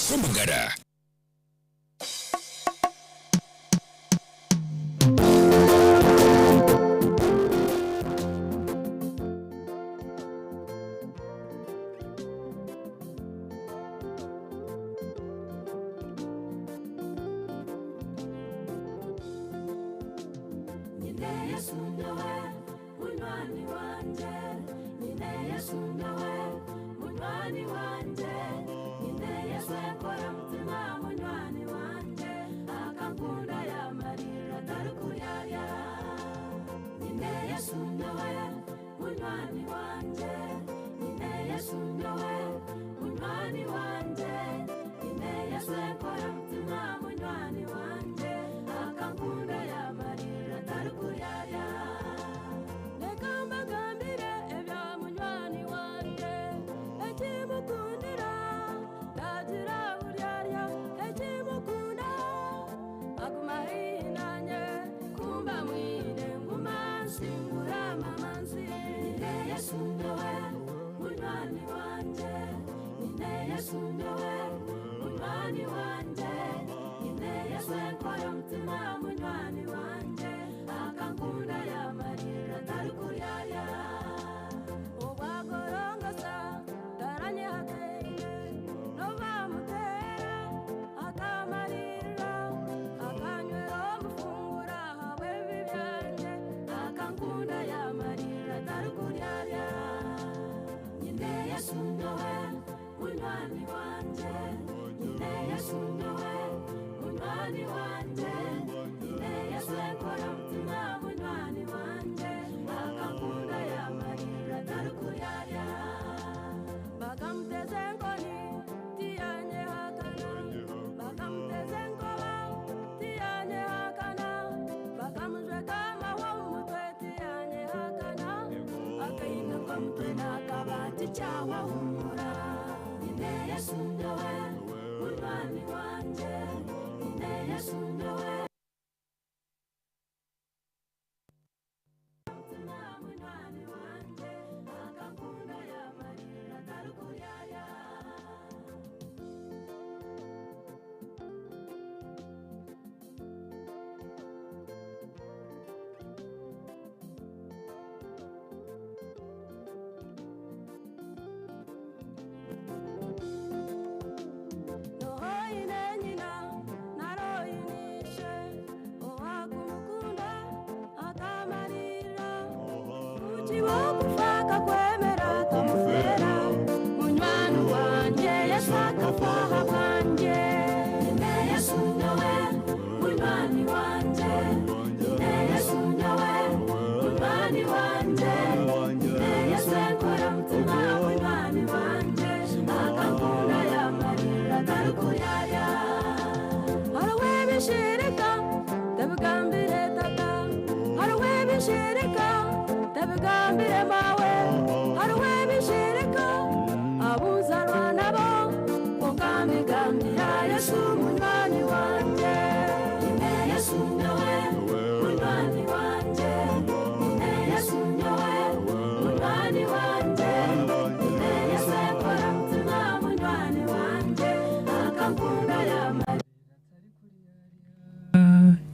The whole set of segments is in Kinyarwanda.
Homongara.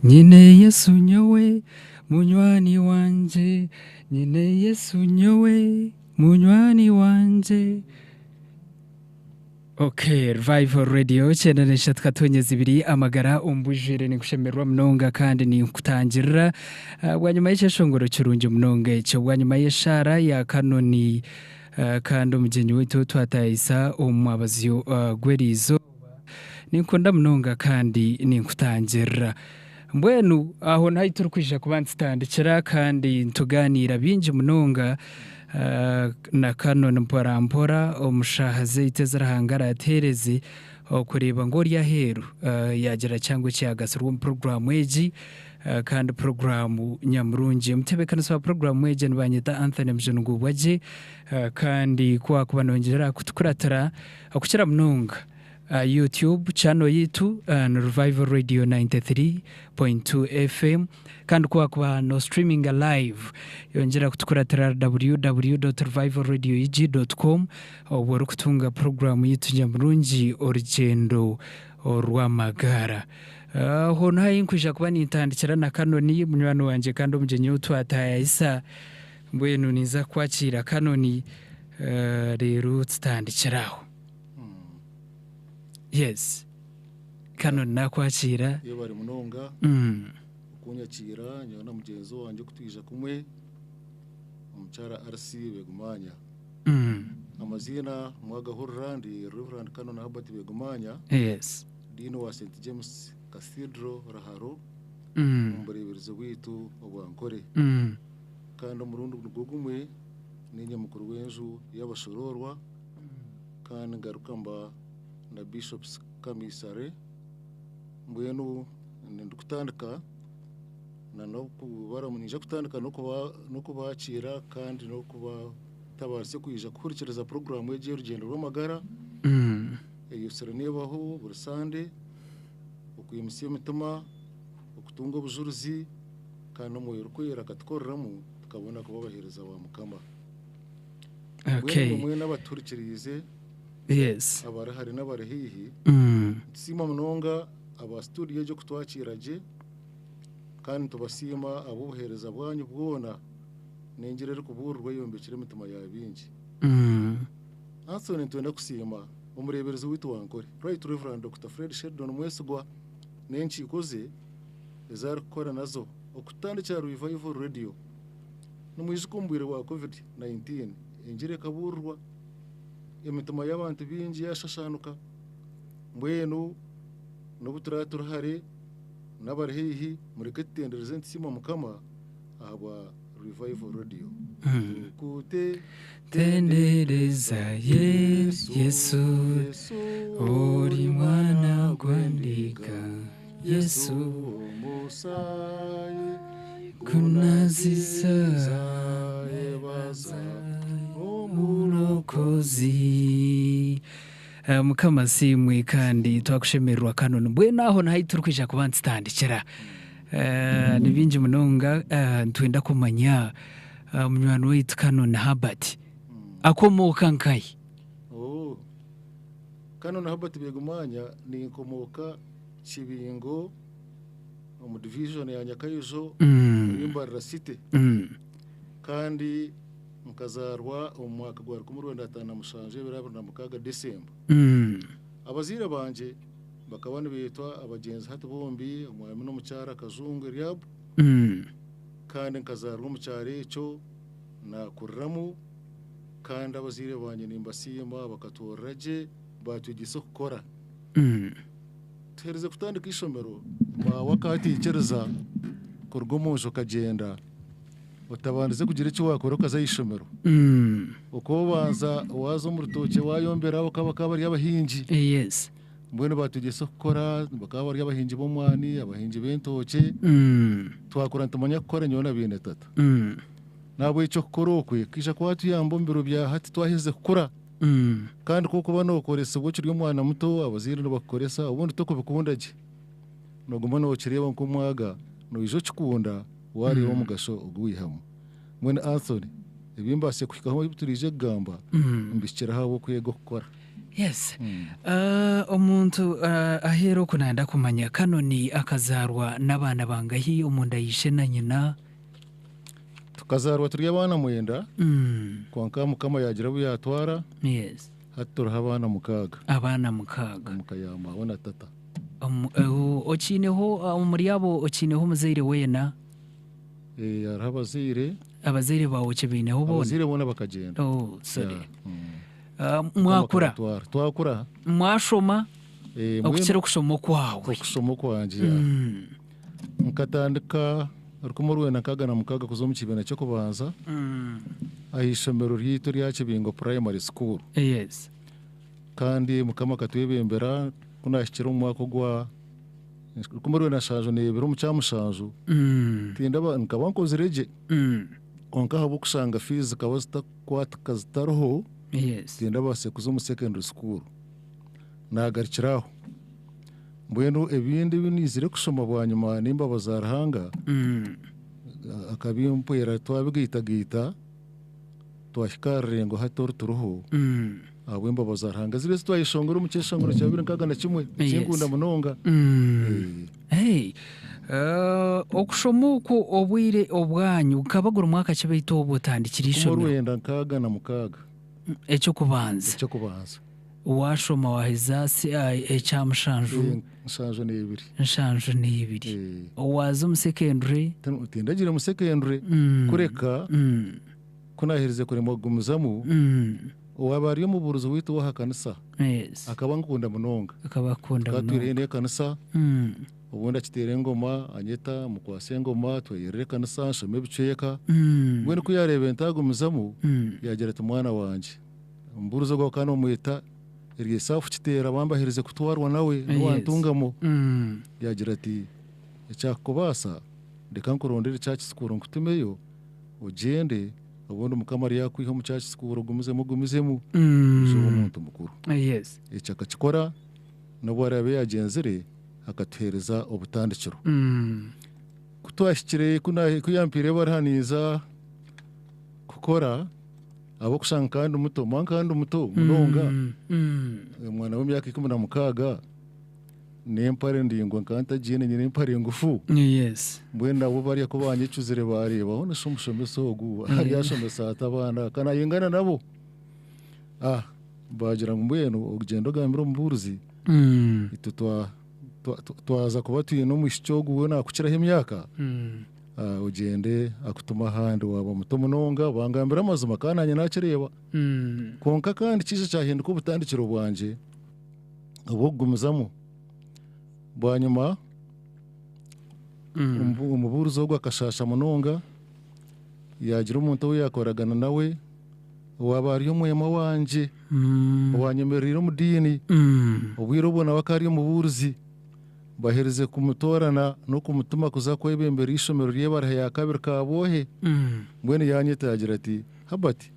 Nyine Yesu nyowe munywani wanje, nyine Yesu nyowe munywani wanje. Okay, Revival Radio chenanisha tukatonyeza ibiri amagara umbujire ni kushemerwa mnonga kandi ni kutangira bwanyuma y'ishongoro cyurunje mnonga cyo bwanyuma y'ishara ya kanoni kandi umugenyi wetu twatayisa umwabaziyo gwerizo nikunda mnonga kandi ni kutangira mbwenu aho nahituru kwisha kubanstandikira kandi ntuganira binje munonga na kanone mpora omushahaze itezera hangara yatereze kureba ngo rya heru yagira cyangwa cyagasirwa mu program eji kandi program nyamurungi mutebekana sa program eji nbanyita Anthony Mjunugubwaje kandi kwa kubanongera kutukuratara akukira munonga YouTube channel yitu na Revival Radio 93.2 FM kandi kuba no streaming live yongera kutukuratira www.revivalradio.com obwo kutunga program yitu nyamurungi orugendo rw'amagara hono hayinkwisha kuba nitandikira na kanoni munywano wanje kandi umujenyi utwataya isa mbwenu niza kwakira kanoni rero tutandikiraho. Yes. Kanoni nakwakira. Iyo bari munonga. Kunyakira nyona mugenzo wanje kutwija kumwe. Omuchara RC Begumanya. Amazina mwagahurira ndi Reverend Kanoni Habert Begumanya. Yes. Dino wa St James Cathedral Raharo. Umbureberize witu obwankore. Kandi umurundi gugumwe ninye mukuru wenju y'abashororwa. Kandi ngarukamba na Bishops Kamisare mbwenu ndukutandika na no kubaramunije kutandika no kubakira kandi no kuba tabarse kuyija kukurikireza program yeje urugendo rw'amagara iyo serene baho burusande ukuyimisiye mituma ukutunga bujuruzi kandi mu yorukwera katkoreramo tukabona kubabahereza wa mukama. Okay. Mwe n'abaturikirize. Yes. Abarahari n'abarahihi. Sima munonga aba studio yo kutwakiraje kandi tubasima abuhereza bwanyu bwona nengerere kuburwa yombekire mitima yabinji. Anthony twenda kusima umureberezi witu wankore Right Reverend Dr. Fred Sheldon Mwesugwa nenchi ikoze ezar kora nazo okutandikira Revival Radio numwijikumbwire wa COVID-19 engire kaburwa imitima y'abantu binji yashashanuka mbwenu n'ubuturatura hari n'abarihihi muri ketendereze ntsima mukama aba Revival Radio. Kute tendereza Yesu uri mwana gwandika Yesu musaye kunaziza ebaza umurokozi mukama simwe kandi twakushemerwa Kanoni mbwenu aho nahiturukija kubanstandikira nibinji munonga ntwenda kumanya munywano witu Kanoni Habert akomoka nkai. Kanoni Habert Begumanya ni inkomoka Kibingo mu division ya Nyakayijo Imbarira City kandi mukazarwa umwaka gwa 2005 December. Abazira banje bakabana bitwa abagenzi hati bombi umwami n'umucyara kazungu Riyab kandi nkazarwa umucyari cyo na kurramu kandi abazire banje nimbasima bakatoraje batugise gukora tereze kutandika ishomero ma wakati ikereza kurgomusho kagenda utabanze kugira icyo wakora kazayishomero uko banza wazo mu rutoke wayombera bakaba bari abahinji. Yes. Mbwene batugese gukora bakaba bari abahinji bomwani abahinji bentoke twakora ntumanya gukora nyona bine tata nabo icyo korokwe kisha kwatu yambo mbiro bya hati twaheze gukora kandi kuko banokoresa ubwo cy'uyo mwana muto abazire no bakoresa ubundi to kubikundage no gumana okireba nko mwaga no ijo cikunda wari wo mugasho ugwihamo mwene Anthony ebimbase kwikaho biturije gamba mbishikira habo kwego gukora. Yes. Omuntu ahero kunanda kumanya Kanoni akazarwa n'abana bangahi umunda yishe na nyina tukazarwa turi abana mwenda kwanka mukama yagira buyatwara. Yes. Hatura abana mukaga mukayama abona tata okineho muri yabo okineho muzaire wena abazire bawe kibineho bona abazire bona bakagenda. Sorry. Mwakura twakura mwashoma okukira kushoma kwawe kushoma kwanje nkatandika rukumurwe nakagana mukaga kuzo mu kibena cyo kubanza ahishomero ryito rya Kibingo Primary School. Yes. Kandi mukama katwebembera kunashikira mu mwaka gwa rukumurwe nashaje nebero mu cyamushaje tinda nkabankozireje onka habo kushanga fees kabasta kwata kazitaroho. Yes. Tinda base kuzo mu secondary school nagarikiraho mbwenu ebindi binizire kusoma bwanyuma nimba bazarahanga akabimpera twabigita twashikarengo hator turuho abwemba bazarahanga zire twayishongora mu cyeshongoro cya 2021 cyingunda munonga okushoma uko obwire obwanyu kabagura umwaka kibayito obutandikira mu rwenda nkaga na mukaga ecyo kubanza washoma waheza ecyamushanju nshanju ni ibiri waza mu secondary tindagira mu secondary kureka kunahirize kuri mogumuzamu wabariyo mu buruzo wito wa kanisa akaba ngukunda munonga twatwirene kanisa ubundi akitere ngoma anyeta mukwase ngoma twayerere kanisa shome biceka ngwene ko yarebe ntagumuzamu yagera tumwana wanje mburuzo gwa kana umwita iriye safu kitera bambahirize kutwarwa nawe wantungamo yagira ati ecyakubasa ndeka nkurondere cyakisikuru ngutumeyo ugende ubundi mukamari yakwiha mu cyakisikuru gumuzemo zo umuntu mukuru ecyakakikora nabo arabe yagenzere akatuhereza obutandikiro kutwashikire kuyampire barhaniza kukora abo kushanga kandi umuto munonga umwana w'imyaka 16 nempare ndingwa kanta jine nyine impare ngufu mbwenda abo bari ko banyicuzire bareba hone shumushome sogu hari yashomesa atabana kana yingana nabo bagira mbweno ugendo gambiro mburuzi itutwa twaza kuba tuye no mushyogu we nakukiraho imyaka ugende akutuma handi waba muto munonga bangambira amazuma kananye nakireba konka kandi kije cyahinduka ubutandikiro bwanje ubugumuzamo bwanyuma umuburuzo gwakashasha munonga yagira umuntu we yakoragana nawe wabari yo mwema wanje wanyemerera mu dini ubwiro bona wakari mu buruzi bahereze kumutorana no kumutuma kuza kwebembera ishomero ryebara ya kabiri kabohe mwene yanyeta yagira ati habati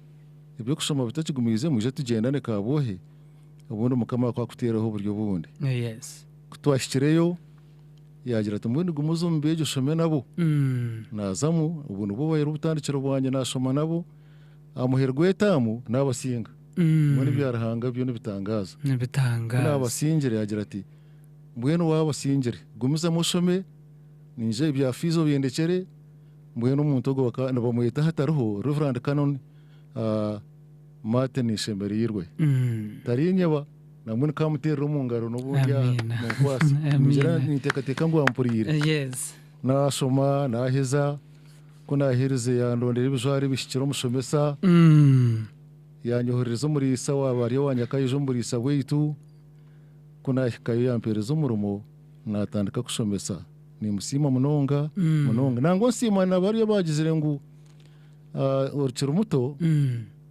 ibyo kushoma bitakigumize muje tugendane kabohe ubundi mukama kwa kuteraho buryo bundi kutwashikireyo yagira ati mwene gumuzo mbeje shome nabo nazamu ubuntu bo bayero butandikiro bwanje nashoma nabo amuherwe tamu nabasinga mwene byarahanga byo nibitangaza n'abasingire yagira ati mbwenu wabasingire gumiza mushome ninje bya fizo bindekere mbwenu umuntu go bakana hataruho Reverend Canon Martin Shemerirwe tarinyeba namwe kamutera umungaro no burya mukwasi njera nitekateka ngo ampurire nashoma naheza kunahirize yandondera ibijwari bishikira umushomesa yanyohereza muri sawa bari wanyakayijo muri sawetu kuna kayo yampereza umurumo natandika kushomesa ni musima munonga nango nsima nabari bagizire ngo urukira umuto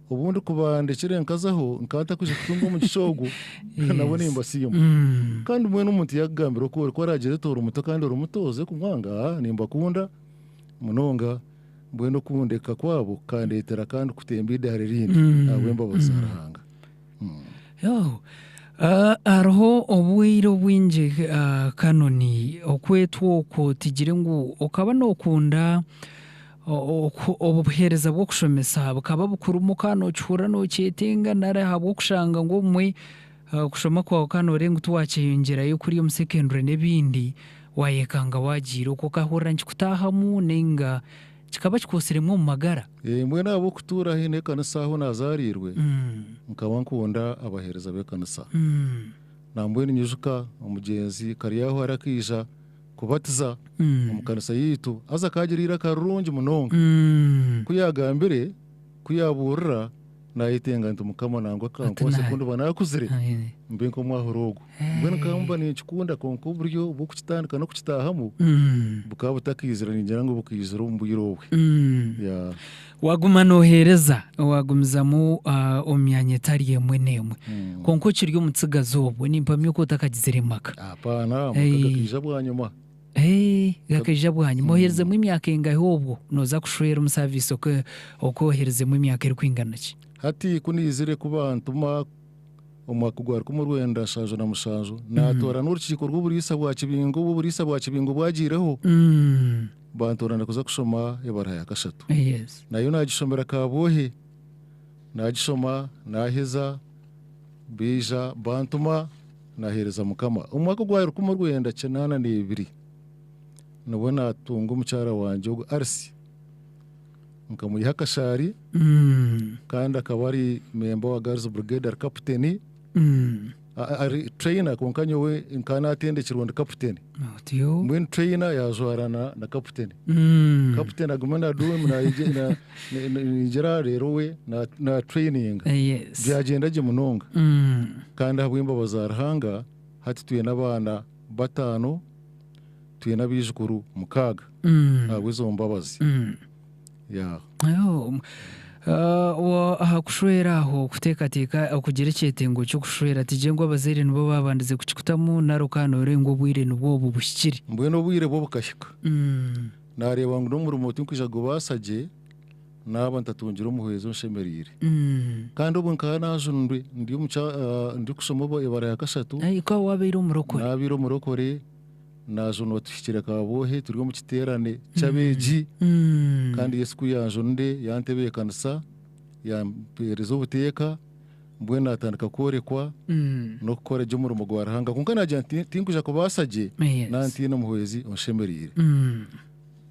ubundi kubandekere nkazaho nkata kuje kutunga mu gishogo nabone imbasiyemo kandi mwe n'umuntu yagambira ko aragere tora umuto kandi urumutoze kumwanga nimba kunda munonga mbweno kundeka kwabo kandetera kandi kutembide haririndi abwemba bazarahanga aroho obwiro bwinje kanoni okwetwo ko tigire ngo ukaba no kunda obuhereza bwo kushomesa bukaba bukuru mukano cyura no cyetenga nare habo kushanga ngo mwe kushoma kwa kano rengu tuwakiyongera yo kuri mu secondary nebindi wayekanga wagira uko kahora nkutahamu nenga kikaba kikosiremo mu magara mwe nabo kutura hine kanisa aho nazarirwe nkaba nkunda abahereza be kanisa nambwe ninyujuka umugenzi kariyaho arakija kubatiza mu kanisa yitu aza kagirira karungi munonga kuyagambire kuyaburira nayitenga ntumukama nangwa kankose kundi banakuzire mbenko mwahorogo mbene kamba ni kikunda konko buryo bukutandika no kukitahamu bukaba butakizira ningira ngo bukizira umbuyirowe waguma nohereza wagumizamo omyanye tariye mwenemwe konko kiryo mutsigazo obwo nimpamye ko takagizire maka apana mukagakija bwanyuma gakija bwanyuma ohereze mu myaka ingaho obwo noza kushwera mu service okohereze mu myaka iri kwingana ki hati kunizire kuba ntuma omwaka gwa 1976 natora n'urukiko rw'uburisa bwa Kibingo bwagireho bantorana kuza kusoma ebara ya kashatu nayo nagishomera Kabohe nagisoma naheza bija bantuma nahereza mukama omwaka gwa 1982 nabona tunga umucyara wanje ubwo Arsi nkamuyiha Kashari kandi akaba ari member wa Girls Brigade captain ari trainer konkanyo we nkana atende kirundi captain mwen trainer yazwarana na captain captain agumana duwe na nigera rero we na training byagenda je munonga kandi abwimba bazarahanga hati tuye nabana batano tuye nabijukuru mukaga abwizo mbabazi ya aha kushwera aho kutekateka kugira icyetengo cyo kushwera tijengwa abazere nibo babandize kuchikutamu narukano rengo bwire nubwo bubushikiri mbweno bwire bo bukashika nareba ngo no mu kwija go basaje naba ntatungira umuhezo nshemerire kandi ubu nkanajundwe ndi kusoma bo ibara ya kashatu ko wabiro murokore nabiro murokore nazo notushikira Kabohe turi mu kiterane cyabeji kandi Yesu kuyanjonde yantebeye kanisa yampereza ubuteka mbwe natandika korekwa no gukora je mu rumo gwarahanga kunkana tinkuja ko basaje nanti no muhwezi onshemerire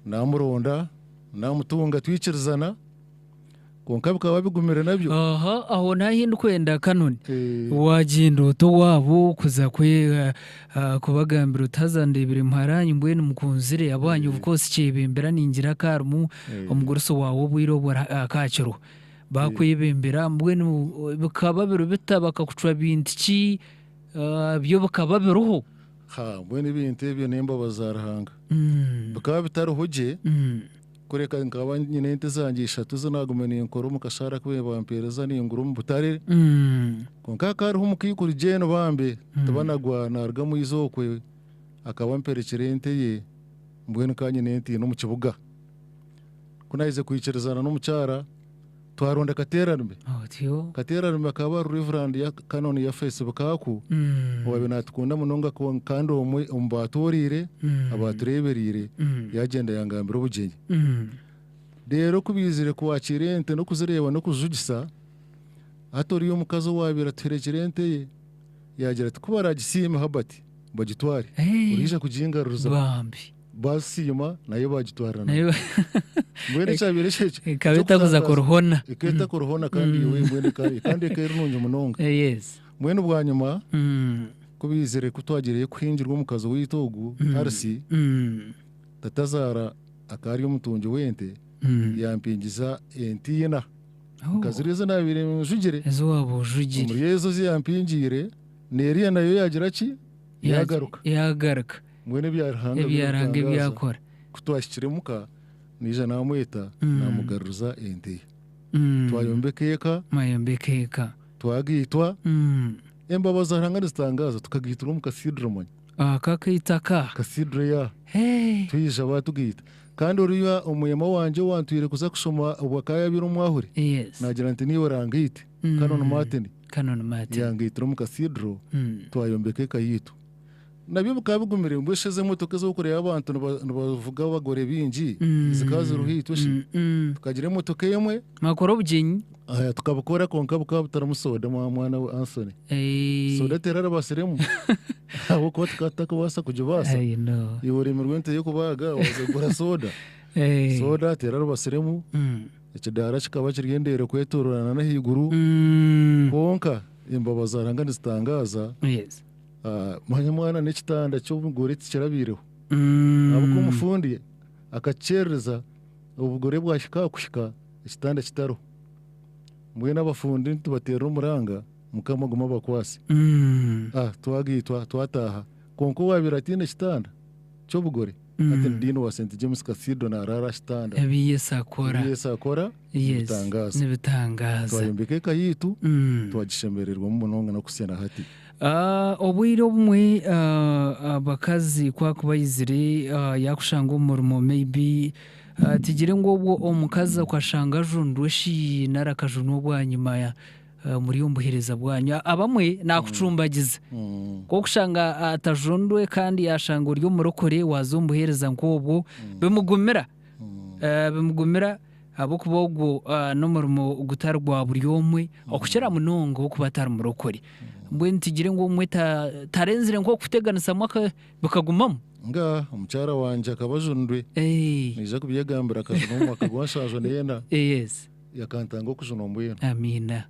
namuronda namutunga twikirizana konkabuka wabigumira nabyo aho nahindu kwenda kanoni wagindo to wabo kuza kwe kubagambira utazandebire mparanyi mbwene mukunzire abanye ubukose cyebembera ningira karumu omugoroso wawo bwirobora kaciro bakwibembera mbwene bukababiro bitabaka kucwa binti byo bukababiroho mbwene binte byo nemba bazarahanga bukaba bitarohoje kureka nkaba nyine ntezange eshatu zo nagumene inkoro mu kashara kwe bampereza n'inguru mu butare konka kari humukikuri jeno bambe tabanagwa narga mu izokwe akaba mperekere nteye mbwene kanye nenti no mu kibuga kunaize kuyicerezana no mucyara twaronda kateranme kateranme akaba Reverend ya Canon ya Facebook aku wabe natukunda munonga ko kandi omwe umbatorire abatureberire yagenda yangambira ubugenyi rero kubizire kwakirente no kuzireba no kuzugisa atoriyo mukazo wabira terekerente ye yagira tukubara gisime habati bagitware urije kujingaruza bambi basima nayo bagitwarana mwene cyabiresheje kabita kuza kuruhona iketa kuruhona kandi we mwene kandi kero nunje munonga mwene bwa nyuma kubizire kutwagereye kwinjirwa mu kazo w'itogu Arsi tatazara akari umutunje wente yampingiza entina kaziriza nabire mujugire ezo wabujugire muri yezo ziyampingire neriya nayo yagira ki yagaruka mwene byarahanga byakora kutwashikire muka nija namweta namugaruza ente twayombekeka twagitwa embabaza haranga zitangaza tukagitura mu kasidro manya kakitaka kasidro ya tuyija batugita kandi uriya umuyema wanje wantwire kuza kusoma ubakaya biro mwahure nagira nti niwe rangite Canon Martin yangitira mu kasidro twayombekeka yitu nabyo bukabigumire mbwesheze motoka zo kureba abantu bavuga bagore bingi zikaza ruhito tukagira motoka yemwe makoro bugenyi tukabukora konka bukabutaramusoda mwana we Anthony soda terara basiremu abo ko tukataka wasa kujibasa yore mirwente yo kubaga wazagura soda terara basiremu ikidara kikaba kirgendere kwetorana na higuru konka imbabaza rangana zitangaza mwana n'ekitanda cy'ubugore kirabiriho abo kumufundiye akacereza ubugore bwashika kushika ekitanda kitaro mwe n'abafundi tubatera umuranga mukamaguma bakwasi twagitwa twataha konko wabira tine kitanda cy'ubugore ati ndino wa St James Cathedral na rara kitanda yesakora nibitangaza twayombekeka yitu twagishemererwa mu munonga no kusena hati obwire obumwe abakazi kwakubayizire yakushanga umurimo maybe tigire ngo obwo omukazi kwashanga jundwe shi narakajunwa bwanyuma muri umbuhereza bwanyu abamwe nakucumbagiza ko kushanga atajondwe kandi yashanga uryo murokore wazumbuhereza nk'ubwo bimugumira abo kubogwo n'umurimo gutarwa buri yomwe okukira munongo wo kubatara murokore mbwe ntigire ngo umwe tarenzire nko kuteganisa mwaka bakagumamo nga umucyara wanje akabajundwe nije kubyegambira akazi mu akagwashaje nenda yes yakantanga okujunombuye amina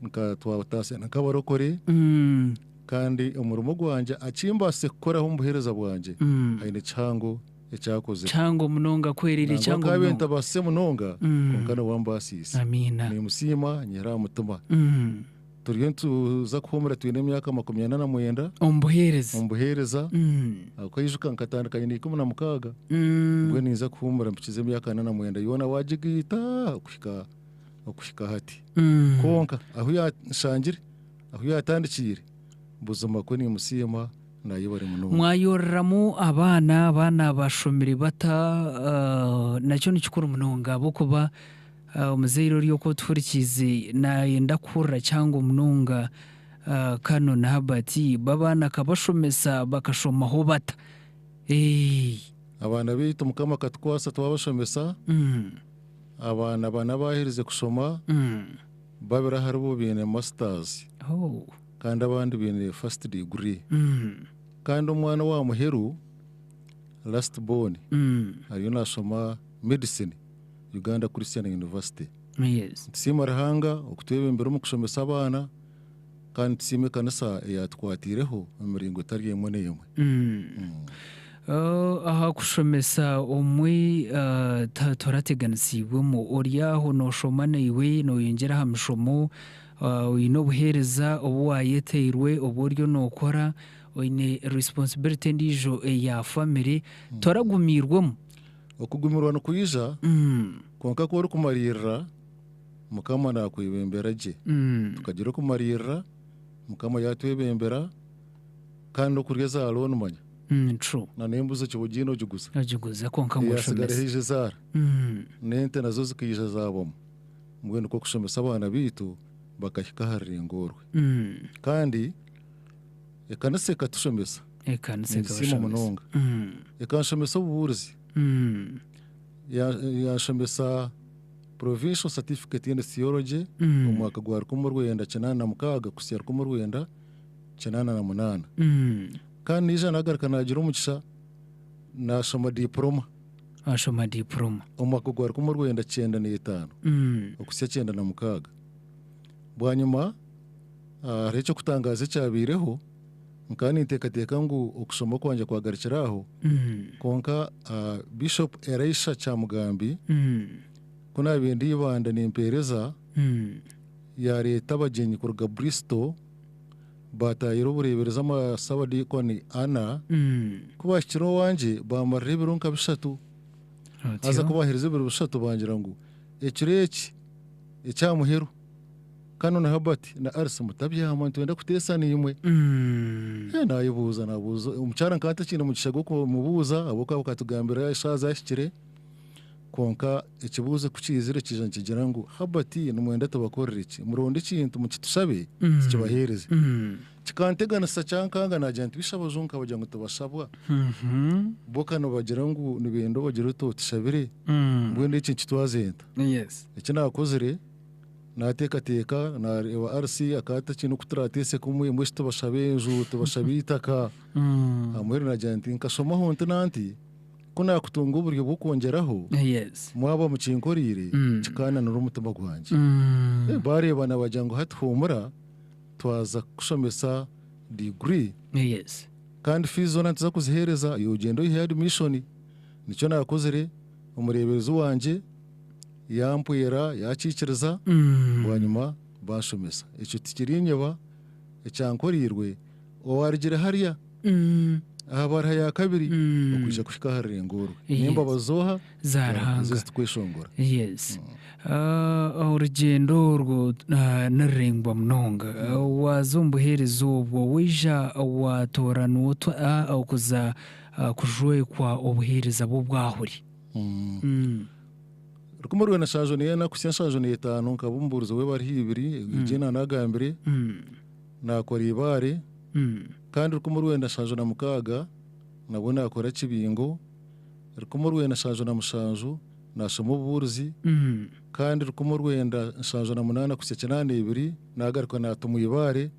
nka twatase nakabarokore kandi umurimo gwanje acimbase koraho umbuhereza bwanje haine chango ecyakoze chango munonga kwerire chango kabenta base munonga konkana wambasisi amina ni musima nyera mutuma turiyo tuza kuhumura twine myaka 29 umbuhereza akayishuka nkatandukanye ni 16 bwe niza kuhumura mpikize myaka 49 yona wajigita kushika hati konka aho yashangire aho yatandikire buzuma ko ni musima nayibare muno mwayorramu abana bashomere bata nacyo nikikuru munonga bo kuba umuzeyiro ryo ko turikize nayenda kurra cyangwa munonga kano na habati babana kabashomesa bakashomaho bata abana bitu mukama katwasa twabashomesa abana bahirize kushoma babira harbo bine masters kandi abandi bine first degree kandi umwana wa muheru last born ariyo nasoma medicine Uganda Christian University yes simarahanga okutwebe mbere mu kushomesa abana kandi sime kanisa yatwatireho umuringo tari yemwe neyemwe aha kushomesa umwe torateganisibwe mu oryaho no shomane iwe no yongera hamushomo ino buhereza obu wayeteirwe oburyo nokora oine responsibility ndijo ya family toragumirwemo okugumirwa no kuyija konka ko kumarira mukama na kwibembera je tukagira kumarira mukama yatwebembera kandi okureza alone manya true na nembuzo kibugino juguza konka ngo shomesa hije zara nente nazo zikija zabamo mbwene ko kushomesa abana bitu bakahika harengorwe kandi ekanase katushomesa ekanase munonga ekanshomesa uburuzi yashomesa provincial certificate in theology umwaka gwa 1996 kusya 1998 kandi ija nagarika nagira umugisha nashoma diploma umwaka gwa 1995 okusya 96 bwanyuma recho kutangaza cyabireho nkani ntekateka ngo okusoma kwanje kwagarikiraho konka Bishop Elisha Chamugambi kuna bindi ibanda nimpereza ya leta bagenyi kurga Bristol batayiro burebereza amasaba dikoni ana kubashikiro wanje bamarebero nka bishatu aza kubahereza biro bishatu bangira ngo ekireki ecyamuhero kano na habati na arsa mutabya amantu wenda kutesana imwe nayibuza nabuza umucara nkata kintu mugishago ko mubuza aboka bakatugambira ishaza yashikire konka ikibuze kucizire kijanje kigira ngo habati numwenda tabakorera iki muronde kintu mukitusabe kibahereze kikantegana sa cyankanga na agent bishabozunka bagira ngo tubashabwa boka no bagira ngo nibendo bagira to tishabire mbwende iki kitwazenta yes iki nakozere natekateka na RC akata kintu kutratese kumwe mwishito bashabenju tubashabitaka amwere na agent nkasoma honte nanti kuna kutunga uburyo bwo kongeraho yes mwaba mu kinkorire kikana n'umutima gwanje barebana bajango hathumura twaza kushomesa degree yes kandi fizo nantuza kuzihereza yogendo ihari mission nico nakozere umurebezi wanje yampwera yakikiriza wanyuma bashomesa icyo tikirinyeba ecyankorirwe owarigire hariya abara ya kabiri okuje kushika harengoro nimba bazoha zarahanga kwishongora yes urugendo rwo narengwa mnonga wazumbuhereza ubwo wija watorana okuza kujwe kwa obuhereza bwo bwahuri rukumurwe na sanzo ne na kusya sanzo ne tano kabumburuzo we bari hibiri igena nagambire nakora ibare kandi rukumurwe na sanzo na mukaga nabona akora kibingo rukumurwe na sanzo na musanzu nasoma uburuzi kandi rukumurwe na sanzo na munana kusya kinane ibiri nagaruka natuma ibare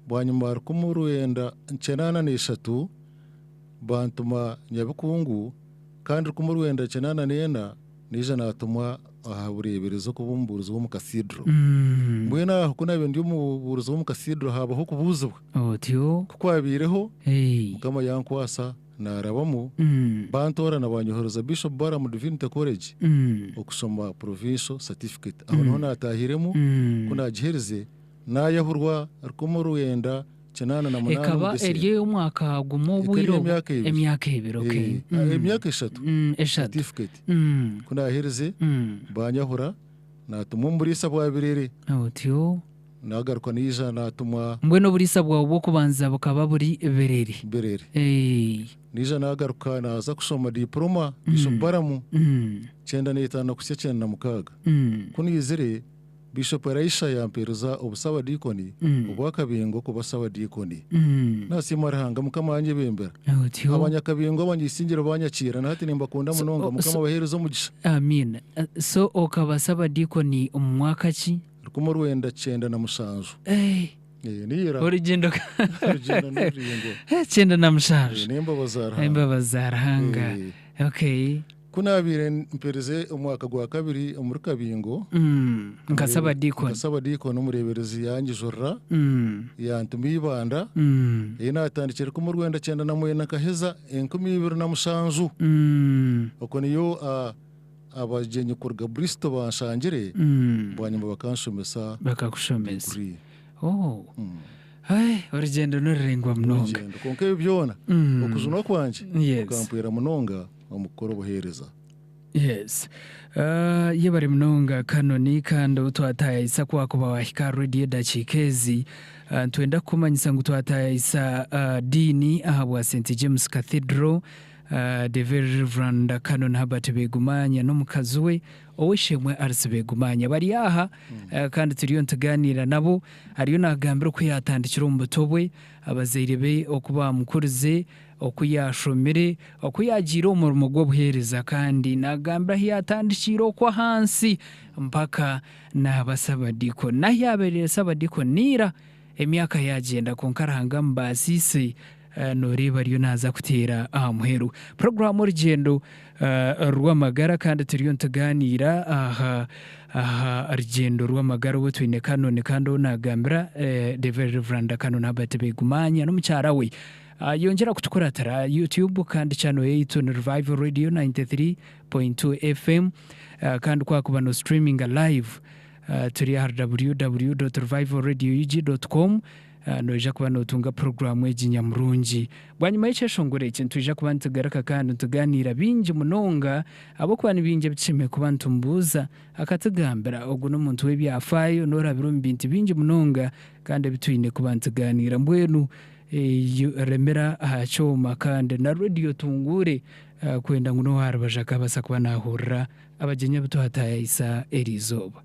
bwanyuma rukumurwe na cenana ne 3 bantuma nyabukungu kandi rukumurwe na cenana nena nije natuma ahabureberezo kubumburuzo wo mu cathedral mbwena kuna bindi mu buruzo wo mu cathedral habaho kubuzwa otyo kukwabireho mukama yankwasa narabamo bantora nabanyohoroza Bishop Bara mu Divinity College okusoma provincial certificate aho naho natahiremo kuna gihereze nayahurwa rukumurwenda cenana na munana ekaba eriye umwaka gumo bwiro emyaka ibiri okay emyaka 3 certificate kuna hereze banyahura natuma mburisa bwa birere otyo nagaruka nija natuma mbweno burisa bwo kubanza bukaba buri berere nija nagaruka naza kusoma diploma Bishop Baramu 95 kusya 96 kunizere Bishop Raisha yamperuza obusaba dikoni obwakabingo kubasaba dikoni nasimarahanga mukama wanje bembera abanyakabingo abanyisingiro banyakira nahati nimbakunda munonga mukama baherezo mugisha amen so okabasaba dikoni umwaka ki rukumurwenda 9 na musanzu nira urugendo n'uringo 9 na musanzu nembabazarahanga okay kunabire mpereze umwaka gwa kabiri muri kabingo nkasaba dikoni umureberezi yangijorra yantumi ibanda natandikira ku murwenda 9 na mwena kaheza 2007 okoniyo abajenye kurga Bristol banshangire bwanyuma bakansomesa bakakushomesa urugendo n'ururengwa munonga konke byona okuzuna kwanje ukampera munonga omukoro buhereza yes yebare munonga kanoni kandi utwataye isa kwakuba wahika radio dachikezi twenda kumanyisa ngo twataye isa dini ahabwa St James Cathedral the very Reverend Canon Herbert Begumanya n'umukazi we owishemwe Arse Begumanya bari aha kandi turiyo ntuganira nabo ariyo nagambira ko yatandikira umutobwe abazeire be okuba mukurize okuyashomere okuyagira umurimo gwo buhereza kandi nagambira yatandikira kwa hansi mpaka nabasaba diko nayabereye saba diko nira emyaka yagenda konkaranga mbasise noreba ariyo naza kutera muheru program urugendo rw'amagara kandi turiyo ntuganira aha urugendo rw'amagara wo twine kanone kandi onagambira the very Reverend Canon Herbert Begumanya n'umucyara we yongera kutukuratara YouTube kandi channel yaitu ni Revival Radio 93.2 FM kandi kwakuba no streaming live turi www.revivalradio.ug.com noja kuba notunga programu ejinyamurungi bwanyuma y'iceshongore ikintu ija kuba ntugaraka kandi tuganira bingi munonga abo kubana bingi bicime kuba ntumbuza akatugambira ogu n'umuntu w'ebyafayo norabiro mbinti bingi munonga kandi bitwine kuba ntuganira mbwenu remera ahachoma kandi na radio tungure kwenda nguno harabashaka basa kuba nahurira abagenya bituhataye isa erizoba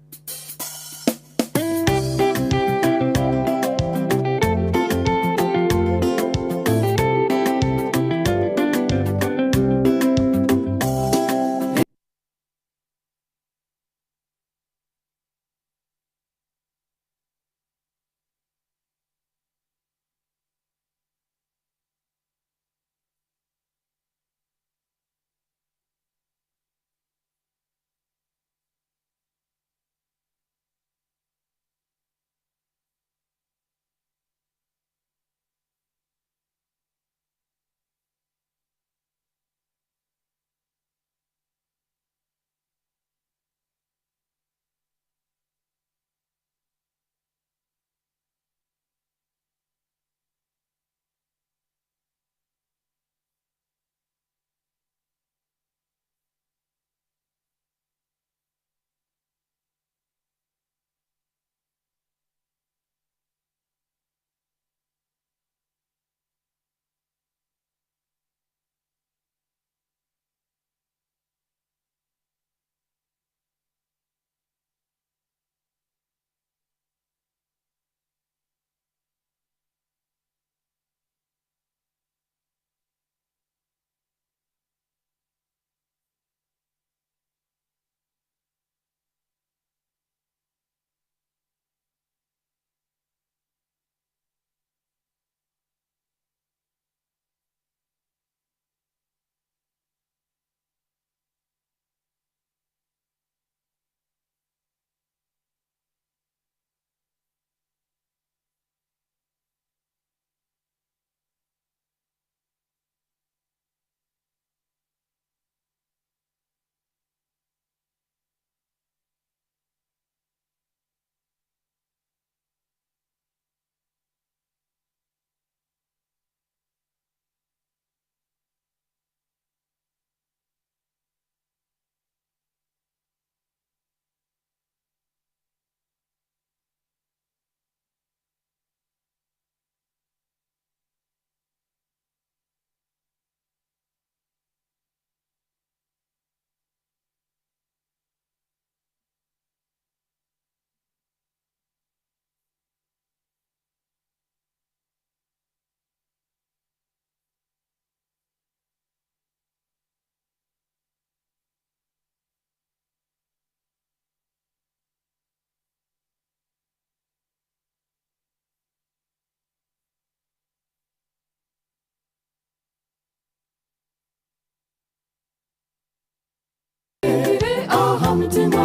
mutima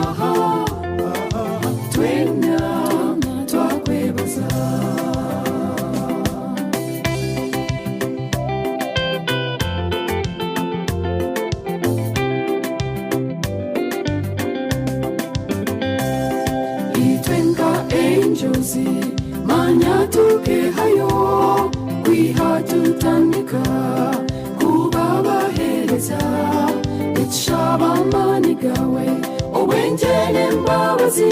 twena twakwebaza Josi manya tuke hayo kwihatutandika kubaba hereza itshaba manigawe owenjene mbabazi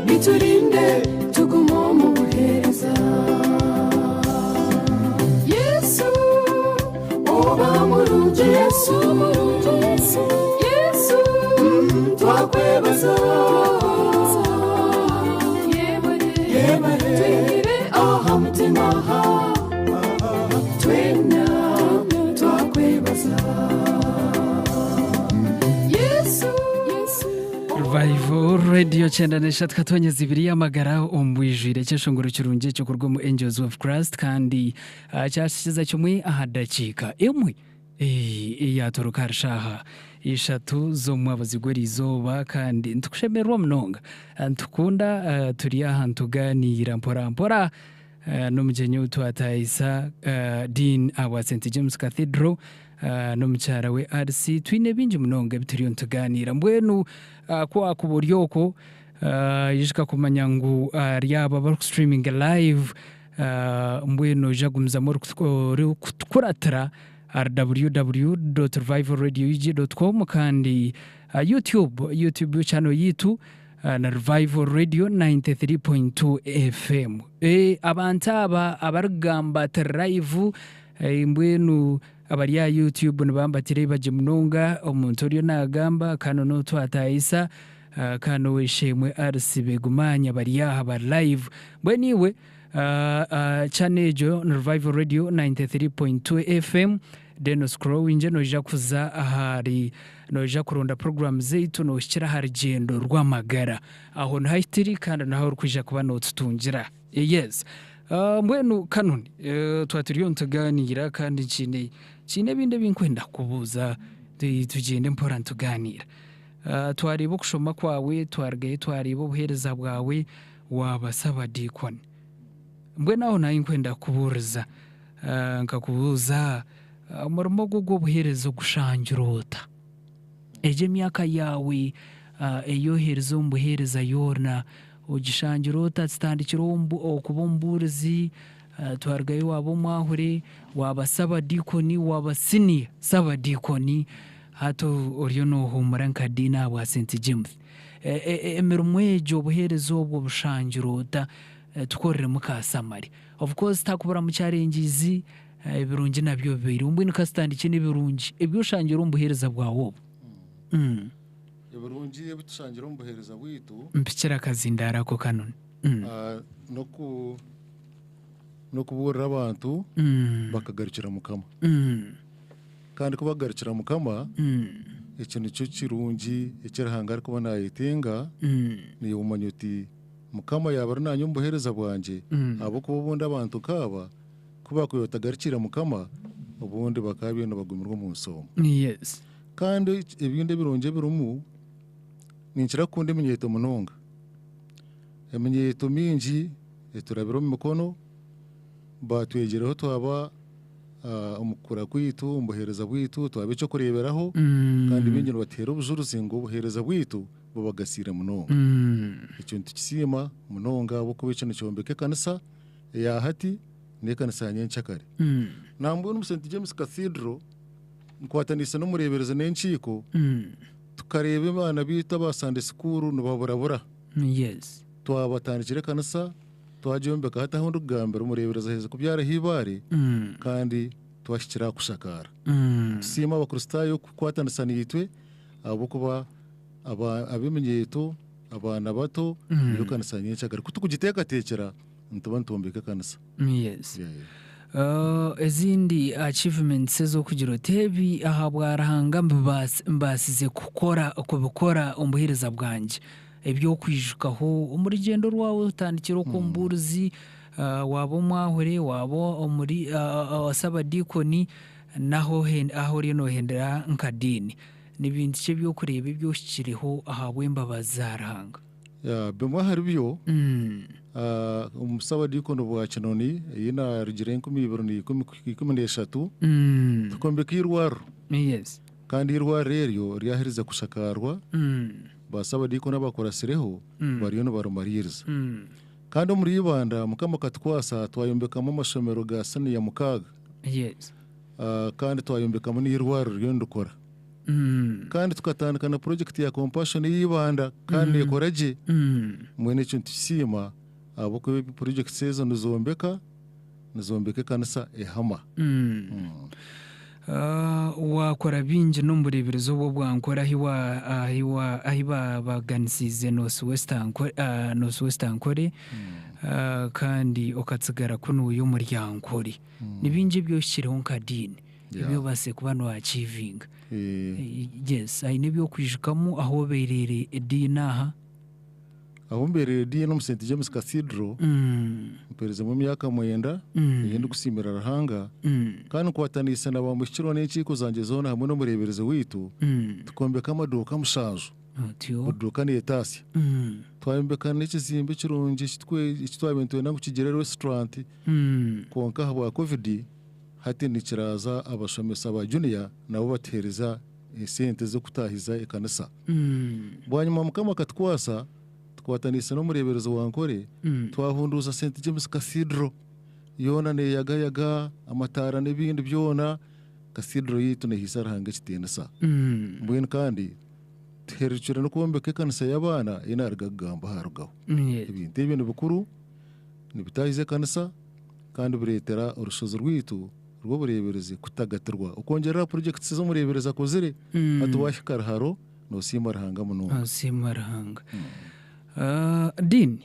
biturinde tugumo mu buhereza Yesu oba murunje Yesu twakwebaza twena twakwebaza Revival Radio chenda neshat katonya zibiri y'amagara ombwijire cyeshongoro kirunje cyo kurwa mu Angels of Christ kandi cyashiza cyumwe ahadakika emwe yatoroka arshaha ishatu zo mwabazigweri izoba kandi ntukushemerwa mnonga ntukunda turi ahantu ganira mpora n'umugenyi utwataisa Dean wa St James Cathedral n'umucyara we RC twine binji mnonga bituriyo ntuganira mbwenu kwa kuburyoko yishika kumanya ngu ryaba bar streaming live mbwenu jagumza muri kuratara www.revivalradio.com kandi YouTube channel yitu na Revival Radio 93.2 FM abantaba abarugamba drive mbwenu abari ya YouTube nibambatire baje munonga omuntu uriyo nagamba kano no twataisa kano weshemwe RC begumanya bari ya ba live mbweniwe channel jo Revival Radio 93.2 FM deno scroll inje noja kuza ahari noja kuronda program zeitu no shira hari gendo rwamagara aho ntahitiri kandi naho rukija kuba no tutungira yes mbwenu kanoni twatiriyo ntuganira kandi cine binde binkwenda kubuza tugende mpora ntuganira twaribo kushoma kwawe twargaye twaribo buhereza bwawe wabasaba dikon mbwenu aho nayo nkwenda kuburiza nkakubuza umurimo gwo buherezo gushanjirota eje myaka yawe eyoherezo mbuhereza yona ugishanjirota standikirombu okubomburizi twargaye wabo mwahure wabasaba dikoni wabasini saba dikoni hato oriyo no humranka dina wa St James emirumwejo buherezo bwo bushanjirota tukorere mukasamari of course takubura mu cyarengizi ibirungi nabyo bibiri umbwini kastandike n'ibirungi ibyo ushangira umbuhereza bwawo ibirungi bitushangira umbuhereza witu mpikira kazindara ko kanone no kuburira abantu bakagarukira mukama kandi kubagarukira mukama ikintu cyo kirungi ikirahangara kuba nayitinga ni umanyuti mukama yabara nanyu umbuhereza bwanje abo kuba ubundi abantu kaba kuba kuyotagarukira mukama ubundi bakabintu bagumirwa mu nsomo yes kandi ibindi birunge birumu ninchira kundi minyeto munonga eminyeto minji eturabiro mu mukono batwegereho twaba umukura kwitu umbuhereza bwitu twabico kureberaho kandi bingiro batera ubujuruzi ngo ubuhereza bwitu bubagasira munonga ikintu kisima munonga bo kubicana cyombeke kanisa ya hati nekanisa nyenchakare nambu no St James Cathedral nkwatanisa no murebereza nenchiko tukarebe bana bita ba Sunday school no baburabura yes twabatandikire kanisa twajombeka hata hundu gambero murebereza heza kubyara hibare kandi twashikira kushakara sima abakristayo kwatanisa nitwe abo kuba abimenyeto abana bato yo kanisa nyenchakare kutukugiteka tekera ntubantombeka kanisa yes ezindi achievements zo kugira tebi ahabwarahanga mbasize kubukora umbuhereza bwanje ebyo kwijukaho umurigendo rwawe utandikira ko mburuzi wabo mwahure wabo muri wasaba dikoni naho aho rino hendera nkadini n'ibindi cye byo kureba ibyo kiriho ahabwemba bazaranga ya bimwe hari byo umusaba dikono bwa kinoni yina rugire 2013 tukombeka irwaro yes kandi irwaro rero ryahiriza kushakarwa basaba dikono bakorasireho bariyo no barumaririza kandi muri ibanda mukama katwasa twayombekamo amashomero ga sani ya mukaga yes kandi twayombekamo n'irwaro ryo ndukora kandi tukatandika na project ya compassion y'ibanda kandi ekoraje mwene cyo tusima abo ko project sezo nizombeke kanisa ehama wakora bingi n'umureberezo wo bwankora ahiwa baganisize Northwestern kore kandi okatsigara kuno uyu muryango uri nibingi byo shiriho nkadini ibyo base kuba no achieving yes ai nibyo kwijukamo aho berere edinaha aho mbere di no St James Cathedral pereze mu myaka mwenda yenda gusimira rahanga kandi kwatanisa na bamushikiro n'iki kuzanje zona hamwe no murebereze witu tukombeka amaduka mushaje uduka ni etasi twayombeka n'ikizimbe kirungi kitwabentuwe nangu kigere restaurant konka habwa covid hati nikiraza abashomesa ba junior nabo batereza sente zo kutahiza ekanisa bwanyuma mukama katwasa twatanisa no mureberezo wankore twahunduza St James Cathedral yona ne yaga amatara n'ibindi byona Cathedral yitu ne hisaranga kitenesa mbwene kandi tericure no kubombeka kanisa y'abana inargagamba harugaho ibintu bikuru nibitahize kanisa kandi buretera urushozo rwitu rwo burebereze kutagatirwa ukongera project zo murebereza kozire atuwashikara haro no simarahanga muno simarahanga dini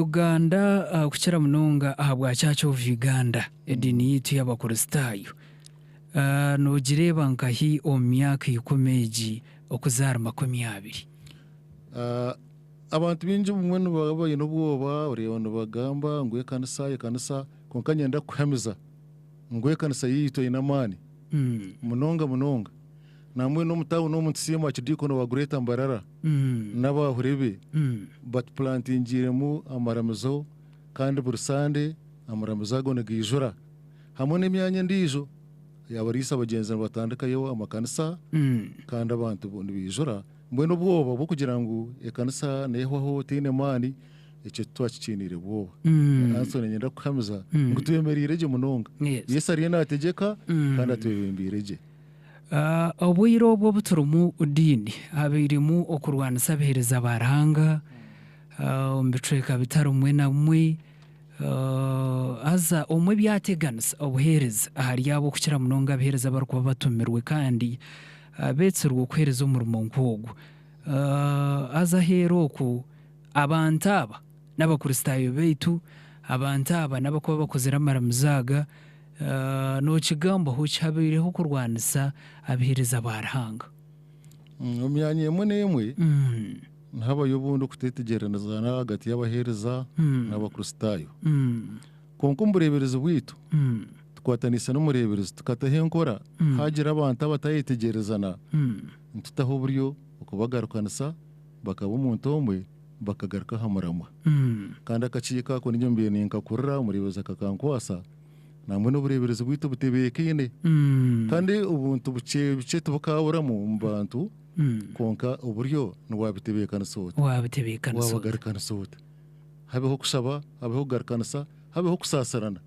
Uganda kuchera munonga ahabwa cyacho Uganda edini yitu y'abakristayo no jireba nkahi omyaka ikomeji okuzara 20 abantu binje mumwe babaye n'ubwoba ureba no bagamba ngwe kanisa konkanyenda kuhamiza ngwe kanisa yito inamani munonga namwe no mutawo no mutsima kidiko no bagureta mbarara n'abahurebe but plantingiremu amaramizo kandi burusande amaramizo agone gijura hamwe n'imyanya ndijo yabarisa abagenzi batandika yo amakanisa kandi abantu bo bijura mbwe no bwoba bwo kugira ngo ekanisa neho tine mani icyo twakicinire bwoba ansone nyenda kuhamiza ngo tuyemerire munonga Yesu ari nategeka kandi atwebembireje obwiro obwo buturumu udini abirimu okurwana sabehereza baranga ombiceka bitaro mwe na mwe aza omwe byateganisa obuhereza ahari yabo kukira munonga abehereza barikuba batumirwe kandi betserwa kwereza umurimo nk'ogwo aza hero ku abantaba n'abakristayo beitu abantaba n'abakuba bakozera maramizaga no kigamba ho cyabireho kurwanisa abihereza barahanga umyanye mwe n'abayobondo kutetegerana na hagati y'abahereza n'abakristayo konko murebereza bwitu twatanisa no murebereza tukatahenkora hagira abantu batayetegerezana ntutaho buryo ukubagarukanisa bakaba umuntu omwe bakagaruka hamarama kandi akacika ko ninyo mbiye ninkakurira murebereza kakankwasa namwe no burebereza bwitu butebekene kandi ubuntu bice tubakabura mu bantu konka uburyo nwabitebekana sote wabagarukana sote habeho kusaba habeho garukanisa habeho kusasarana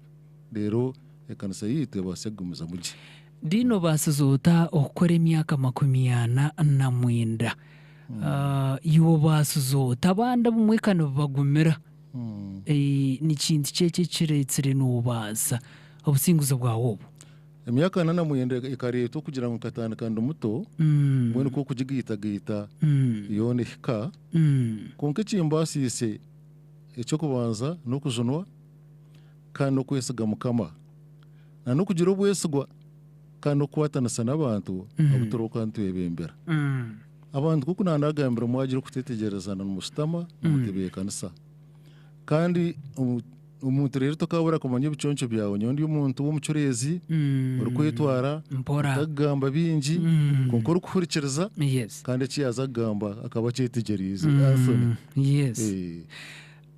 rero ekanisa yite basegumiza mugi dino basuzota okore emyaka 29 yo basuzota abanda bumwe kana bagumira ni kintu cyeke kiretsire n'ubaza obusinguzo bwawo emyaka 29 ikareto kugira ngo katandikanda muto mwene ko kugigita yone hika konke kimbasise icyo kubanza no kujunwa kandi no kwesiga mukama na no kugira obwesigwa kandi no kwatanasa n'abantu abutoroka ntwebembera abantu kuko nandagambira mwagira kutetegerezana mu mustama mutebeye kanisa kandi umuntu rero tukabura kumanya ibiconco byawe nyondi y'umuntu w'umucurezi uri kwitwara utagamba bingi kuko uri gukurikiriza kandi kiyaza gamba akaba cyitegereza yes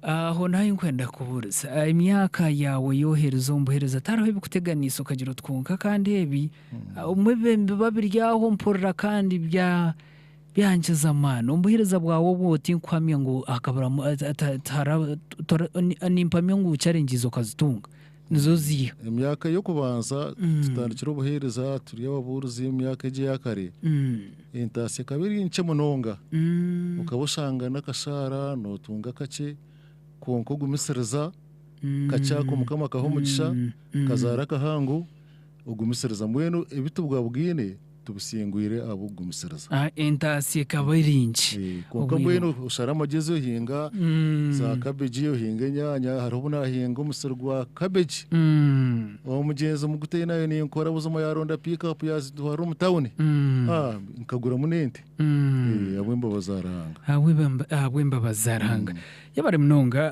aho nayo nkwenda kuburiza imyaka yawe yohereza umbuhereza ataraho ibikuteganisa ukagira utwunka kandi ebi umubembe babiryaho mporera kandi byangiza amano umbuhereza bwawe bote nkwamye ngo akabara nimpamye ngo ucarengizo kazitunga nizo ziya imyaka yo kubanza tutandikira ubuhereza turi ababuruzi imyaka ije yakare intase kabiri ince munonga ukabushanga n'akashara notunga kace konko gumisereza kachako mukama kahumugisha kazara kahangu ugumisereza mwenu ebitu bwabwine tubisingwire abo gumisereza intasi kabirinci konko mwenu ushara magezo hinga za cabbage yo hinga nyanya harubuna hinga umuserwa cabbage mugenzo muguteye nayo ni nkora buzuma yaronda pick up yaziduhara mu town nkagura munente abwemba bazaranga abwemba bazaranga yabare mnonga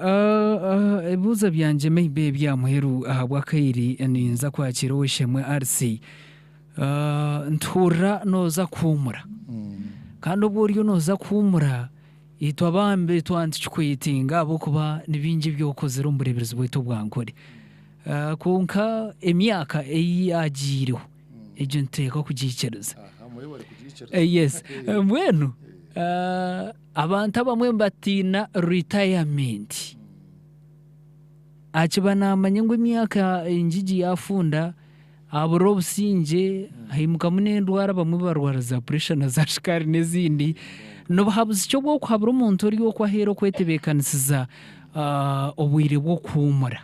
ebuza byanje maybe byamuheru ahabwa kairi ninza kwakira wishemwe RC ntura noza kumura kandi uburyo noza kumura itwa bambe twandikwitinga abo kuba nibingi byokoze rumburebereza bwito bwankore kunka emyaka eyagiriho ejo nteka kugikereza yes mwenu abantu bamwe batina retirement acibanamanye ngo imyaka injiji yafunda aburo businje himuka munendwara bamwe barwara za pressure na za shikari nezindi no bahabuze cyo bwo kwabura umuntu uri wo kwahero kwetebekanisiza obwire bwo kumura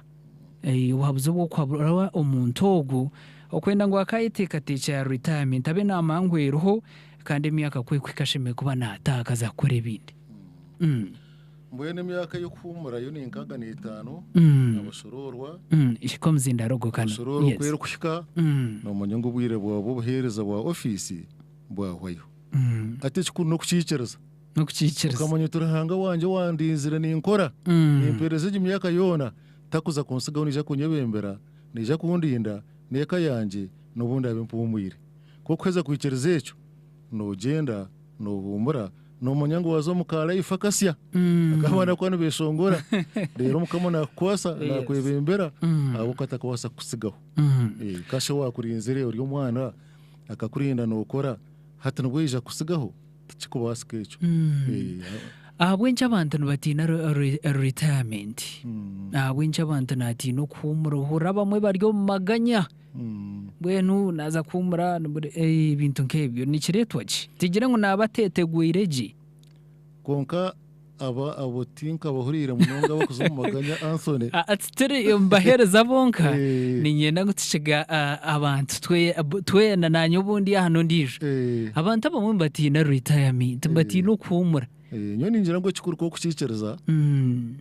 wabuze bwo kwabura umuntu ogu okwenda ngo akayitekatecha ya retirement abe namangweroho kandi imyaka kwe kwikashime kuba natakaza kure bindi mbwene imyaka yo kumura yo ni nkaga ni 5 abashororwa ikomzinda rogo kana yes kwero kushika no munyungu bwire bwa buhereza bwa office bwa hwayo ati chikuno kucicereza no kucicereza kamanyo turahanga wanje wandinzira ni nkora impereze imyaka yona takuza konsiga unija kunyebembera nija kundinda neka yanje nobundi abimpumwire ko kweza kwicereza echo no genda no humura no munyango wazo mukara ifakasya akabana kwano beshongora rero mukamona kwasa nakwebembera abo katakwasa kusigaho kashe wakurinzire uri umwana akakurinda nokora hata nubwija kusigaho tikikubasika echo abwenja abantu batina retirement abwenja abantu natino kumura bamwe baryo maganya bwenu naza kumura ibintu nkebyo nikiretwaje tigira ngo nabateteguireje konka abo tinka bahurira munonga bakuzumaganya Anthony atire mbahereza bonka ninyenda gutishiga abantu twe nanyo bundi hano ndije abantu bamwe batina retirement batino kumura nyoni ngira ngo kikuru ko kucicereza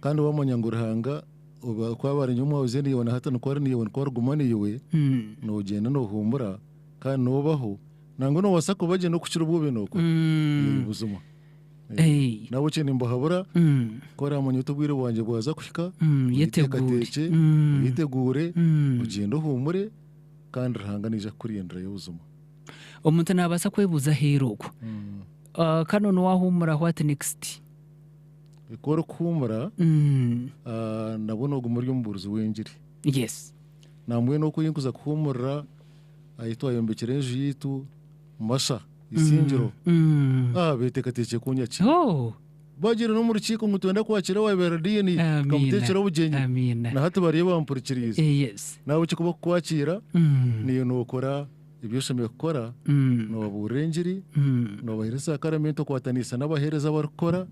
kandi wamanyangurahanga uba kwabara nyuma uzeni yona hata nukwara niyo nukwara gumani yiwe no genda no humura kandi no baho nango no wasako baje no kucira ubube noko buzuma nabo cyene mbahabura kora amanyo tubwire wanje bwaza kushika yitegure ugenda humure kandi rahanganije kurindira y'ubuzuma umuntu nabasa kwebuza heruko kano no wahumura what next ikora kumura nabona ugumuri y'umburuzi wengiri yes namwe no kuyinkuza kumura ayitwa yombekereje yitu masha isingiro betekateke kunyaki bagira no mu rukiko mutwenda kwakira wa Berdini kamutekera ubugenyi na hata bariye bampurikiriza yes nawe kikuba kwakira niyo nokora ibyo shamiye gukora no burengeri no bahereza akaramento kwatanisa n'abahereza barukora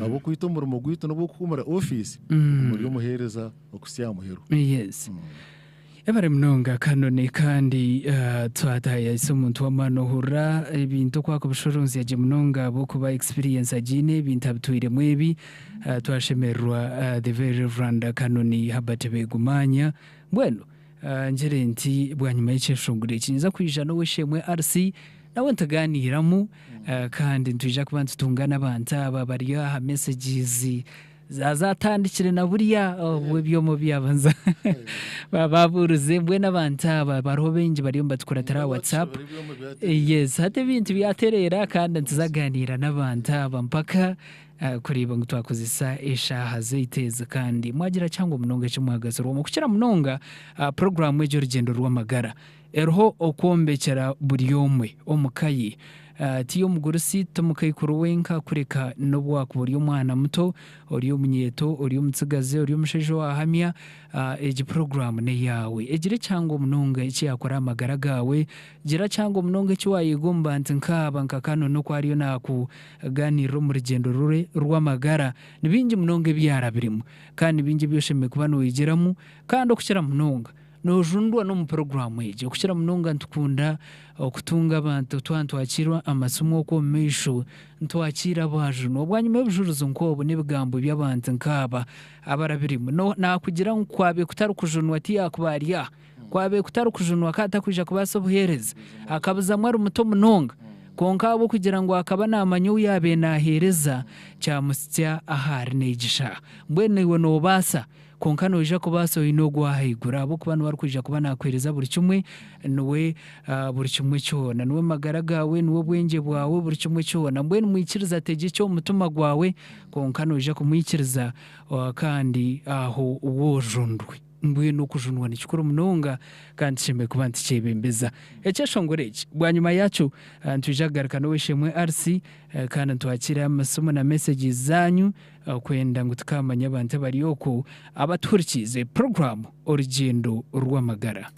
abo kwita umurimo gwito no gukumura office muri umuhereza okusyamuhero yes ebare mnonga kanone kandi twataye umuntu wamanohura ibintu kwako bushorunzi yaje mnonga bo kuba experience agine ibintu abituire mwebi twashemerwa the very reverend kanoni Habate Begumanya bueno ngerenti bwanyuma y'iceshongure kinza kwijana wishemwe RC nawe ntaganiramu kandi ntuje kubantu tungana abantu aba bari ha messages zazatandikire na buriya byo mu byabanza baburuze mbwe n'abantaba baroho bengi bari mbatkuratara WhatsApp. Yes, hate bintu byaterera kandi ntuzaganira n'abantaba mpaka kuriba ngo twakozesa eshaha ziteze kandi mwagira cyangwa munonga cyo muhagaze ro mukira munonga program y'ejo rugendo rw'amagara erho okombekera buri yomwe omukayi tiyo mugurusi tumukayi kuruwenka kureka no bwako buri umwana muto uri umunyeto uri umutsigaze uri umushejo wahamya egi program ne yawe egire cyangwa munonga iki yakora amagara gawe gira cyangwa munonga iki wayigomba ntinkaba nkakano no kwariyo naku ganiro mu rugendo rure rw'amagara nibingi munonga byarabirimo kandi bingi byosheme kubano wigiramo kandi okukira munonga no jundwa no mu program yeje okukira munonga ntukunda okutunga abantu twantwakirwa amasomo ko mesho ntwakira baje no bwanyuma y'ubujuruzo nkobo n'ibigambo by'abantu nkaba abarabirimo no nakugira nkwabe kutarukujunwa ati yakubariya kwabe kutarukujunwa kata kwija kubasobuhereza akabuza mwari muto munonga konkabo kugira ngo akaba namanyu yabe nahereza cyamusya ahari negisha mbwene we no basa konkano uje kubaso inogo ahigura abo kubana bari kwija kuba nakwereza buri kimwe nuwe buri kimwe cyona nuwe magaragawe nuwe bwenge bwawe buri kimwe cyona mbwene mwikiriza tege cyo mutuma gwawe konkano uje kumwikiriza kandi aho wojundwe mbwene ukujunwa nikikuru munonga kandi sheme kubanti cyebembeza ecyashongoreje bwanyuma yacu ntujagaruka no wishemwe RC kandi twakira amasomo na messages zanyu kwenda ngo tukamanya abantu bari yoko abaturikize program urugendo rw'amagara.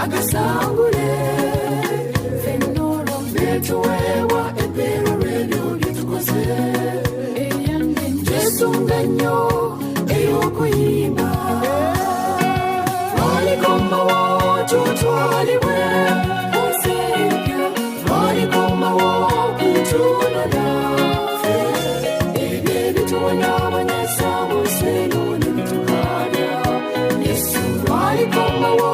agasangure fenoro mbeto wewa ebero radio bitukoze eyangenjesunganyo eyokuyimba walikoma wotutwaliwe osebya walikoma wokutunana ebye bitubona abanyasamu seno nebitukabya yesu walikoma wo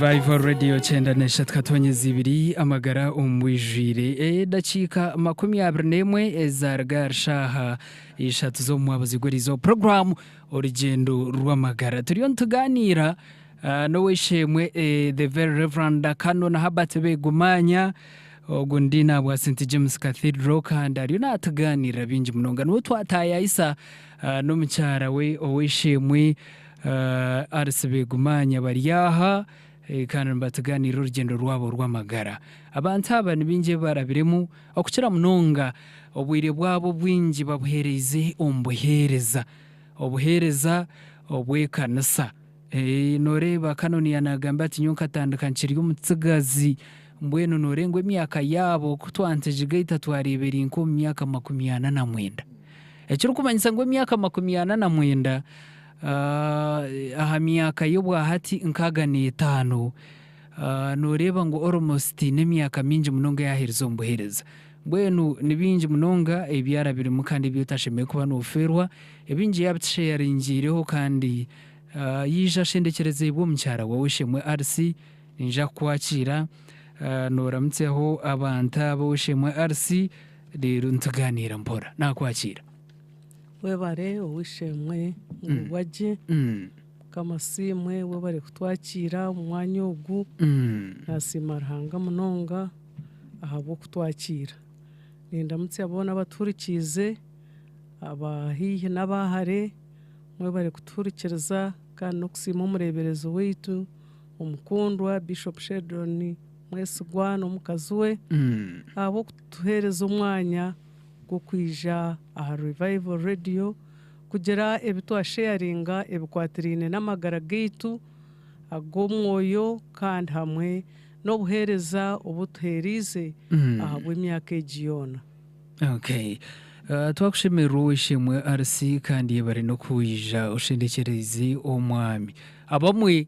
Revival Radio chenda nesha tkatonye zibiri amagara umwijire dakika 21 zargar shaha ishatu zo mwabazigorizo program urugendo rw'amagara turiyo tuganira no wishemwe the very reverend Canon Herbert Begumanya ogundina bwa St James Cathedral kandi ariyo natuganira bingi munonga no twataya isa no mucyara we owishemwe Arse Begumanya bariyaha kandi batuganira urugendo rwabo rw'amagara abantu abana binge barabiremu okukira munonga obwire bwabo bwingi babuhereze obuhereza obwekanisa noreba Kanoni yanagamba ati nyonka tandukanchiri umutsigazi mbwenu norengwe myaka yabo kutwanteje gaita twarebera inko myaka 49 ekiro kumanyisa ngo myaka 49 aha myaka yobwa hati nkaga ni 5 noreba ngo almost n'imyaka mingi munonga yahereza ombuhereza mbwenu nibingi munonga ebyara biri mukandi byotashemeye kuba noferwa ebingi yabitsharingireho kandi yija shendekereze ibwo mucyara wowe shemwe RC ninja kwakira noramutseho abantu abo shemwe RC rero ntuganira mpora nakwakira webare owishemwe waje kamasimwe webare kutwakira umwanya ogu nasimarhanga munonga ahabo kutwakira nindamutse abona baturikize abahihe n'abahare mwebare kuturikiriza kandi no kusima umureberezo weitu omukundwa Bishop Shedron mwesigwana omukazi we abo kutuhereza umwanya go kwija aha Revival Radio kugira ebitwa sharinga ebikwatirine n'amagara gaitu agomwoyo kandi hamwe no buhereza obutuherize aha bw'imyaka ejiyona. Okay. Twakushimira wishimwe RC kandi bari no kuyija ushendekereze omwami abamwe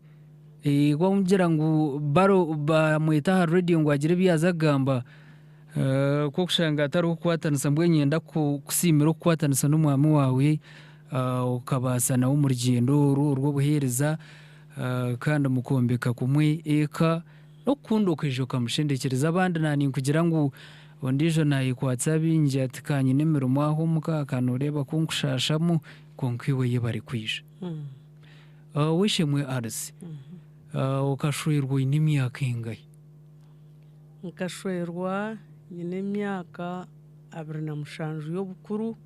gwamgira ngo baro bamwita radio ngo agire byazagamba ko kushanga atari ukwatanisa mbwenyenda kusimira ukwatanisa n'umwami wawe ukabasa nawo umurigendo rwo buhereza kandi mukombeka kumwe eka no kundo kwijo kamushendekereza abandi nani kugira ngo ondijo nayi kwatsa bingi atikanye n'imirimo aho mukakano ureba kunkushashamo konkwiwe ye bari kwije wishimwe RC ukashwirwa n'imyaka ingahe nkashwirwa nyine myaka 27 y'obukuru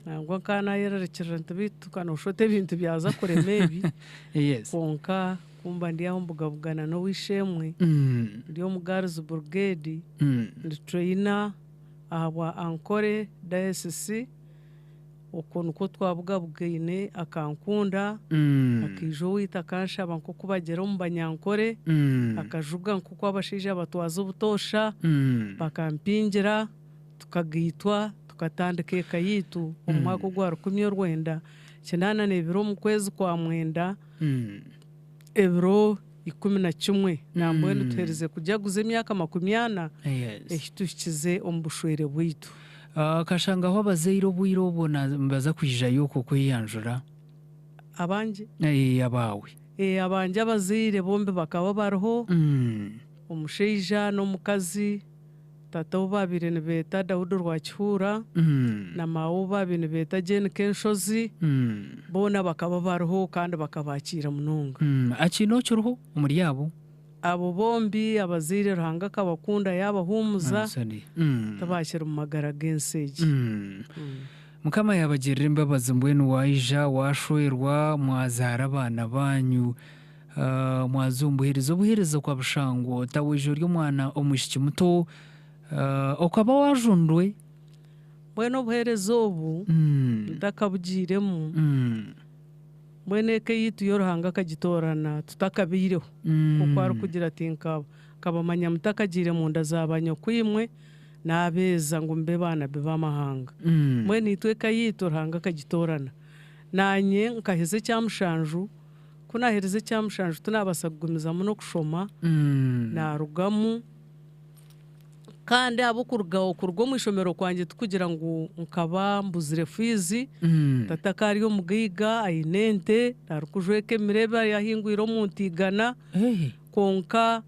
nangwa kana yererekera ntibitu kana ushote ibintu byaza kuremebi yes konka kumba ndiyaho mbugavugana no wishemwe ndiyo mugarizo brigade ndi trainer ahwa ankore diocese ukuntu ko twabugabugine akankunda akijo wita kanshaba nko kubagera mu banyankore akajuga nko kwabashije abatwaza ubutosha bakampingira tukagitwa tukatandike kayitu umwaka gwa 19 kinana nebiro mu kwezi kwa mwenda ebiro 11 nambwe ntuhereze kujya guze imyaka 20 ehitukize ombushwere bwitu kashanga aho abazeiro bwiro bona mbaza kwija yuko kwiyanjura abanje abawe abanje abazire bombe bakaba bariho umusheija no mukazi tata babire ne beta Daudi Rwakihura na mawo babine beta Jane Kenshozi bona bakaba bariho kandi bakabakira munonga akino cyuruho umuri yabo abo bombi abazire ruhanga kabakunda yabahumuza tabashyira mu magara genseje mukama yabagirira imbabazi mbwenu wayija washwerwa mwazara abana banyu mwazumbuhiriza ubuhiriza kwa bushango tawejo ry'umwana omushiki muto ukaba wajundwe mbwenu obuheereza obu ntakabugiremu mbwenu eka yitu y'oruhanga akagitorana tutakabiireho kuko arikugira ati kabamanya mutakagire mu nda za banyokwimwe n'abeeza ngu mbe baana be b'amahanga mbwenu itwe eka yitu oruhanga akagitorana nanye nkaheza ekyamushanju kunahereza ekyamushanju tunabaasa kugumizamu n'okushoma narugamu kandi abo kuruga omu ishomero kwanje tukugira ngu nkaba mbuzire fiizi tata kari omugiiga aine ente arikujweka emirebe yahingwire omu ntigana konka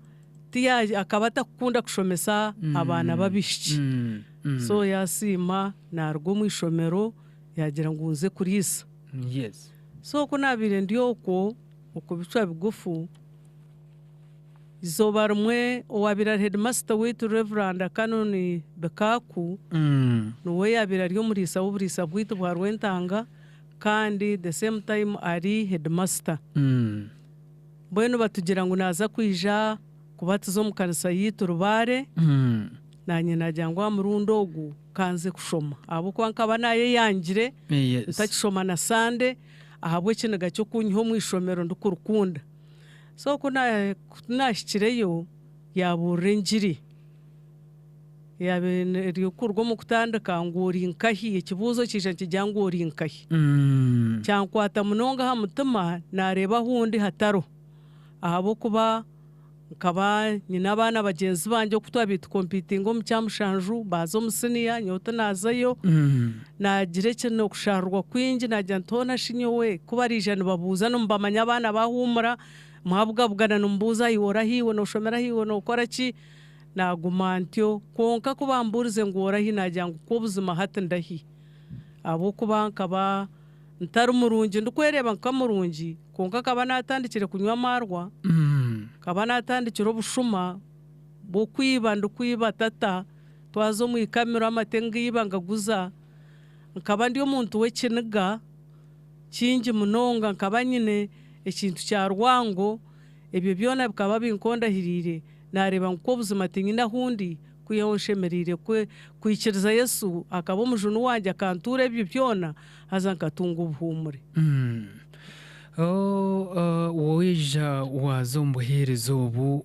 akaba atakukunda kushomesa abaana b'abishiki so yasiima naruga omu ishomero yagira ngu nze kuriisa so kunaabire ndi okwo bichwa bigufu izooba rimwe owabira headmaster witu Reverend Kanoni Bekaku niwe yabira ari omuriisa w'oburiisa bwitu bwa Rwentanga kandi the same time ari headmaster mbwenu batugira ngu naza kwija kubatiza omu kanisa yitu Rubare nanye nagira ngu amurundi ogu kanze kushoma ahabwokuba nkaba nayeyangire ntakishoma na Sande ahabwe ekiniga ky'okunyiha omu ishomero ndikurukunda so kunashikireyo yaburira engiri yaberyokurwa omu kutandika ngu ori nkahi ekibuuzo kija nikigira ngu ori nkahi kyankwata munonga aha mutima nareeba ahundi hataro ahabwokuba nkaba nyina abaana bagyenzi banje oku twabitukompitinga omu kyamushanju baza omu siniya nyowe tunazayo nagira ekino okusharurwa kwingi nagira ntona shinyowe kuba arija nibabuuza nimubamanya abaana bahumura muhabugabugana nimubuuza hiwora hiwe noshomera hiwe nokora ki naguma ntyo konka kuba mburize ngu orahi nagira ngu kw'obuzima hati ndahi ahabwokuba nkaba ntari murungi ndikwereba nka murungi konka kaba natandikire kunywa amarwa kaba natandikire obushuma bw'okwiba ndikwiba tata twaza omu ikamiro amate ngiiba ngaguza nkaba ndi omuntu w'ekiniga kingi munonga nkaba nyine ekintu kya rwango ebyo byona bikaba binkondahirire nareeba ngu kw'obuzima tinyine ahundi kwihaho nshemereire kwikiriza Yesu akaba omujuni wanje akantuura ebyo byona haza nkatunga obuhuumure woija waza omu buheereza obu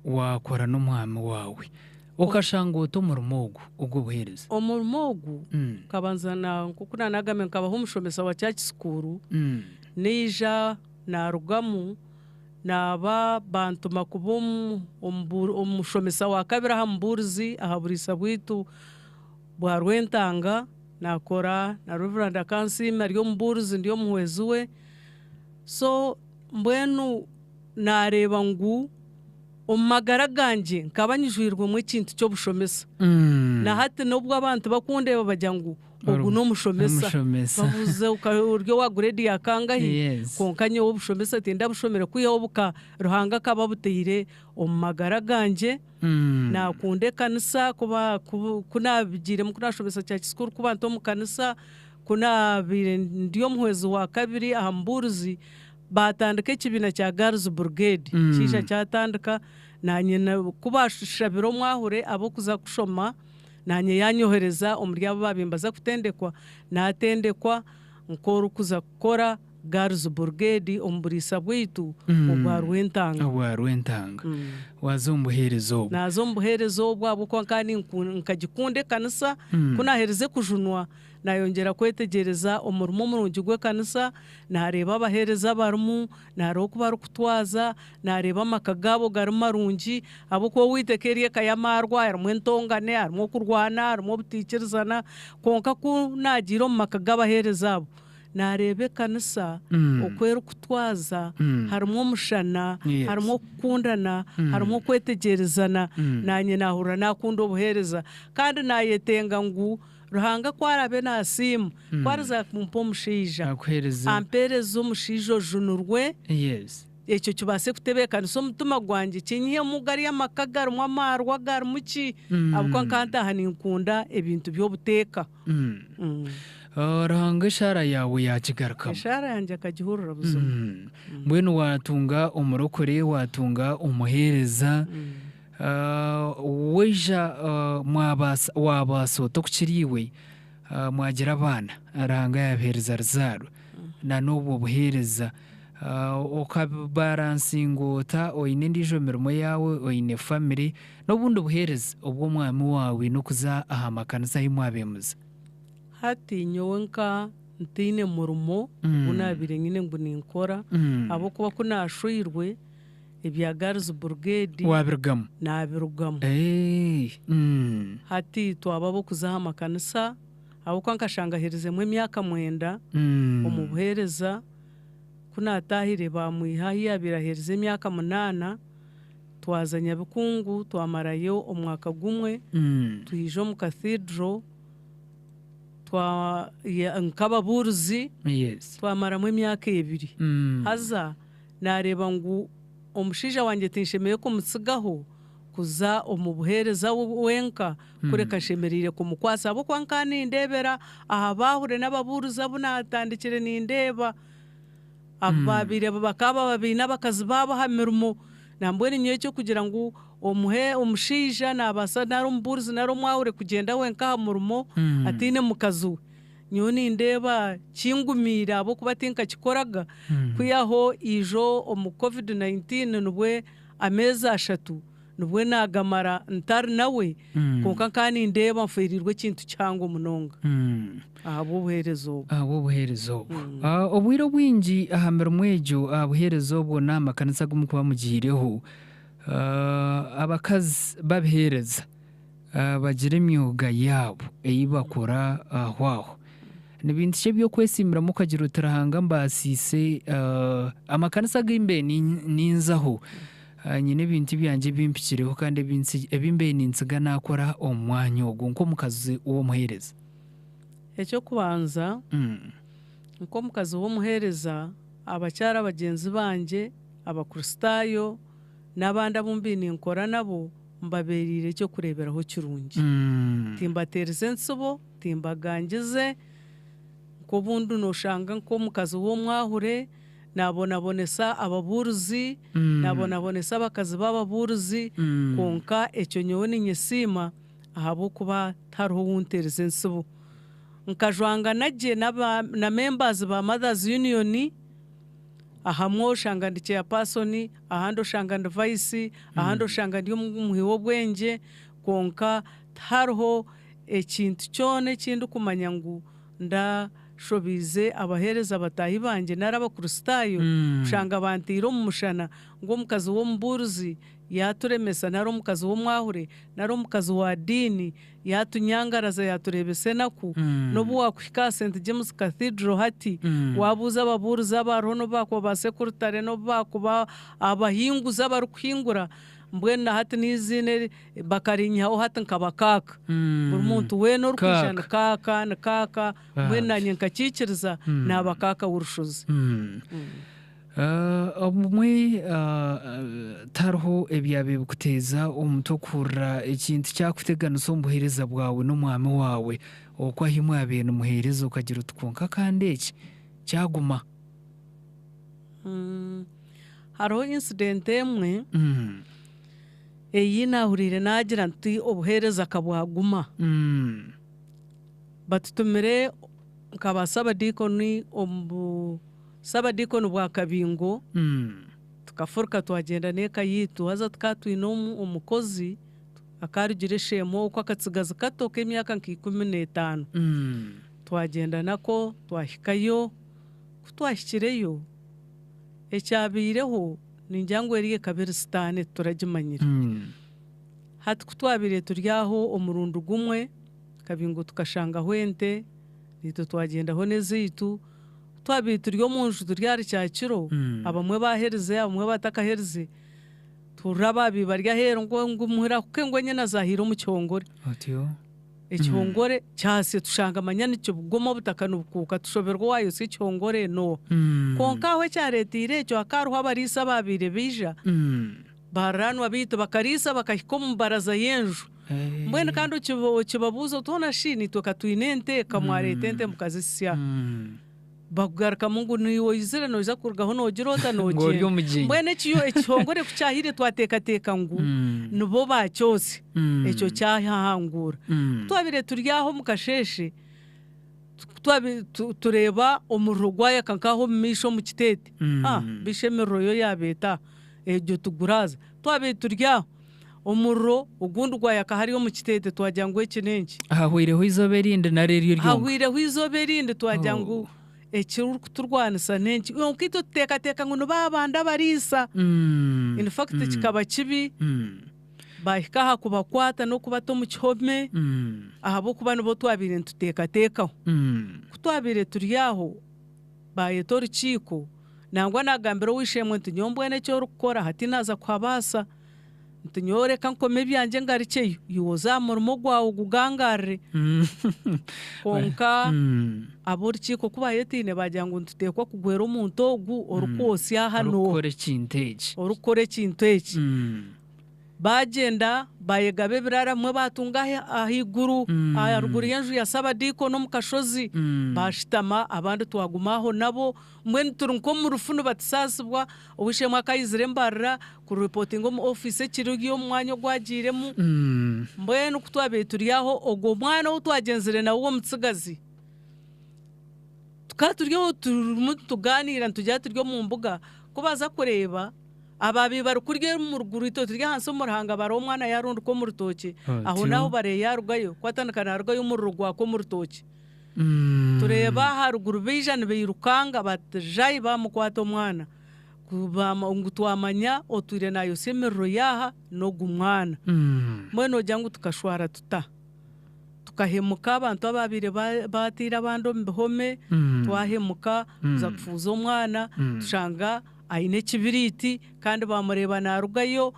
wakora n'omwami wawe okashanga ota omurimo ogu ogw'obuheereza omurimo ogu nkabanza nk'oku nagambe nkabaho omushomesa wa kyakisukuru neija narugamu naba bantuma kuba omushomesa wa kabiri aha muburizi aha buriisa bwitu bwa Rwentanga nakora na Reverend Kansiime ari omuburizi ndi omuhwezi we so mbwenu nareeba ngu omu magara ganje nkaba nyijwirwemu ekintu ky'obushomesa na hati n'obwo abantu bakundeeba bagira ngu ogu n'omushomesa babuze oryo wa grade ya kangahi konka nyowe obushomesa tindabushomere kwihaho buka ruhanga kaba buteire omu magara ganje nakunda ekanisa kuba kunabigiremu kunashomesa kyakisukuru kuba nti omu kanisa kunabire ndi omuhwezi wa kabiri aha muburizi batandika ekibiina kya Girls Brigade kiija kyatandika nanye kuba shabira omwahure abokuza kushoma nanye yanyohereza omuri abo babimbaza kutendekwa natendekwa nkora kuza kukora Girls Brigade omu buriisa bwitu obwa Rwentanga waza omu buheereza obu naza omu buheereza obu ahabwokuba kandi nkagikunda ekanisa kunahereze kujunwa nayongera kwetegereza omurimo omurungi gw'ekanisa nareeba abaheereza barimu nareeba oku barikutwaza nareeba amaka gaabo gari marungi ahabwokuba witeka eri eka y'amarwa harimu entongane harimu okurwana harimu obutiikirizana konka kunagiire omu maka g'abaheereza abo nareeba ekanisa oku erikutwaza harimu omushana harimu okukundana harimu okwetegerezana nanye nahurira nakunda obuheereza kandi nayetenga ngu ruhanga kwarabe nasiima kwariza kumpa omushaija ampereza omushaija ojunurwe ekyo kibaase kutebeekanisa omutima gwange kinyihemu gari amaka garimu amarwa garimu ki ahabwokuba nkantaha ninkunda ebintu by'obuteeka ruhanga eshara yawe yakigarukamu eshara yange akagihurira buzima mbwenu watunga omurokore watunga omuheereza weija wabaasa otakukiriiwe mwagira abana aranga yahereza rizaro na n'ubu buhereza ukabaransinguta oyine ndijo mirimo yawe oyine family n'ubundi buhereza ubwo mwami wawe no kuza aha makanisa y'imwabemuza hati nyowe nka ntine murumo unabire nyine ngo ninkora abo kuba kunashwirwe ibya Girls Brigade wabirugamo nabirugamo hati twababo kuzaha makanisa abo kwankashangahirizemo imyaka 9 umubuhereza kunatahire bamwihahi yabirahereza imyaka 8 twazanya bikungu twamarayo umwaka gumwe tuhijo mu cathedral nkababuruzi twamaramo imyaka 2 haza nareba ngo umushija wanjye tinshemeye ko mutsigaho kuza umubuhereza wenka kureka shemerire ku mukwasa abo kwankani ndebera aha bahure n'ababuruza bunatandikire nindeba ababire bakaba babina bakazi babo hamirimo nambwe niyo cyo kugira ngo umushija nabasa narumburuzi narumwahure kugenda wenka murumo atine mukazu nyo nindeba kingumira abo kubatinka kikoraga kuyaho ijo COVID-19 nubwe ameza 3 nubwe nagamara ntari nawe konka kandi ndeba mfirirwe kintu cyangwa munonga abo buherezo obwiro bwingi ahamera mwejo abuherezo bwo namakanisa gumukuba mugihireho abakazi babihereza bagira imyuga yabo eyibakora ahwaho n'ibintu cye byo kwesimira mukagira utarahanga mbasise amakanisa gimbe ninzaho nyine ibintu byanje bimpikireho kandi ebimbe ninsiga nakora omwanya ogwo nko mukazi uwo muhereza ecyo kubanza nko mukazi uwo muhereza abacyara bagenzi banje abakristayo n'abandi abumbini nkora nabo mbaberire cyo kureberaho kirungi timbatereze nsubo timbagangize ko bundu noshanga nko mukazi wo mwahure nabonabonesa ababuruzi nabonabonesa bakazi b'ababuruzi konka ecyo nyowe ninyesima ahabo kuba tariho wuntereze nsubo nkajwanga naje na members ba Mothers Union ahamwo shanga ndike ya person ahando shanga vice ahando shanga ndiyo muhiwo bwenge konka tariho ekintu cyone kindu kumanya ngo nda shobize abahereza batahi banje narabakristayo ushanga bantiro mu mushana ngo mukazi wo mburuzi yaturemesa naro mukazi wo mwahure naro mukazi wa dini yatunyangaraza yaturebese naku nobu wakwika St James Cathedral hati wabuza ababuruza abarono bako ba secretary no bako abahinguza barukwingura mbwena hati nizine bakarinyaho hati nkabakaka buri muntu we no rukishana kaka mbwena nyinkakikiriza nabakaka urushuzi omwe tariho ebyabe bukuteza omutokura ikintu cyakutegana sombuhereza bwawe n'umwami wawe okwa himwe abene muhereza ukagira utukonka kandi iki cyaguma hariho incident emwe eyi nahurire nagira nti obuhereza kabwaguma batutumire nkabasaba dikoni sabadikoni bwa kabingo tukafuruka twagenda neka yitu haza tukatwina umukozi akarugire shemo uko akatsigaza katoke imyaka 15 twagenda nako twahikayo kutwashyikireyo ecyabireho ninjyango eriye kabiri stane turagimanyira hati kutwabire turyaho umurundo gumwe kabingo tukashanga hwente nito twagendaho nezitu twabire turyo munju turyari cyakiro abamwe bahereze abamwe batakahereze turababi barya hero ngo muhira kuko nyene azahira mu cyongore atyo icyongore cyase tushanga amanyana cyo bugoma butakanubukuka tushoberwa wayo si cyongore no konka we cyaretire cyo akaruha abarisa babire bija baranwa bito bakarisa bakahikomu baraza yenju mbwene kandi kibabuzo tona shini tukatwinente kamwaretente mukazisya bakugaruka mungu niwo izira noza kurgaho nogirota nogiye mbwene kiyo icyongore kucyahire twatekateka ngo nubo bacyose ecyo cyahangura twabire turyaho mukasheshe tureba omurro gwaya kankaho misho mu kitete bishemerro yo yabeta ejo tuguraza twabe turya omurro ugundi gwaya kahari yo mu kitete twajyango ekinenki hahwireho izobe rinde na rero ryo hahwireho izobe rinde twajyango ekiro kuturwanisa nenki onkito teka ngo babanda barisa in fact kikaba kibi bahikaha kubakwata no kubato mu kihome ahabo kuba nibo twabire ntuteka kutwabire turyaho bayetora ikiko nangwa nagambira wishemwe ntunyombwene cyo rukora hati naza kwabasa ntunyoreka nkome byanje ngarikeyo yoza murimo gwawo gugangarre konka abo rukiko kuba yetine bajya ngo ntutekwa kugwera omuntu ogu orukosya hano orukore kinteeki bagenda bayegabe birara mwe batunga ahiguru aruguru y'enju ya Sabadiko no mukashozi bashitama abandi twagumaho nabo mwe turunko mu rufunu batisasibwa ubishemwe akayizire mbarra ku reporting mu office kirugiyo mwanya gwagiremu mwe no kutwabe turiyaho ogo mwana utwagenzere nawo mutsigazi tukaturyo tuganira ntujya turyo mu mbuga kubaza kureba ababi barukurye mu rugurito turya hanso murhanga baro mwana yarundi ko mu rutoki aho naho bare yarugayo kwatandukana rugayo mu rugwa ko mu rutoki tureba haruguru bijana beyirukanga batajayi bamukwato mwana kubama ngutwamanya oture nayo semerro yaha no gumwana mweno jangu tukashwara tukahemuka abantu ababire batira abando mbihome twahemuka za kufuza umwana tushanga aine kibiriti kandi bamureba narugayo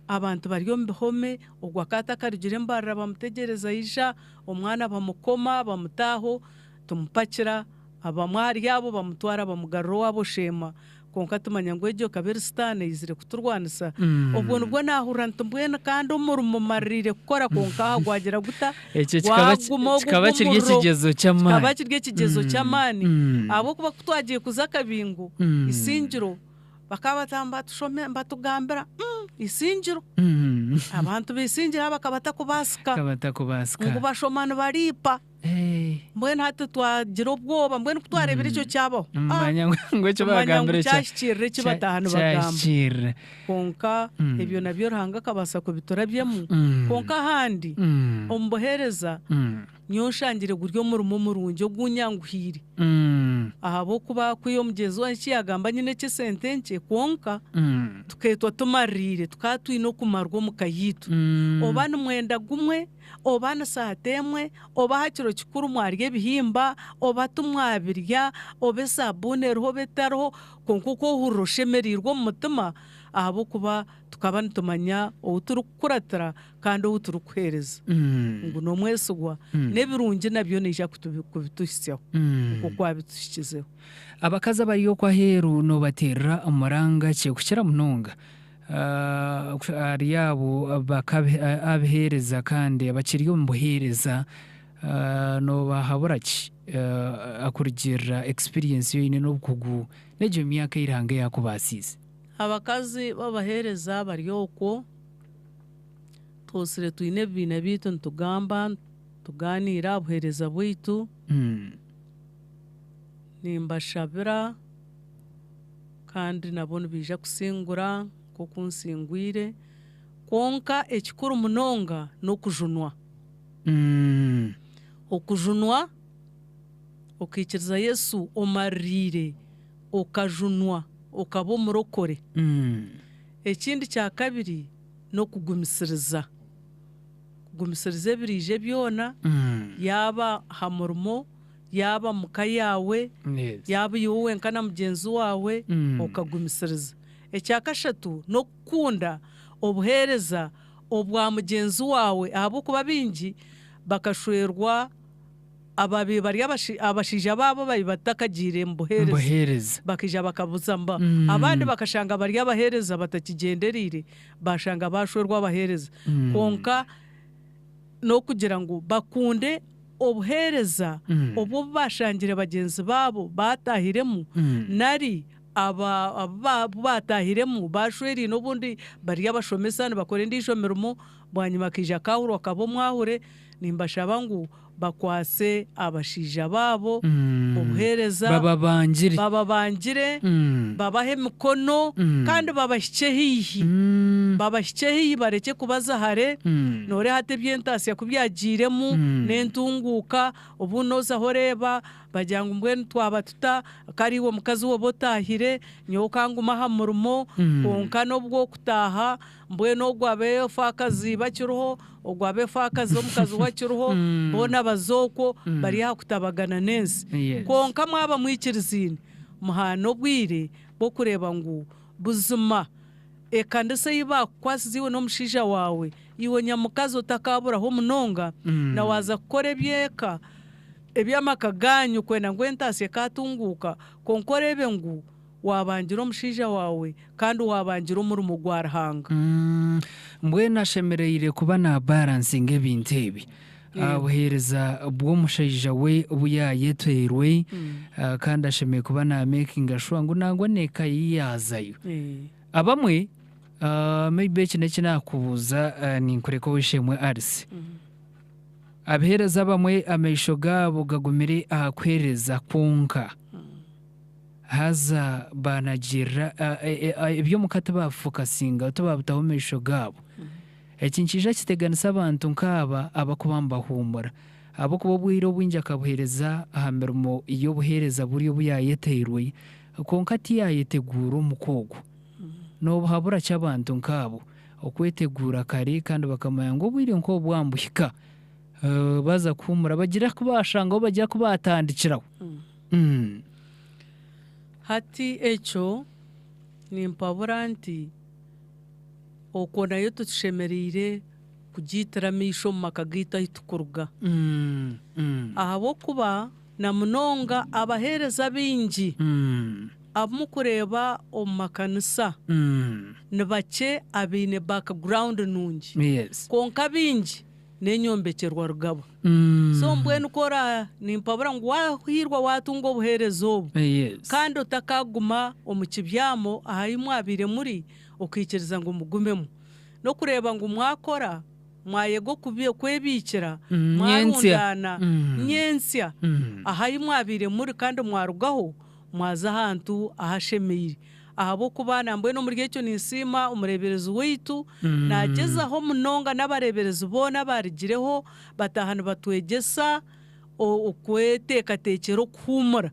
abantu bariyo mbihome ogwakata karigire mbarra bamutegereza isha omwana bamukoma bamutaho tumupakira abamwari yabo bamutwara bamugarro wabo shema konka tumanya ngo ejo kabiri stane izire kuturwanisa ubwo nubwo nahura ntumbwena kandi umurumo marire gukora konka gwagira guta kikaba kirye kigezo cy'amani abo kuba kutwagiye kuza kabingo isingiro bakabatamba tushome mbatugambira isingiro abantu bisingira bakabata kubasika ngo bashomana baripa mbwene hati twagira ubwoba mbwene kutwarebera icyo cyabaho ngo cyo bagambira cyashikirire kibatahana bagamba konka ibyo nabyo rahanga kabasa kubiturabyemo konka handi ombohereza nyoshangire guryo murumo murunjo gunyanguhiri ahabo kuba kuyo mugezi wa cyagamba nyine cy'sentenke konka tuketwa tumarire tukatwino kumarwo mukayitu obana mwenda gumwe obana sahatemwe oba hakiro kikuru mwarye bihimba oba tumwabirya obe sabune roho betaro konkuko huroshemerirwo mutima ahabo kuba tukaba ntumanya uturukuratara kandi uturukwereza ngo no mwesugwa nebirungi nabyo nisha kubitushiseho kuko abitushyizeho abakaza bariyo kwa heru no batera amaranga cyo kukira munonga ari yabo bakabihereza kandi abakiriyo mbuhereza no bahaburaki akurigira experience yo ine no kugu nejo myaka iranga yakubasize abakazi babahereza baryoko tosire tuine bina bitu ntugamba tuganira buhereza bwitu nimbashabira kandi nabone bija kusingura ko kunsingwire konka ekikuru munonga no kujunwa okujunwa okikiriza Yesu omarire okajunwa okabo murokore ekindi kya kabiri no kugumisiriza birije byona yaba hamurmo yaba mukayawe yaba yowe nkana mugenzi wawe okagumisiriza ekyakashatu no kukunda obuhereza obwa mugenzi wawe abo kuba bingi bakashwerwa ababi bari abashija babo bayibatakagire mbuhereza bakija bakabuza mba abandi bakashanga bari abahereza batakigenderire bashanga bashwerwa abahereza konka no kugira ngo bakunde obuhereza obwo bashangire bagenzi babo batahiremu nari batahiremu bashweri n'ubundi bari abashomesana bakore ndishomeramo bwanyuma kija kahuro akabo mwahure nimbashaba ngu bakwase abashija babo obuhereza bababangire babahe mikono kandi babashike hihi bareke kubaza hare nore hate byentasi kubyagiremu n'entunguka ubu noza horeba bajyanga mbwene twaba tuta kariwo mukazi wo botahire nyokanguma ha murumo konka nobwo kutaha mbwene ogwabe fakazi bakiruho ogwabe fakazi omukazi wakiruho bona bazoko bari hakutabagana nese konka mwaba mwikirizine muhano bwire bwo kureba ngu buzuma ekandise yiba kwasiziwe n'omushija wawe iwe nyamukazi utakaburaho munonga na waza kukora ebyeka ebyamaka ganyu kwena ngwentase katunguka konkorebe ngu wabangira omushija wawe kandi wabangira omurumo gwarahanga mbwena ashemereire kuba na balancing ebintu ebi abuhereza bw'omushija we buyayeterwe kandi ashemeye kuba na making sure ngu nangwa neka yiyazayo abamwe maybe kine kinakubuza ninkureka wishemwe arisi abuhereza bamwe ameisho gabo gagumire akwereza kunka haza banagira ibyo mukata bafokasinga tubabutaho ameisho gabo ekinkija kiteganisa abantu nkaba abakubamba humura abo kuba bwiro bwinja akabuhereza ahamirimo iyo buhereza buri buyayeterwe konka tiyayetegura umukogo no habura cy'abantu nkabo okwetegura kare kandi bakamaya ngo bwire nko bwambuhika baza kumura bagira kubashanga bajya kubatandikiraho hati echo ni mpaburanti okona yo tushemerire kugitaramisho makagita itukuruga ahabo kuba na munonga abahereza bingi amukureba omakanisa nibake abine background nungi konka bingi nenyombekerwa rugabo so mbwene ukora nimpabura ngo wahirwa watunga obuherezo obu kandi utakaguma omukibyamo ahayimwabire muri okikiriza ngo mugumemo no kureba ngo mwakora mwayego kwebikira mwarundana nyensya ahayimwabire muri kandi mwarugaho mwaza ahantu ahashemeye ahabo kubana mbwe no muri gecyo nisima umureberezo witu nagezaho munonga n'abareberezo bona barigireho batahana batwegesa okweteka tekero kumura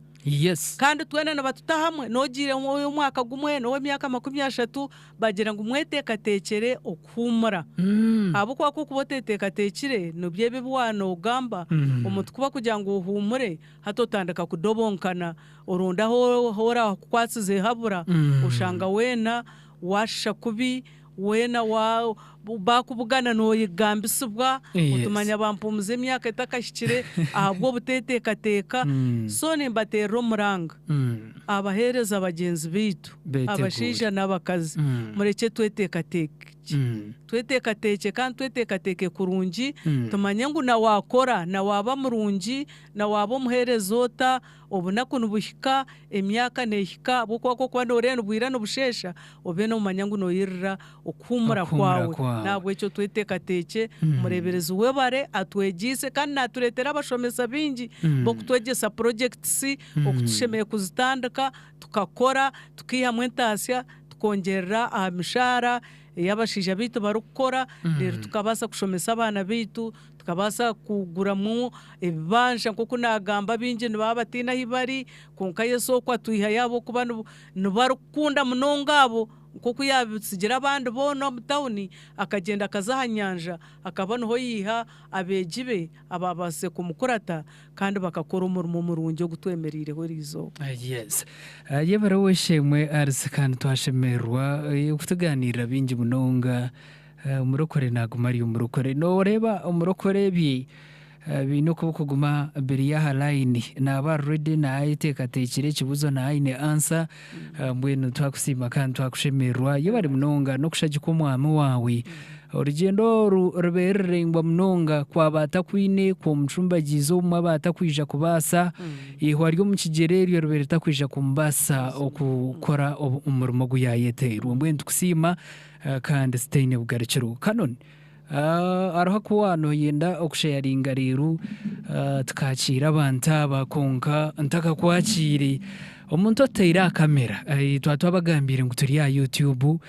kandi twenana batutahamwe nogire mu mwaka gumwe no myaka 30 bagira ngo mweteka tekere okumura abo kwa kuboteka tekire no byebe bwana ugamba umuntu kuba kugira ngo uhumure hatotandaka kudobonkana urundaho hora kwatsize habura ushanga wena washa kubi wena wa bakubugana no yigambisubwa utumanya bampumuze myaka itakashikire ahabwo buteteka teka so nimbatero muranga abahereza abagenzi bitu abashija n'abakazi mureke tweteka teke kandi tweteka teke kurungi tumanye ngo na wakora na waba murungi na waba muherezota obuna kunubuhika emyaka nehika bukwa kwa ndoreno bwira no bushesha obene umanya ngo noyirira okumura kwawe nabwo cyo tweteka teke murebereza webare atwegise kandi naturetera abashomesa bingi bo kutwegesa projects okutushemeye kuzitandika tukakora tukihamwe ntasya tukongerera amishara yabashija bitu barukora rero tukabasa kushomesa abana bitu tukabasa kuguramu ebibanja nko kunagamba bingi nibabatina hibari konka yeso kwa tuiha yabo kuba nibarukunda munongabo kuko yabisigira abandi bona mu town akagenda akazahanyanja akabanaho yiha abegibe ababase kumukurata kandi bakakora umurimo murungi gutwemerire ho rizo yebara weshemwe arse kandi twashemerwa kutuganira bingi munonga umurokore nagumari umurokore no reba umurokore bi bino kuguma beri ya line na ba ready na iteka tekire kibuzo na ine answer mbwenu twakusima kandi twakushemerwa yebari munonga no kushaje ko mwami wawe urugendo rubererengwa munonga kwa batakwine ku mcumbagizo mabata kwija kubasa ihwa ryo mu kigerero rubereta kwija kumbasa okukora umurimo guyayeterwa mbwenu tukusima kandi steine bugarikiro kanone aroho kuwano yenda okusharinga rero tukakira abantu abakonka ntaka kwakire omuntu oteira kamera twatwabagambire ngo turi ya YouTube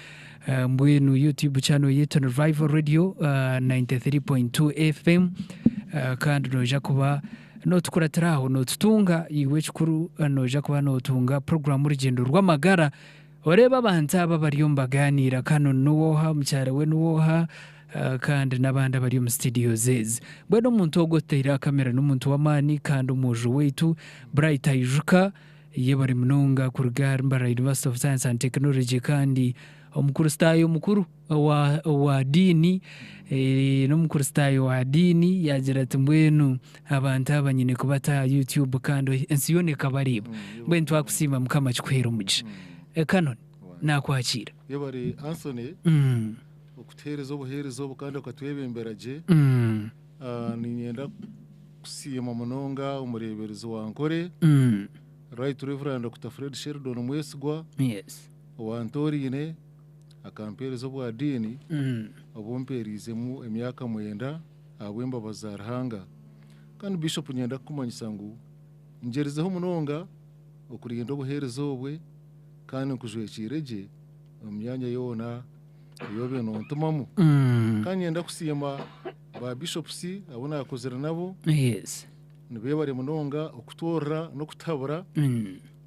mbwenu YouTube channel yetu Revival Radio 93.2 FM kandi noja kuba notukuratiraho notutunga iwe kikuru noja kuba notunga program urugendo rw'amagara oreba abantu aba bari mbaganira kano nuwoha mucyara we nuwoha kandi n'abandi bari mu studio zeze bwe no muntu ogoteira kamera n'umuntu w'amani kandi umuju wetu Bright Ayijuka ye bari munonga ku Rugamba University of Science and Technology kandi omukuru stayo mukuru wa dini n'omukuru stayo wa dini yagira ati mbwenu abantu abanyine kubata YouTube kandi ensiyone kabaribo mbwenu twakusima mukama kikwera umugisha Canon nakwakira ye bari Anthony okutereza obuherezo kandi okatwebemberaje ninyenda kusima munonga umureberezi wankore Right Reverend Dr. Fred Sheridan Mwesigwa yes owantorine akampereza obwa dini obumperizemu emyaka 9 abwemba bazarhanga kandi Bishop nyenda kumanyisa ngu njerizeho munonga okurinda obuherezo obwe kandi nkujwekireje omyanya yona yobe nontumamu kandi nyenda kusima ba bishops abona yakozera nabo yes nibe bari munonga okutorra no kutabura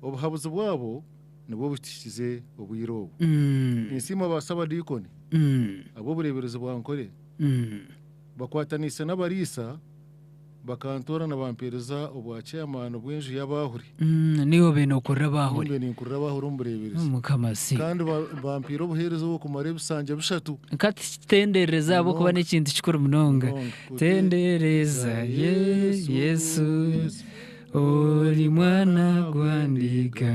obuhabuzi bwabo nibo butikize obuyiro insima basaba dikoni abo burebereze bwankore bakwatanise n'abarisa bakantora nabampereza obwa chairman bwenju yabahuri niyo beno kurra bahuri bene kurra bahuri umburebereze mukamasi kandi bampira obuherezo kumare bisanje bishatu kati tendereza abo kuba n'ikintu kikuru munonga tendereza Yesu ori mwana gwandika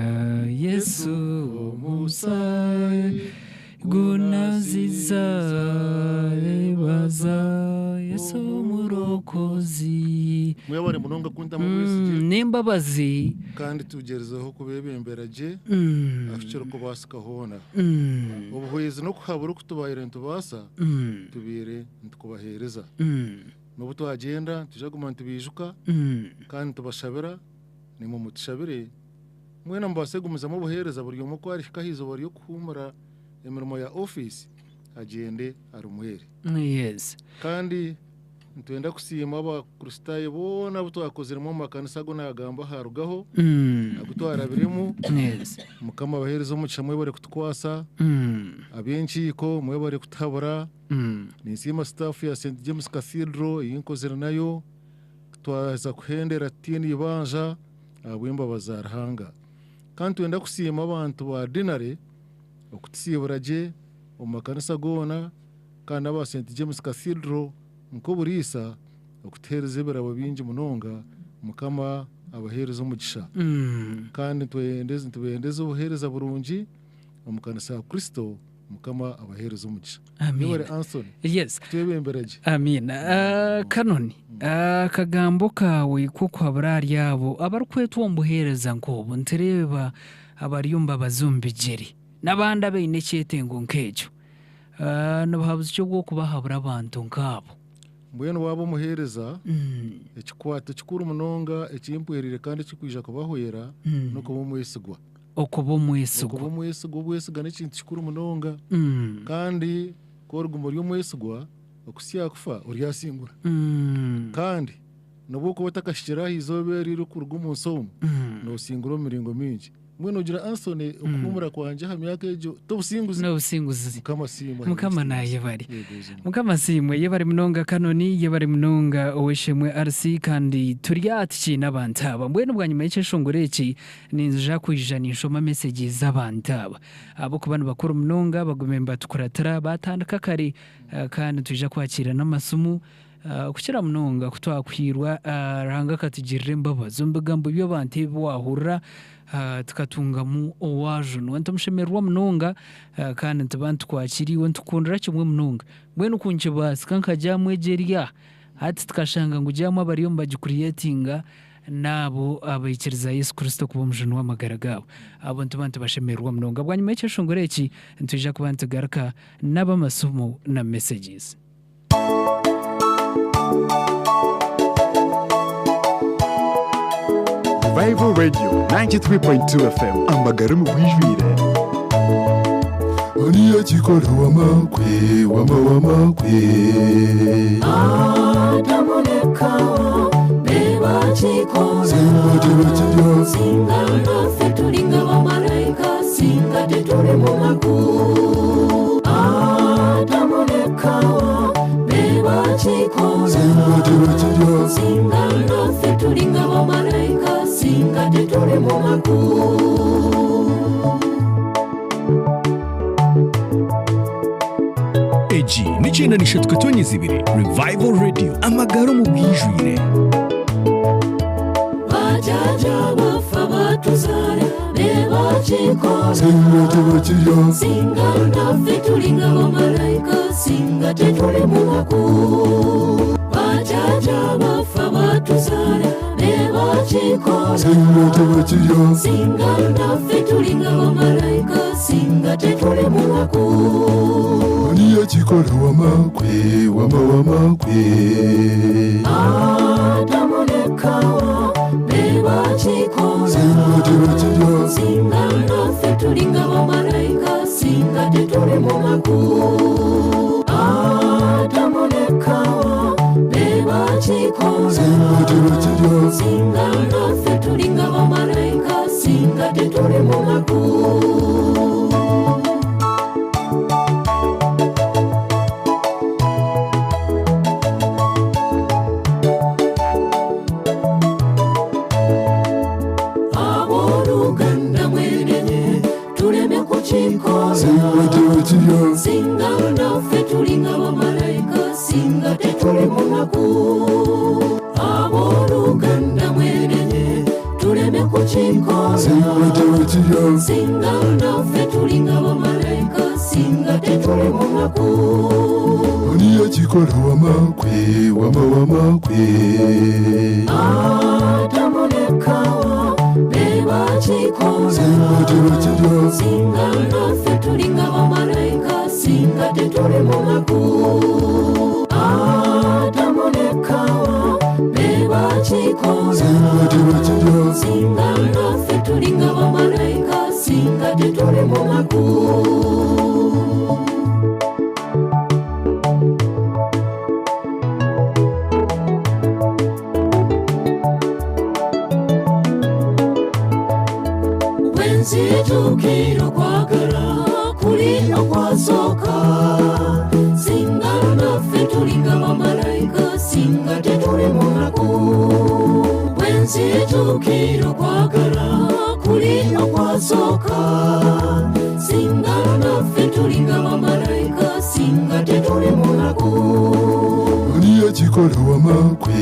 Yesu omusaye gunaziza ebaza Yesu murokozi mwebare munonga kunta mubwesije nimbabazi kandi tugerezeho kubebemberaje afukiro kubasika hona obuhwezi no kuhabura kutubayire ntubasa tubire ntukubahereza n'ubu twagenda tujaguma ntubijuka kandi tubashabira nimwe mutushabire mwena mbase gumuzamo obuhereza buri omu kwarika hizo bari yo kuhumura emirimo ya office agende arumwere yes kandi ntwenda kusima abakristayo bona butwakozeremo makanisa go nagamba harugaho agutwarabiremo yes mukama bahereza umugisha mwe bari kutukwasa abenshi ko mwe bari kutabura nisima staff ya St James Cathedral yinkozera nayo twaza kuhendera tini ibanja abwemba bazarhanga kandi twenda kusima abantu ba dinare okutsiburaje omumakanisa gona kandi aba St James Cathedral nko burisa okutereza ebirabo bingi munonga mukama abahereza umugisha kandi tubendeze obuhereza burungi omukanisa ya Kristo mukama abahereza umugisha amen Anthony yes twebemberaje amen kanoni akagambo kawe ko kwabura ryabo abarukwetu ombuhereza nkobo ntereba abariyumba bazumbigeri n'abandi abene cyetengo nkejo nabahabuze cyo bwo kubahabura abantu nkabo mbwenu wabo muhereza ekikwata kikuru munonga ekimpwerire kandi kikwija kubahwera no kubumwesigwa okubumwesigwa obwesiga n'ikintu kikuru munonga kandi korugumbo ry'omwesigwa okusya kufa oryasingura kandi nabwo kuba takashikira izobe riri kurugumu nsomu no singura miringo mingi mwene ugira Anthony okumura kwanje ha myaka ejo tobusinguzi mukama naye bari mukama simwe ye bari munonga kanoni ye bari munonga oweshemwe RC kandi turyatiki n'abantu aba mbwene bwanyuma y'iceshongore iki ninja kwijanisha ma messages z'abantu abo kubana bakuru munonga bagumemba tukuratara batandika kare kandi tuje kwakira n'amasumu kukira munonga kutwakwirwa ranga katugirire mbabazo mbigambo byo bante bwahura tukatunga mu owajo nwanto mushemerwa munonga kandi ntabantu kwakiriwe ntukundira kimwe munonga bwene kunje basika jamwe jeria ati tukashanga ngujyamo abariyo mbagicreatinga nabo abayikiriza Yesu Kristo kuba mujunu w'amagara gabo abo ntubantu bashemerwa munonga bwanyuma y'iceshongore iki ntuje kubantu garuka n'abamasumo na messages Revival Radio 93.2 FM amagara mu bwijwire Oniya chikora wamakwe wamakwe Adamoneka beba chikora Singa nafe tulinga wa malaika Singa tetule mumaku Adamoneka beba chikora Singa nafe tulinga wa malaika Singa tetule mumaku Eji nichenda nishatwe tonyezibire Revival Radio amagaro mu bwijwire Bajaja bafa batuzare beba chikora Singa nafe tulinga wa malaika Singa tetule mumaku Bajaja bafa batuzare beba chikora Singa nafe tulinga wa malaika Singa tetule mumaku Oniya chikora wamakwe Adamoneka beba chikora Singa nafe tulinga wa malaika Singa tetule mumaku Adamoneka beba chikora Singa nafe tulinga wa malaika Singa tetule mumaku Singa nafe tulinga wa malaika Singa tetule mumaku Aboluganda mwenenye tuleme kuchikoza Singa nafe tulinga wa malaika Singa tetule mumaku Oniya chikora wamakwe Adamoneka beba chikora Singa nafe tulinga wa malaika Singa tetule mumaku Adamoneka beba chikora Singa nafe tulinga wa malaika Singa tetule mumaku Tukiro kwagara kuri okwasoka Singa nafe tulinga wa malaika Singa tetule mumaku Wenzi tukiro kwagara kuri okwasoka Singa nafe tulinga wa malaika Singa tetule mumaku Oniya chikora wamakwe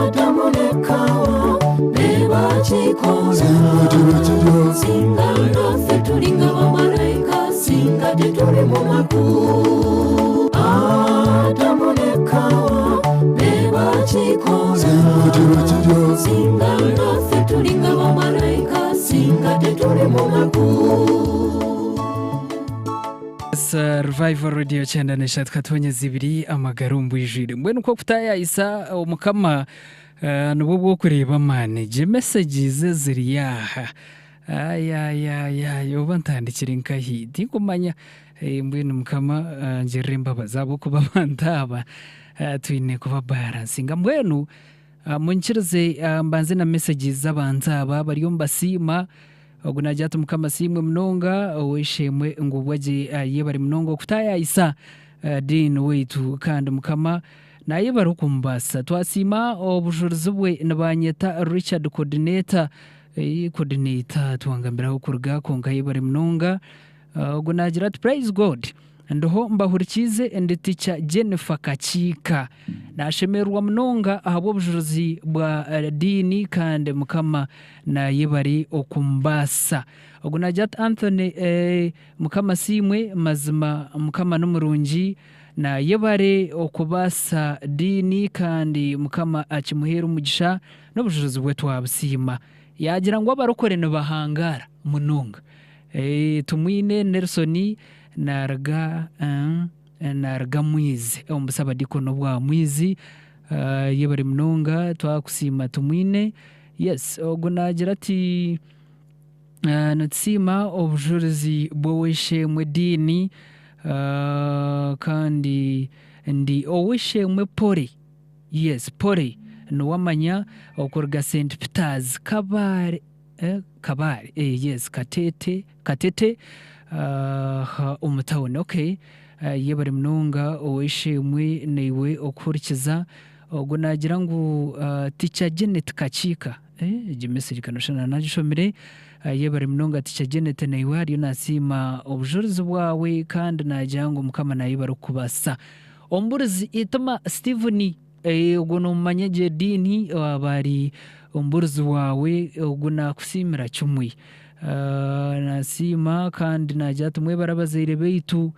Adamoneka beba chikora Singa nafe tulinga wa malaika Singa tetule mumaku Adamoneka beba chikora Singa nafe tulinga wa malaika Singa tetule mumaku Revival Radio chanda nishatka tonyezibiri amagaro mu bwijwire mbwenu ko kutaya isa umukama nubo bwo kureba manage messages ziriyaha yoba ntandikira inkahidi kumanya mbwenu mukama njeremba bazabo kuba bantaba twine kuba baransinga mbwenu munchirize mbanze na messages z'abantaba bariyo mbasima ogunajatu mukama simwe mnonga weshemwe ngubwaje yebari mnongo kutaya isa din weitu kandi mukama naye barukumbasa twasima obujurizi bwe nabanyeta Richard coordinator twangambira okuruga kongaye bari mnonga ogunagira praise God ndoho mbahurikize and teacher Jennifer Kachika nashemerwa mnonga ahabo bujurizi bwa dini kandi mukama na yebari okumbasa ogunajat Anthony mukama simwe mazima mukama numurungi na yebare okubasa dini kandi mukama akimuhera umugisha n'ubushobozi bwe twabusima yagira ngo abarokore n'abahangara mununga tumwine Nelson narga mwizi omusaba dikono bwa mwizi yebari munonga twakusima tumwine yes ogu nagira ati natsima obujurizi bw'oweshemwe dini kandi ndi oweshemwe pore yes pore nuwamanya okuruga St Peters kabare yes katete umutawuni okay yebari munonga oweshemwe neiwe okurikiza ogu nagira ngu Teacher Janet Kachika jimesiri kanoshana najishomire yebari munonga Teacher Janet neiwe ariyo nasima obujurizi bwawe kandi nagira ngu mukama nayibara kubasa omburizi ituma Stephen ogu numanyaje dini bari omburizi wawe ogu nakusimira kimwe nasima kandi nagira tumwe barabazaire beitu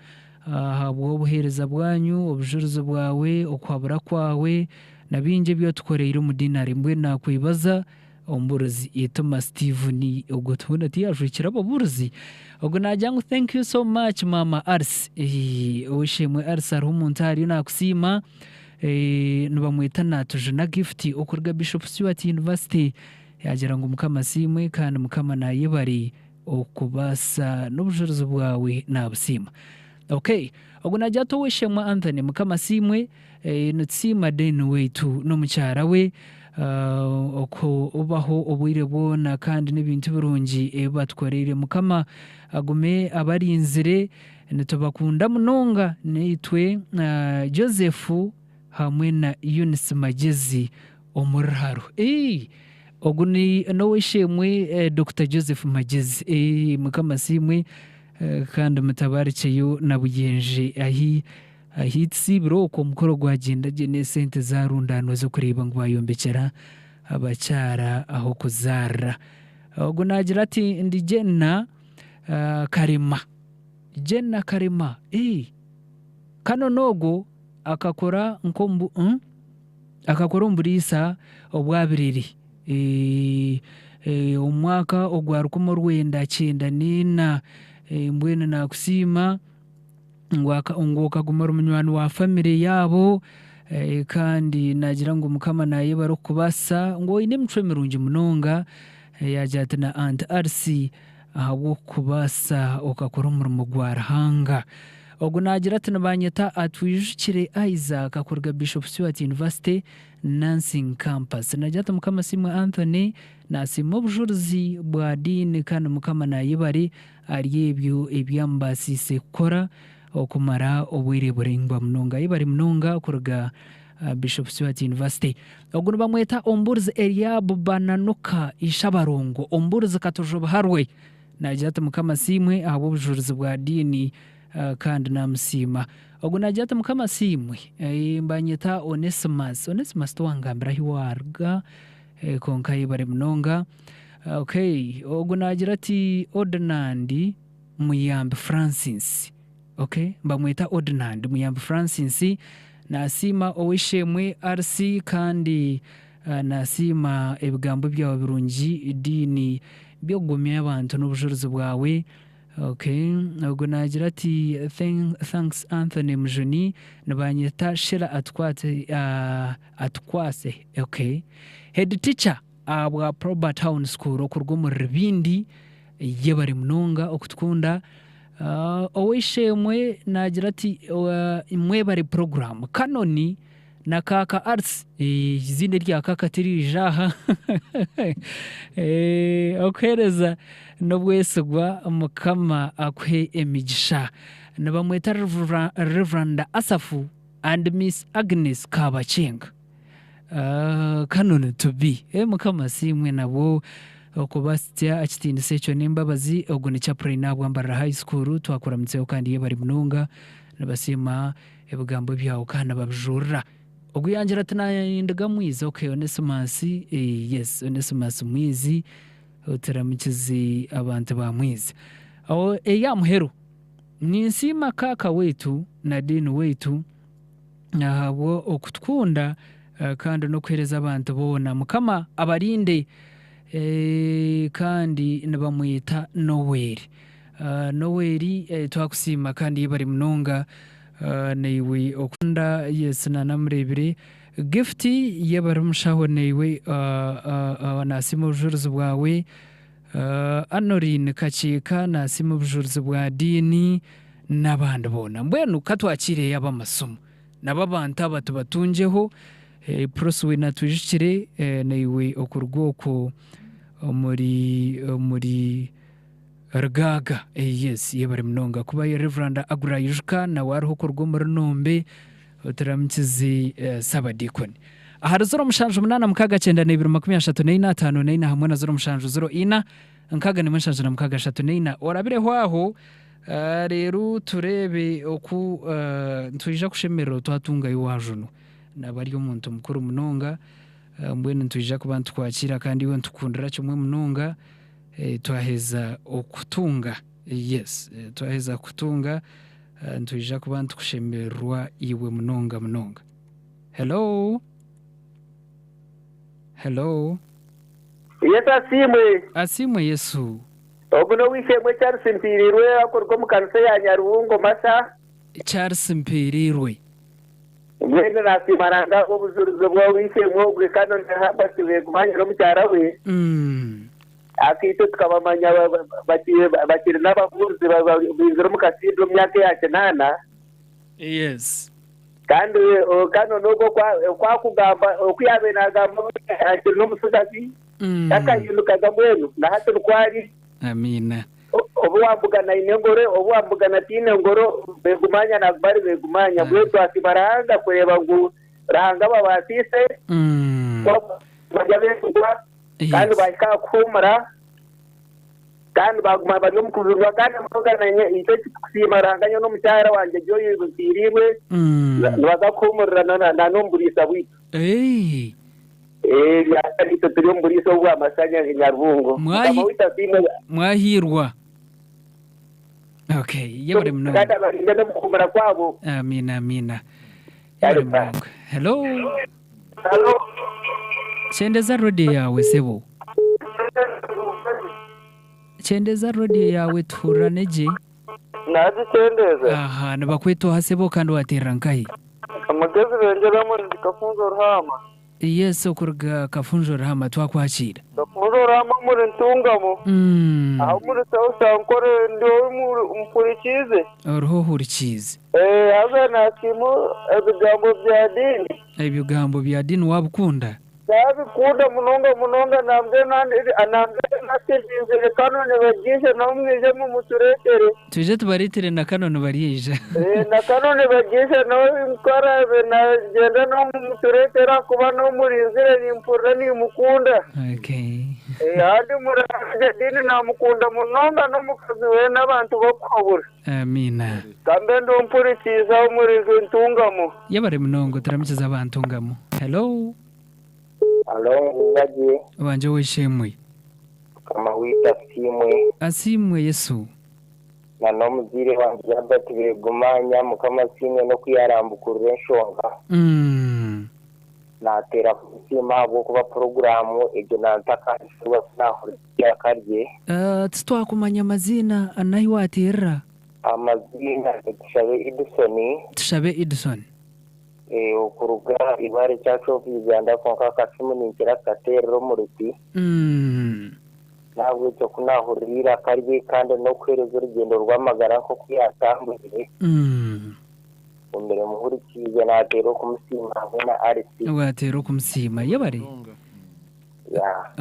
habwo obuhereza bwanyu obujurizi bwawe okwabura kwawe nabinje byo tukoreire mu dinari mbwe nakwibaza omburizi ituma Stephen ogu tubona tiyajukira oburuzi ogu nagira ngu thank you so much mama Ars oweshemwe Ars ari umuntu ari nakusima nubamwita natujuna gift okuruga Bishop Stewart University yagira ngo mukama simwe kandi mukama nayibari okubasa n'obujurizi bwawe nabusima okay ogu nagira toweshemwe Anthony mukama simwe nutsima den weitu n'omukyara we oko obaho obwire bwona kandi n'ebintu birungi batkoreire mukama agume abarinzire nitubakunda munonga neitwe Joseph hamwe na Eunice Magezi omurharo ogu ni noweshemwe Dr. Joseph Magezi mukama simwe kandi mutabarikiyo nabugenje ahitsibiro ko mukoro gwagenda gene sente zarundano zo kureba ngo bayombekera abacyara aho kuzara ogu nagira ati ndi Jenna Karema kano nogo akakora nkombu akakora umburisa obwabiriri umwaka ogwarukomo rwenda 94 mbwene nakusima ngoka gumara umunywani wa family yabo kandi nagira ngo mukama naye baro kubasa ngo ine mutwe mirungi munonga yajata na Aunt Arsi aho kubasa okakora umurimo gwarahanga ogu nagira ati nabanyeta atwijukire Isaac akorga Bishop Stewart University Nursing Campus nagira ati mukama simwe Anthony nasima obujurizi bwa dini kandi mukama nayibari ari ebyo ebyambasise kukora okumara obwire burengwa munonga yibari munonga okurga Bishop Stewart University ogu bamweta omburizi Eliab Bananuka Ishabarongo omburizi katojoba harwe nagira ati mukama simwe abo obujurizi bwa dini kandi namusima ogu nagira ati mukama simwe mbanyeta Onesimus twangambira hiwarga konka yibari munonga okay ogu nagira ati Ordinandi Muyambi Francis okay mbamweta Ordinandi Muyambi Francis nasima oweshemwe RC kandi nasima ebigambo byawe birungi dini byogomya abantu n'obujurizi bwawe okay ogu nagira ati thanks Anthony Mjuni nabanyeta Shira atkwase okay head teacher abwa Proba Town School okurwa mu Ribindi yebari munonga okutkunda oweshemwe nagira ati imwe bari program kanoni na kaka Arts izinde rya kaka tirijaha okwereza nobwesugwa mukama akwe emigisha nabamweta Reverend Asafu and Miss Agnes Kabachenga kanoni to be mukama simwe nabo okubastia akitindi secho nembabazi ogu ni chapre nabwo ambara high school twakuramutse kandi yebari munonga nabasima ebigambo byawo kana babjura ogu yangira tana mwizi okay Onesimus yes Onesimus mwizi uteramukizi abantu ba mwizi aho yamuhero ninsima kaka wetu na dini wetu abo okutkunda kandi no kwereza abantu bona mukama abarinde kandi nabamwita Noel Noweri twakusima kandi bari munonga neiwe okunda yesina namrebire gifti yebari mushaho neiwe nasima ubujuruzi bwawe Anorin Kachika nasima ubujuruzi bwa dini n'abandi bona mbwenu katwakire y'abamasomo n'ababanta batubatunjeho proswe natujikire neiwe okurugoko muri Rgaga yes yebari mnonga kuba ya Reverend Agurayushka na wariho kurwo muri nombe uteramkizi sabadikoni ahari 08 hamwe na 0 nkaga ni mushanju na mukaga 3 orabireho aho rero turebe oku ntujja kushemero twatunga iwajuno nabari umuntu mukuru munonga mbwene ntujja kubantu kwakira kandi we ntukundira cyumwe munonga twaheza okutunga yes twaheza kutunga ntujja kubantu kushemerwa iwe munonga hello Yeta asimwe Yesu obuno wishemwe Charles Mpirirwe akorwa mu kanisa ya Nyarungo masa Charles Mpirirwe mwene nasimaranga obuzuruzo bwa wishemwe ubwe kano ntabasiwe kumanya no mucyarawe akito tukabamanya bakiri n'abavuzi bizero mu kasindo myaka ya 8 yes kandi kano nuko kwa kugamba okuyabenagamba akiri no musudazi akayulukaga mwenu na hatu kwari amina obuwambugana inengore obuwambugana tinengoro begumanya na bari begumanya bwetu asibaranga kureba ngo ranga babasise bajabekwa kandi bashaka kumara kandi baguma bari mu kuzurwa kandi mugana icyo kusimaranganya no mucyara wanje byo yibiriwe bagakumurana na nomburisa bwito yakari turi mburiso bwa masanya Nyarungo mwahirwa okay yebare mnongo kada barinda no kukumara kwabo amina hello chendeza radio yawe sebo chendeza radio yawe turaneje nazi chendeza aha nabakweto hasebo kandi waterankai amagezi bengera muri kafunzo ruhama yes okurga kafunzo ruhama twakwakira kafunzo ruhama muri ntungamo aho muri sankore ndio mpurikize roho hurikize aza nakimo ebigambo bya dini wabukunda sabikunda munonga nambe nasevinze kanone bagishe nomwije mu muturetere tuje tubaritere na kanone bariyija na kanone bagishe no nkora na genda no mu muturetere kuba no murinzire nimpura ni mukunda okay hadi muraje dini na mukunda munonga no mukazi we n'abantu bakobura amina kambe ndo mpurikiza umurizo ntungamo yabare munongo turamikiza abantu ngamo hello ngaje wanje wishemwe kama wita asimwe Yesu na nomuzire wanje Albert Begumanya mukama simwe no kuyarambukura nshonga natera kusima bwo kuba programu ibyo nantaka ishobora kunahurira karye twakumanya amazina anayiwaterera amazina Tushabe Edison okuruga ibare cyacu Uganda konka kasimu ningira katero muruti ntabwo cyo kunahurira karye kandi no kwereza urugendo rw'amagara ko kuyatambure umbere muhurikize natero kumusima na RC watero kumusima yabari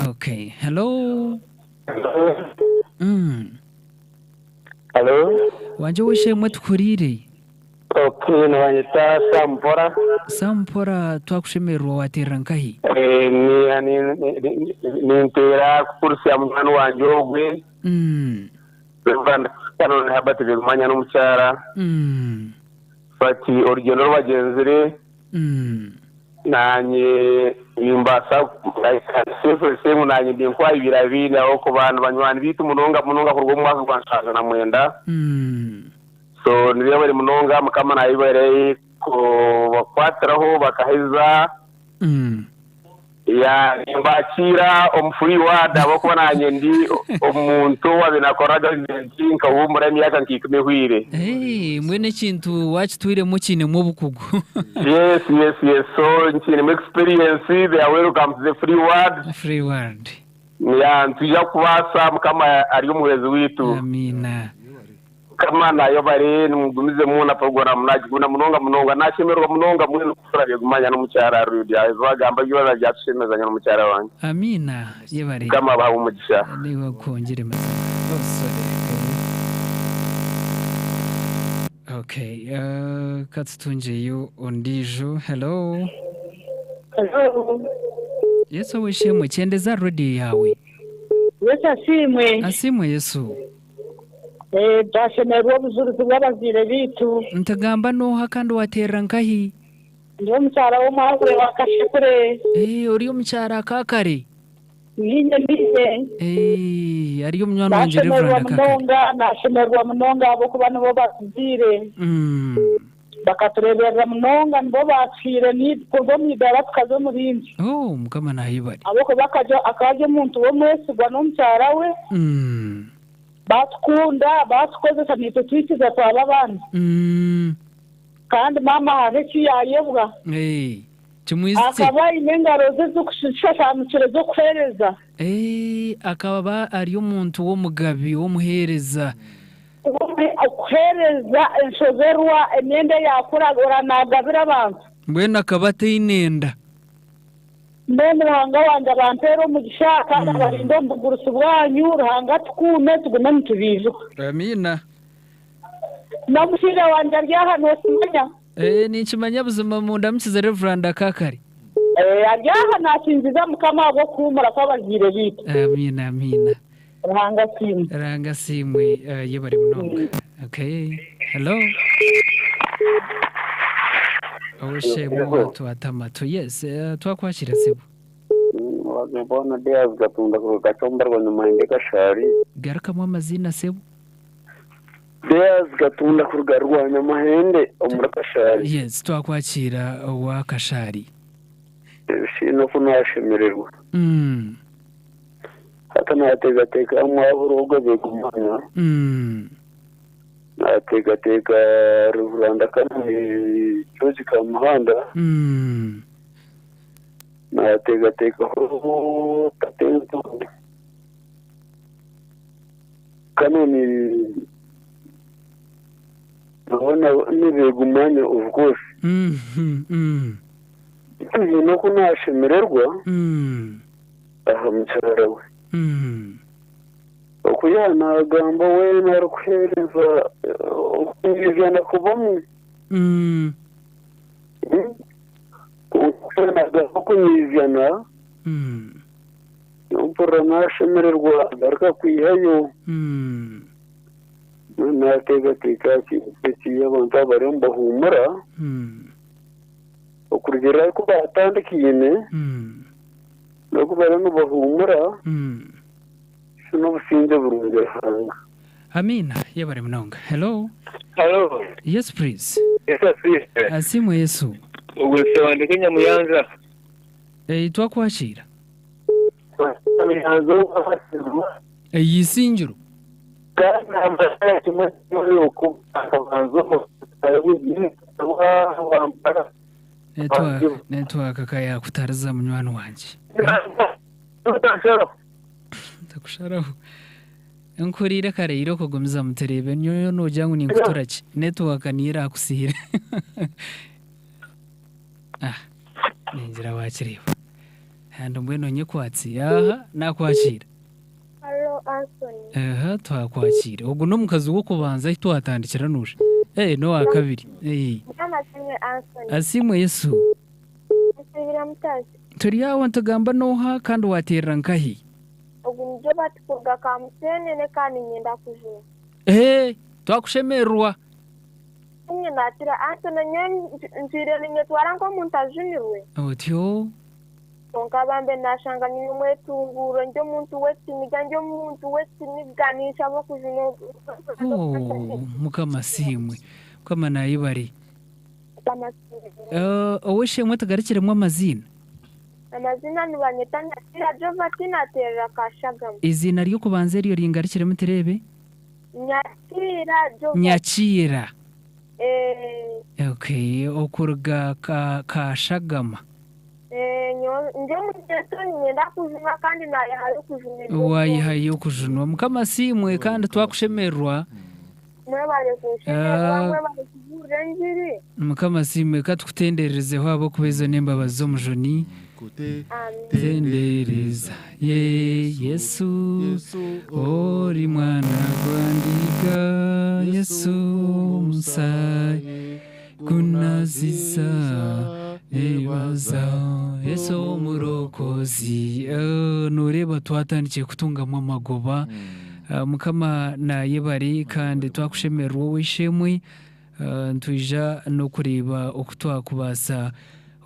okay hello wanje wishemwe tukurire okay nwanyita Sampora twakushemerwa waterankahi ni ntera kursi amwana wanje ogwe bevanda kanone habati Begumanya n'umucyara fati urugendo rw'abagenzire nanye imbasa sefo nanye ndinkwa ibirabine aho ku bantu banywani bitu munonga kurwo mwaka gwanshaza na mwenda so niyo bari munonga mukama nayibereye ko bakwatiraho bakaheza ya mbakira omufuri wada bakubona ndi omuntu wabinakoraga nkinka humura myaka nkikimehwire mwene kintu wachitwire mukine mubukugu yes so nkine experience they are welcome to the free word ya ntujya kubasa mukama ari umuhezi witu amina kama nayo bare numugumize muna program najiguna munonga nashemerwa munonga mwene kusura gumanya no mucyara rudi azagamba gibaza byatushemezanya no mucyara wanjye amina yebare kama baho umugisha niba kongere masore okay katutunjeyo ondijo hello Yesu wishimwe cyendeza rudi yawe Yesu asimwe Yesu Dashemerwa obujulizi bw'abazire bitu ntagamba noha kandi waterera nkahi ndi omukyara w'omwahure wa Kashekure ori omukyara kakare ninye ariyo munywani wanje Reverend kakare nashemerwa munonga abo kuba nibo batuzire bakatureberera munonga nibo bapfire nikuva mwidara tukaze murindi mukama nahibari abo kuba akaje omuntu w'omwesigwa n'omukyara we batukunda batukozesa nitwe twikiza twaba abandi kandi mama hari eki yayebwa akaba ine engaro ze z'okushashanukire z'okuhereza akaba ari omuntu w'omugabi w'omuhereza okuhereza enshozerwa emyenda yakura oranagabira abantu mbwenu akaba ateinenda mbene ruhanga wanjye abantera umugisha kandi abarinda omubugurusi bwanyu ruhanga tukume tugume nitubijuka amina namushinga wanjye ari hano simanya ninkimanya buzima munda mukize Reverend kakare ari hano nasinziza mukama abo kumura kw'abazire bitu amina ruhanga simwe yebari munonga okay hello Awishimwe watu atamato yes twakwakira sibo wagibona Deas gatunda ku gacombarwa nyuma indeka shari garukamwe amazina sebo Deas gatunda ku garwa nyuma hende omuraka shari yes twakwakira wa kashari shino kunashemererwa hata nategateka amwaburugo begumanya nategateka Rwanda kandi cyozi ka muhanda nategateka ho tatento kanoni nabona nibegumanya of course no kunashemererwa aha mucyarawe okuyana gamba we narukuhereza okuyana kubamwe okuyana gamba kunyizana mpora nashemererwa garuka kwihayo nategateka kiti abantu abari mbahumura okurugera ko batandikiyene no kubara no bahumura no businze burunge hanga amina yebare munonga hello yes please asimu Yesu ubuse wandike Nyamuyanza twakwakira Nyamuyanza yisinjiro kana amashara kimwe yuko akabanzo network kaya kutariza munywani wanje takusharaho enkurire kare iro kogumiza muterebe nyoyo nojyangu ninkuturaki network nira kusire ningira wakireba hando mbweno nyekwatsi nakwakira Hello Anthony twakwakira ubwo no mukazi wo kubanza twatandikira nuje no akabiri Amasimwe Anthony asimwe Yesu Asibira mutazi turi yawo ntagamba noha kandi waterera nkahi ubu nje batukuga kamutene ne kandi nyenda kujura twakushemerwa nye natira Anthony nzire ninye twarango muntajunirwe otyo Tonka bambe nashanga nyine mwetunguro nje muntu wetimiga nje muntu wetimiganisha bakujino mukamasimwe kama nayibari oweshe mwatagarikiremo amazina amazina ni banyita Nyakira Jovatina Terera Kashagama. izina ryo kubanza ryo ringarikire muterebe Nyakira Jovatina. Nyakira. Okay, okurga Kashagama. Nje mutetoni nyenda kuzima kandi nayahaye kuzima. Wayihaye kujunwa mukama simwe kandi twakushemerwa. Mwebale kushemerwa mwebale kurenjiri. Mukama simwe katukutenderezeho abo kubezo nembabazi zo mujoni. Tendereza Yesu ori mwana gwandika Yesu musai kunaziza nebaza Yesu murokozi nureba twatandikiye kutungamo amagoba mukama na yebari kandi twakushemerwa wishemwe ntwija no kureba okutwakubasa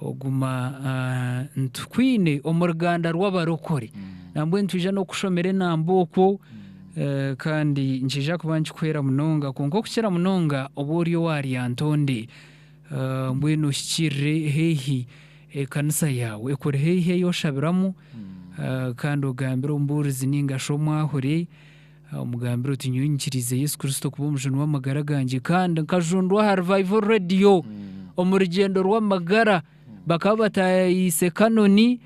oguma ntukwine omuruganda rw'abarokore nambwe ntwija no kushomere namboko kandi njija kubanji kwera munonga konko kuchera munonga oboryo wari antonde mbwenu shikire hehi kanisa yawe ekore hehi yoshabiramu kandi ogambira omburizi ninga shomwahure omugambira utinyunyikirize Yesu Kristo kuba omujuni w'amagara ganje kandi nkajundwa ha Revival Radio omurugendo rw'amagara bakaba batayise kanoni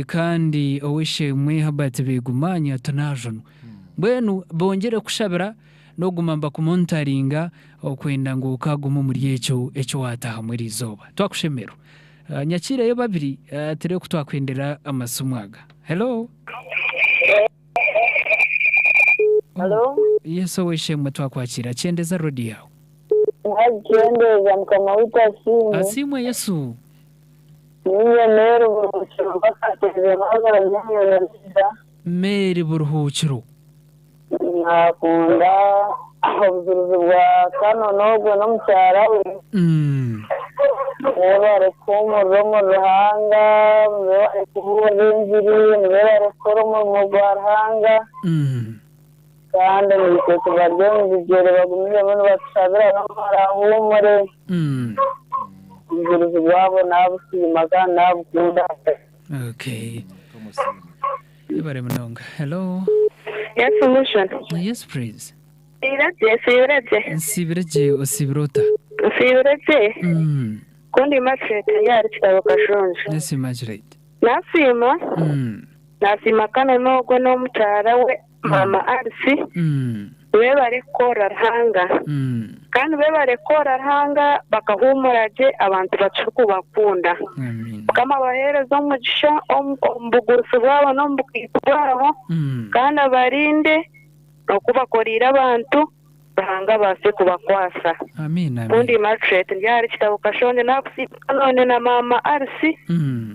kandi oweshemwe habate begumanya tunajono mbwenu bongere kushabira no gumamba kumontaringa okwenda ngo kaguma muri echo wataha muri izoba twakushemero Nyakira yo babiri tere kutwakwendera amasumwaga. Hello. Hello. Yeso weshemwe twakwakira cyendeza rodi yawe. Cyendeza mukama witasimu. Asimwe Yesu. Niye mero buruhukiro bakateze magara nyanyoneza. Meri buruhukiro. Nakunda ubuzuruzi bwa Kanonogo no mucyara we. Bari kumuriro mu ruhanga, bari kuvuga injiri, bari koromo mu Rwanda. Kandi n'ibiteko baryo bigere bagumire bano basabira n'amahumure. Ubuzuruzi bwabo nabusima kandi nabukunda. Okay. Ibare munonga. Hello. Yes, solution. Yes, please. Sibirete. Osibirota. Kundi mafete yari kitabo kashonje. Yes, Margaret. Nasima Kanonogo no mucyara we mama Arsi. We barekora rahanga. Kandi we barekora rahanga bakahumuraje abantu bacuku bakunda. Kama bahereza umugisha ombugurufu bwabo no mbukitwabo kandi abarinde okubakorira abantu bahanga base kubakwasa. Amina. Kundi Margaret yari kitabo kashonje nakusika none na mama Arsi.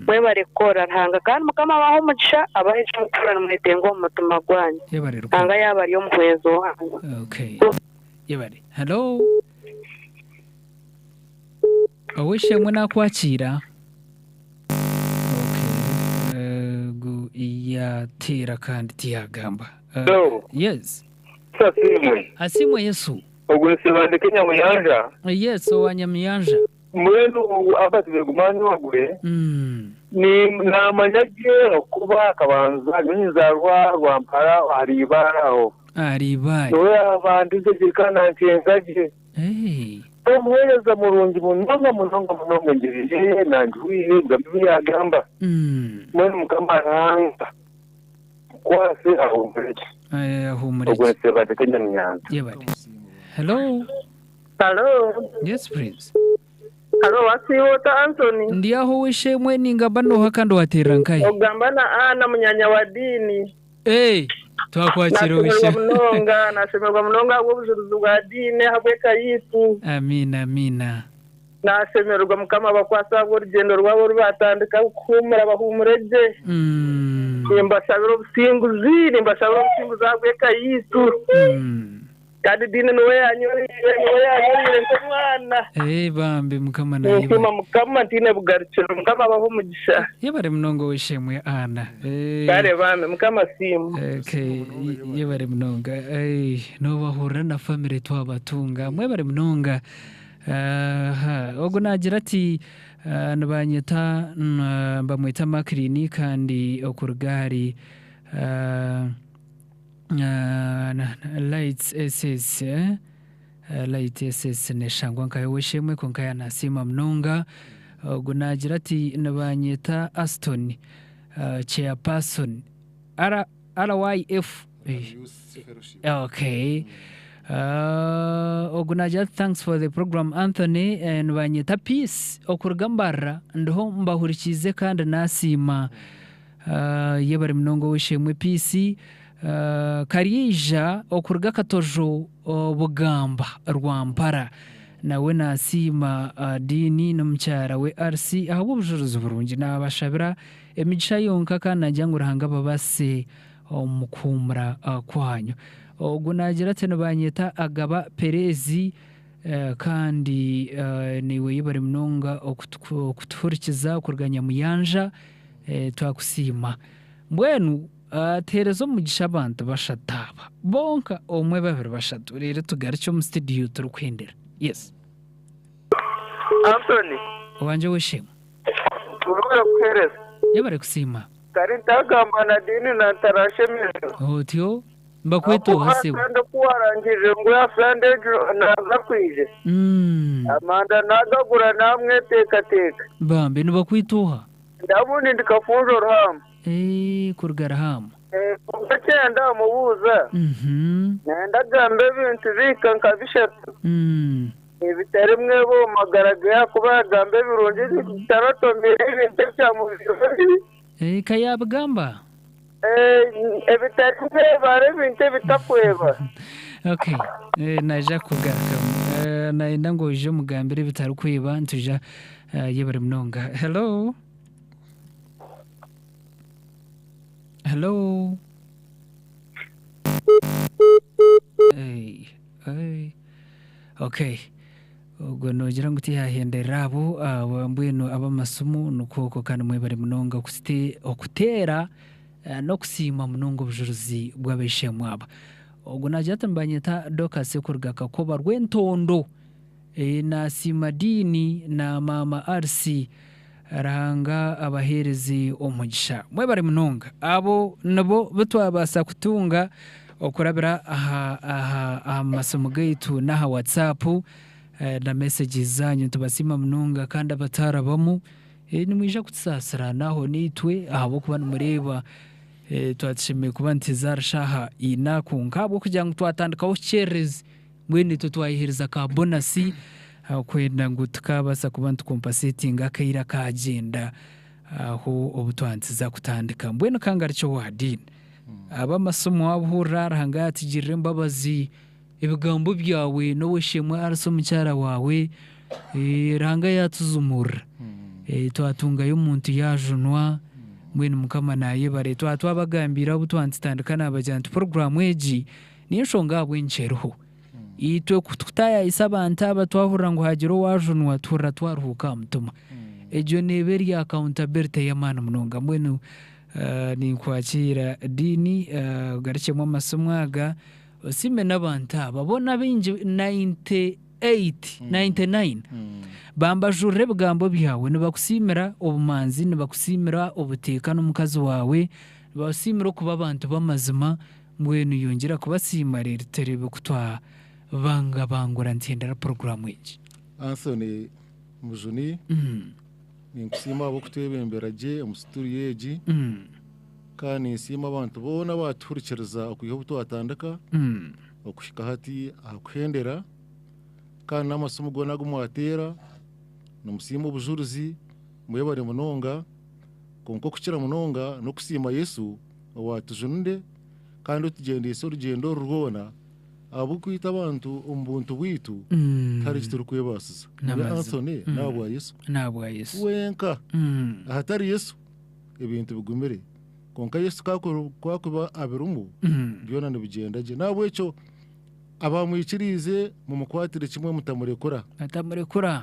We barekora rahanga kandi mukama baho umugisha abaheje muturana mwetengo mutuma gwanye. Anga yabari yo muhwezo wangu. Okay. Yebari. Hello. Awishemwe nakwakira. Okay. Go iyatera kandi tiyagamba. Hello. Yes. Asimwe Yesu. Ogwese bandike nyamuyanja. Yes, owanyamuyanja. Mwenu afati begumanya wagure. Ni namanyage kuba akabanza nyinzarwa rwampara haribaraho. Aribaye. Noya abandize zikana ntengaje. Omweleza murungi munonga ngirije nanjwiye ngambi yagamba. Mwenu mukamaranga. Kwase ahumurije. Ahumurije. Ogwese bandike nyamuyanja. Yebari. Hello. Hello. Yes, please. Hello, wasiwota Anthony. Ndiaho wishemwe ningamba no hakando waterankai. Ogamba na ana munyanya wa dini. Twakwakira wishemwe. Nasemerwa munonga bw'ubuzuruzi bwa dini habweka yitu. Amina. Nasemerwa mukama bakwasa urugendo rwabo rubatandika kumura bahumureje. Nimbasabira ubusinguzi habweka yitu. Kandi dini niwe yanyorire mwana. Bambi mukama na yiba. Mukama tine bugarukiro mukama baho umugisha. Yebare munongo wishemwe ana. Kare bambi mukama simu. Okay, yebare munonga. No bahura na family twabatunga. Mwebare munonga. Ogo nagira ati nabanyeta bamwita Makrini kandi okurugari lights SS light SS neshangwa nkayo weshemwe konkaya nasima mnonga gunagira ati nabanyeta Aston chairperson RYF okay ogunaja thanks for the program Anthony and banyeta peace okurugambara ndo mbahurikize kandi nasima yebari mnongo weshemwe peace karija okuruga katojo bugamba rwampara nawe nasima dini n'umucyara we RC aho bujuruza burungi nabashabira emigisha yonka kanajya ngurahanga babase mukumra kwanyu ogunagira tene banyeta agaba Perezi kandi niwe yibari mnonga okutufurikiza kurganya muyanja twakusima mbwenu terezo mugisha abantu bashataba bonka omwe babiri bashatu rero tugaricyo mu studio turukwendera yes Anthony wanje weshema urubara kuhereza yabare kusima karita gamba na dini na tarashemero otyo mbakweto hase kandi kuwarangije ngo yafande nazakwije amanda nagagura namwe teka bambe nibakwitoha ndabuni ndikafunjo rahama kurgara hama kucyenda mubuza nenda gambe bintu bikanka bishatu ibitari mwe bo magaragaya kuba gambe birungi taratomere ibintu bya mubiri kayabgamba ibitari mwe bare bintu bitakweba okay naja kugaruka naenda ngo uje mugambire bitari kweba ntuja yebare mnonga hello okay ubwo nogira ngo utihahendera abo mbwino abamasumu nuko kandi mwebare munonga okutera no kusima munongo bujuruzi bwabeshemwe aba ubwo najata mbanyeta dokase kurgaka ko barwentondo nasima dini na mama RC arahanga abaherezi umugisha mwebare munonga abo nabo batwabasa kutunga okurabira aha masomo gaitu na WhatsApp na messages zanyu tubasima munonga kandi abatarabamo nimwija kutsasira naho nitwe abo kuba mureba twatshime kuba ntizara shaha inakunkabo kugira ngo twatandikaho cherries mwene tutwahiriza ka bonasi kwenda ngo tukabasa kuba ntukompensating akaira ka agenda aho obutwanziza kutandika mbwene kangaricyo wadini aba masomo abura rahangati jirre mbabazi ibigambo byawe no weshemwe araso mucyara wawe ranga yatuzumura twatunga y'umuntu yajunwa mwene mukama naye bare twabagambira obutwanzitandikana abajyantu program eji niyo shonga bwencheroho itwe kutaya isabanta abatwahura ngo hagiro wajunwa twaruhuka mutuma ejo neberi accountability y'amana munonga mwene ni kwakira dini garikemo amasomwaga osime nabanta babona binje 99 bambajure bgambo byawe nibakusimira obumanzi nibakusimira obuteka n'umukazi wawe nibakusimira kuba abantu bamazima mwenu yongera kubasima rero terebe kutwa banga bangura ntendera program eji Anthony Mujuni ninkusima abo kutebemberaje omusituri yeji kandi nsima abantu bona baturikiriza okuyiho butwatandika okushika hati akuhendera kandi n'amasomo gona gumwatera n'omusima obujuruzi mwebare munonga konko kukira munonga no kusima Yesu owatujunde kandi tugendese urugendo rwona abo kwita abantu ombuntu bwitu tari kiturukwebasiza Anthony nabwa Yesu wenka ahatari Yesu ebintu bigumire konka Yesu kwakuba abirumu byona nibigendaje nabwo echo abamwikirize mu mukwatire kimwe mutamurekura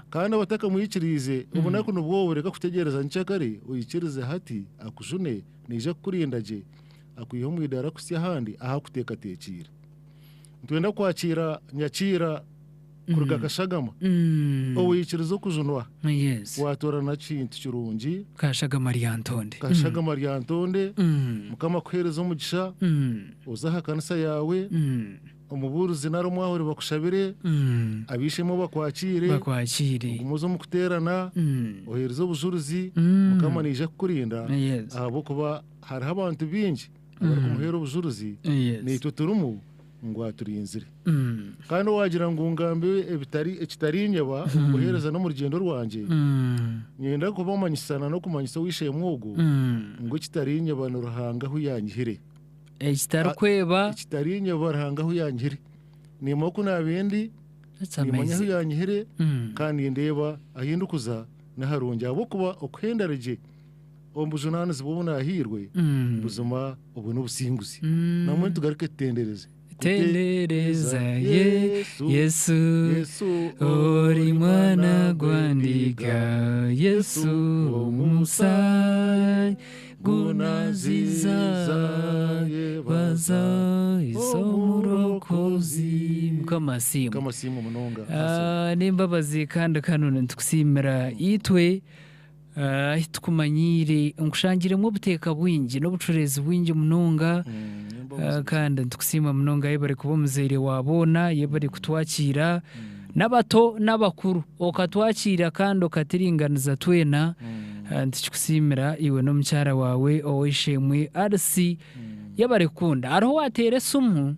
kandi abataka mwikirize ubonako nubwo bureka kutegereza ncyakare uyikirize hati akujune nije kurindaje akuyiho mwidara kusya handi aha kuteka tekira twenda kwakira nyakira kuruga kashagama owikirizo kujunwa watora na kintu kirungi kashagama ryantonde mukama kuhereza umugisha uzaha kanisa yawe umuburuzi naro mwahore bakushabire abishemo bakwakire umuzo mu kuterana ohereza obujuruzi mukama nije kukurinda abo kuba hari abantu bingi bari kumuhera obujuruzi nitwe turumu ngo aturinzire kandi wagira ngo ngambe ekitari nyaba umuhereza no mu rugendo rwanje nyenda kuba umanyisana no kumanyisa wishe mwogo ngo kitari nyaba no ruhanga huyanyihire ekitari nyaba ruhanga huyanyihire nimo kuna bindi nimanya huyanyihire kandi ndeba ahindukuza na harungi abo kuba okwendareje ombujunana zibona ahirwe buzuma ubuntu businguzi namwe tugaruke tendereze tendereza Yesu ori mwana gwandiga Yesu omusai gunaziza yebaza isomurokozi mukamasimmu munonga nimbabazi kandi kanone ntukusimira itwe tukumanyire nkushangiremo obuteka bwingi n'obucurezi bwingi munonga kandi ntukusima munonga yebari kuba omuzaire wabona yebari kutwakira n'abato n'abakuru okatwakira kandi okatiringaniza twena ntukusimira iwe n'omukyara wawe owishemwe RC yebari kunda ariho watere sumu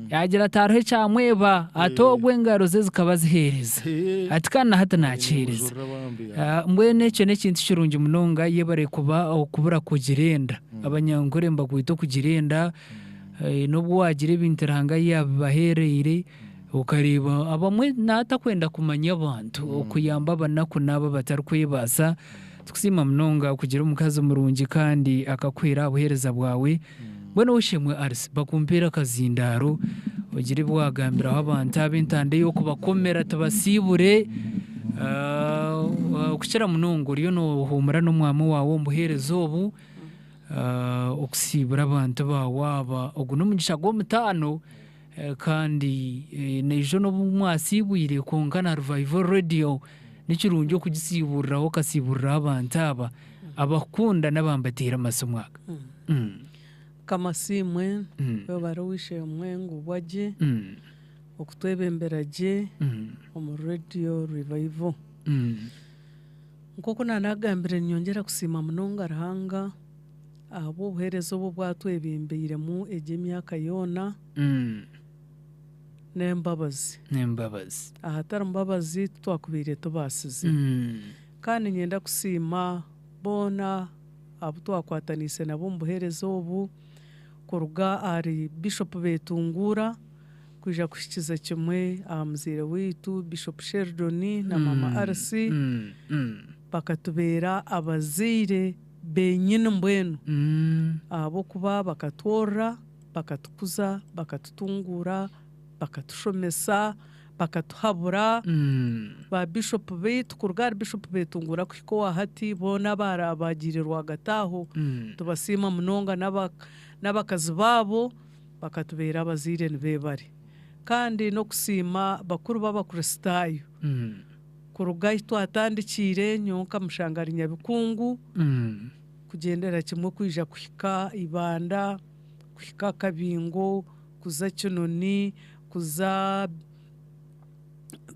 yagira atariho cyamweba atogwe engaro ze zikaba zihereza ati kana hata nakereza mbwene icyo n'ikintu kirungi munonga yebare kuba okubura kugirenda abanyangore mbagwito kugirenda nubwo wagira ibintu ranga yabaherere ukareba abamwe natakwenda kumanya abantu okuyamba abanako nabo batari kwibasa tukusima munonga kugira umukazi murungi kandi akakwira abuhereza bwawe Bwana ushimwe RC bakumpera kazindaro ugire bwagambira abantu abintande yo kubakomera tabasibure ukishira munongo riyo no humura no mwamo wawo mbuherezo obu okusibura abantu bawaba oguno mugisha go mutano kandi nejo no mwasibwire konkana Revival Radio nikirungi okugisiburiraho kasiburira abantu aba abakunda nabambatira amasomwaka kamasimwe bari wishe umwengu bwaje okutwebemberaje omu Radio Revival nkoko nanagambire nyongera kusima munonga rahanga abo buherezo bo bwatwebembere mu emyaka yona nembabazi ahatari mbabazi twakubire tubasize kandi nyenda kusima bona abo twakwatanise nabo mbuherezo obu kuruga ari Bishop Betungura kuja kushikiza kimwe amuzire witu Bishop Sheldon na Mama RC bakatubera abazire benyine mbwenu abo kuba bakatora bakatukuza bakatutungura bakatushomesa bakatuhabura ba Bishop Betu kuruga Bishop Betungura kuko wahati bona barabagirirwa gataho tubasima munonga n'abakazi babo bakatubera abazire nibebare kandi no kusima bakuru b'abakristayo kuruga twatandikire nyonka mushangari nyabikungu kugendera kimwe kwija kuhika ibanda kuhika kabingo kuza kinoni kuza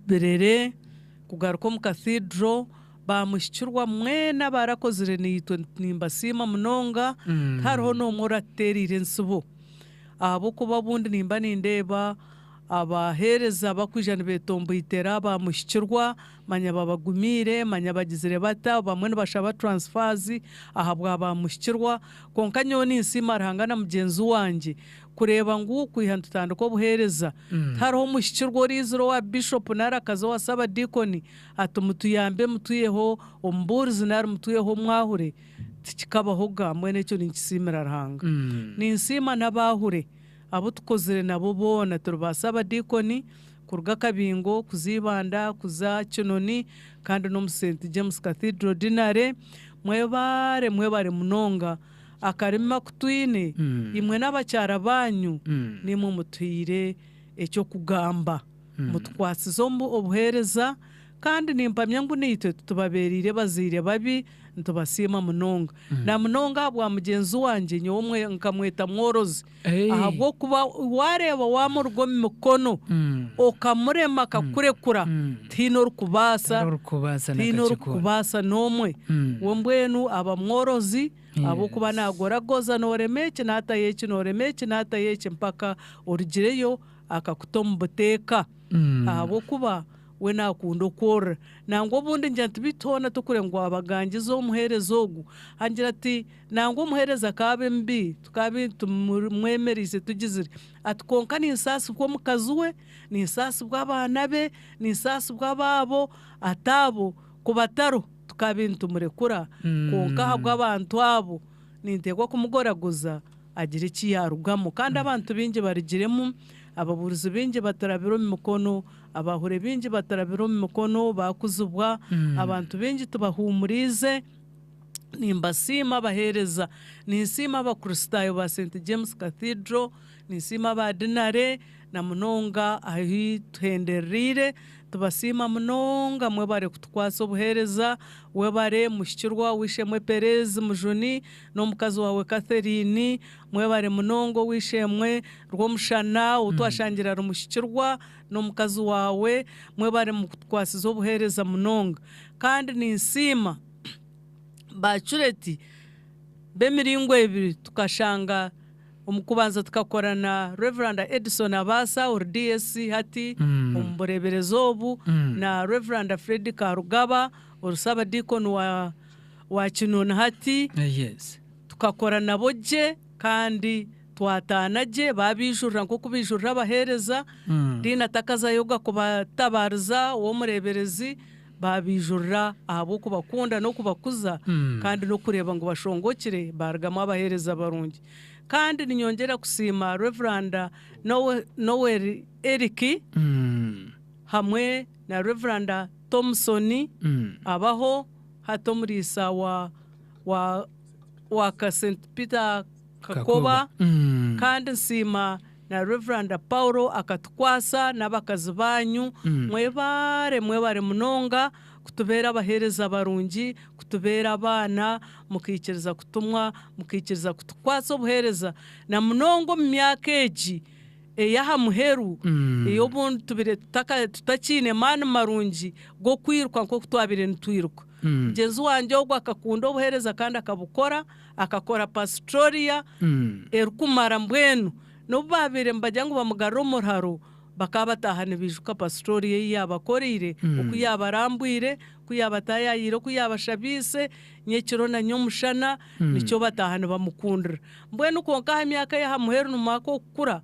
berere kugaruka mu cathedral bamushikirwa mwena barakozire nimbasima munonga hariho no muraterire nsubo abo kuba bundi nimba nindeba abahereza bakwijana betombo itera bamushikirwa manya babagumire manya bagizire bata bamwe bashaba transfers ahabwa bamushikirwa konka nyoni nsima rahangana mugenzi wanje kureba ngo kwihantu ko buhereza hariho mushikirwa riziro wa Bishop narakaza wasaba deacon atumutuyambe mutuyeho omburizi nar mutuyeho mwahure tikikabaho gamwe necyo ninkisimira rahanga ninsima nabahure abo tukozere nabo bona turubasaba deacon kuruga kabingo kuzibanda kuza kinoni kandi no mu St James Cathedral dinare mwebare munonga akarima kutwine imwe n'abacyara banyu nimwe mutwire ecyo kugamba mutukwasize obuheereza kandi nimpamya ngu niitwe tubaberire baziire babi ntubasiima munonga na munonga bwa mugenzi wanjye nyowe nkamweta mworozi ahabwokuba wareeba wamuruga mu mikono okamurema akakurekura tiine orikubaasa n'omwe we mbwenu aba mworozi abokuba nagoragoza noremeki naatayeki mpaka orugireyo akakuta omu buteeka ahabwokuba we nakunda okworora nangwa obundi ngira ntibitoona tukure ngu abagangiza omuheereza ogu angira ati nangwa omuheereza kabe mbi tukabe tumwemerize tugizire ati konka ninsaasibwa omukazi we ninsaasibwa abaana be ninsaasibwa abaabo ataabo kubataro tukabe ntumurekura konka habwa abantu abo ninteekwa kumugoragoza agira eki yarugamu kandi abantu bingi barigiremu ababuruzi bingi batarabira omu mikono abahure bingi batarabira omu mikono bakuzibwa abantu bingi tubahumurize nimbasiima abaheereza ninsiima abakristaayo ba St James Cathedral ninsiima abadinare na munonga ahi tuhenderire tubasiima munonga mwebare kutukwasa obuheereza webare mushikirwa wishemwe Perez Mujuni n'omukazi wawe Catherine mwebare munongo wishemwe rw'omushana utwashangira rumushikirwa n'omukazi wawe mwebare mukutukwasiza obuheereza munonga kandi ninsiima bacureti b'emiringo ebiri tukashanga omukubanza tukakorana Reverend Edison Abasa or DSC hati omuburebereza obu na Reverend Fred Karugaba orusaba deacon wa Kinoni hati tukakorana boje kandi twatanaje babijurira nko kubijurira abaheereza dina takaza yoga kubatabariza omureberezi babijurira abo kubakunda no kubakuza kandi no kureba ngo bashongokire baragamo abaheereza barungi kandi ninyongera kusima Reverend Noel Eric hamwe na Reverend Thompson abaho hato murisa wa St Peter Kakoba kandi nsima na Reverend Paulo akatukwasa n'abakazi banyu mwebare munonga kutubera abaheereza barungi kutubera abana mukikiriza kutumwa mukikiriza kutukwasa obuheereza na munongo mu myaka egi eyaha muheru iyo buntu tubire tutakine mani marungi go kwiruka nko kutwabire nitwiruka mugenzi wanjye ogwo akakunda obuheereza kandi akakora pastoria erukumara mbwenu n'obabire mbajya ngo bamugarure omurharo bakabatahana bijuka pastoria yabakorire okuyabarambwire kuyabatayayire okuyabashabise nyekiro na nyomushana nicyo batahana bamukundira mbwenu konka emyaka ya muheru numaka okukura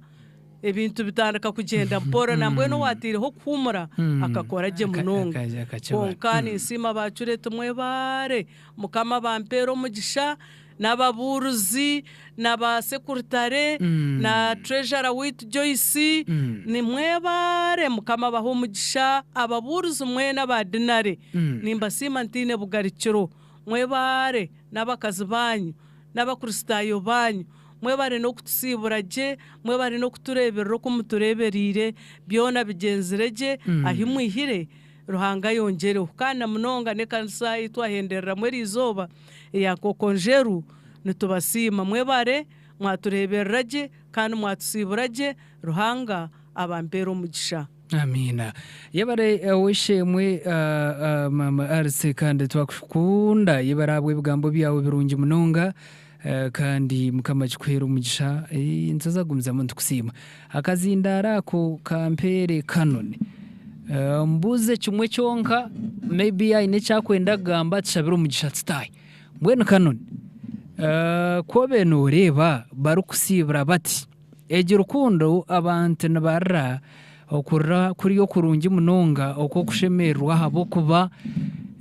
ebintu bitandika kugenda mpora na mbwenu watireho kuhumura akakora je munonga konka nisima bacurete mwebare mukama bampero mugisha n'ababuruzi n'abasekretare na treasurer with Joyce ni mwebare mukama baho mugisha ababuruzi mwe n'abadinare nimbasima ntine bugarikiro mwebare n'abakazi banyu n'abakristayo banyu mwebare no kutusiburaje mwebare no kutureberera ko mutureberire byona bigenzireje ahimwihire ruhanga yongereho kana munonga ne kanisa itwahenderera mweri izoba ya kokonjeru nitubasima mwebare mwaturebereraje kandi mwatusiburaje ruhanga abampero mugisha amina yabare wishemwe mama Arse kandi twakunda yibarabwe bigambo byawe birungi munonga kandi mukamajikwera umugisha nzazagumza muntu kusima akazindara ko kampere kanone mbuze kimwe cyonka maybe aine cyakwenda gamba tshabira umugisha tstayi mbwene kanone ko beno reba barukusibra bati egirukundo abantu nabarra okura kuri yo kurungi munonga oko kushemerwa habo kuba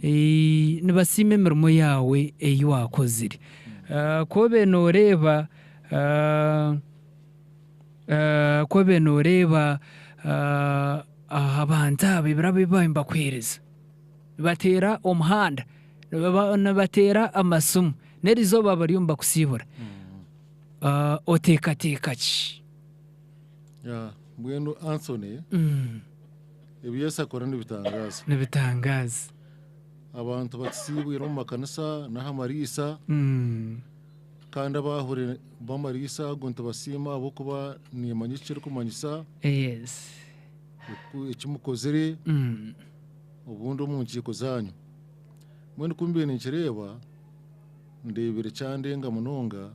nibasime mirimo yawe eyo wakozire ko beno reba abantu bibira mbakwereza batera omuhanda batera amasumu nerizo babariyo mbakusibura oteka ki mbwenu Anthony Ibiyesa akora n'ibitangaza. N'ibitangaza. Abantu batsibwira mu makanisa naho amarisa. Kandi abahure bamarisa gonto basima abo kuba nimanyikira kumanyisa. Yes. Ikimukozere. Ubundi mu nkiko zanyu. Mwene kumbiye nikireba ndebere cyandenga munonga.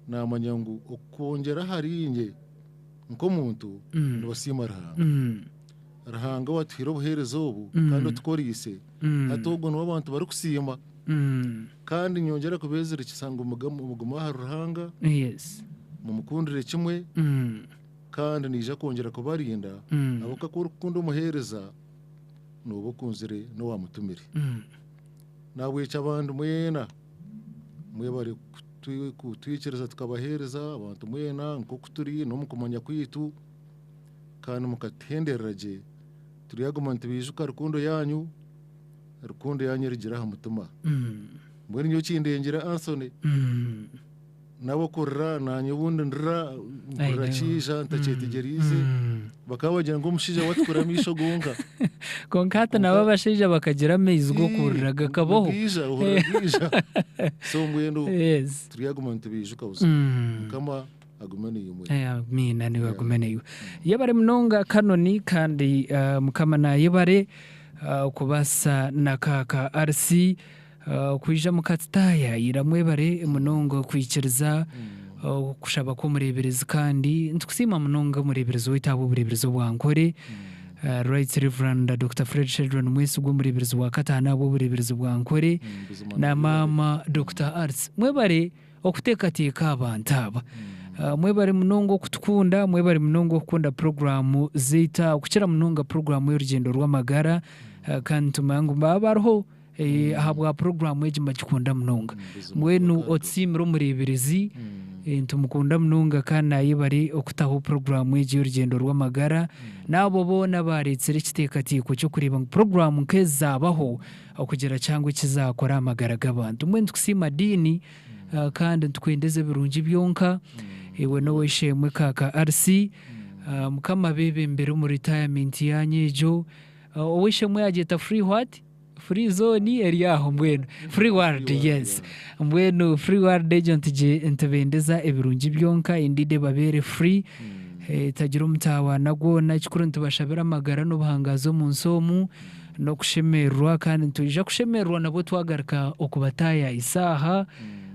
Namanyangu okongera harinye nko muntu ndabasima rahanga. Rahanga watwira obuherezo obu kandi tukorise atogo no abantu bari kusima kandi nyongera kubezera ikisango umugoma ha rahanga. Yes. Mu mukundire kimwe kandi nije kongera kubarinda abo kakuru umuhereza no bukunzire no wamutumire. Nawe cy'abandi mwena mwe bari kutwikereza tukabahereza abantu mwena nko kuturi no mukumanya kwitu kandi mukatendereraje turiyagumanta bijuka rukundo yanyu rigira ha mutuma. Mwene nyo kindengera Anthony nabo kurra nanyu bundi ndra kurachisha ntacetegerize bakabagira ngo umushije watkuramisho gonga konkata nabo bashije bakagira amezi go kurraga kaboho so mwendo yes turiyagumanta bijuka busa kama agumene yumwe amina ni bagumene yu yabare mnonga kanoni kandi mukamana yabare kubasa nakaka RC kuija mukataya iramwebare munongo kwikiriza kushaba ko murebereza kandi ntukusima munongo murebereza witabo burebereza bwankore Right Reverend Dr. Fred Sheldon mwese gwo murebereza wa katana abo burebereza bwankore na mama Dr. Arts mwebare okutekateka abantu aba mwebare munongo kutukunda mwebare munongo kukunda programu zita kukira munonga programu y'urugendo rw'amagara kandi tumangu babarho habwa programu ejima kikunda munonga mwenu otsimiro mureberezi ntumukunda munonga kana yibari okutaho programu eji y'urugendo rw'amagara nabo bona baretsere kitekatiko cyo kureba programu kezabaho okugera cyangwa ikizakora amagara g'abantu mwenu kusima dini kandi twendeze birungi byonka ewe no weshemwe kaka RC mukama bebe mbere mu retirement yanyejo weshemwe ageta free what free zone area aho mwenu free world yes mwenu free world agent je entebendeza ebirungi byonka indide babere free tagira umutawa nagwo nakikuru ntubashabira amagara no buhangazo mu nsomu no kushemerwa kandi tuje kushemerwa nabo twagaruka okubataya isaha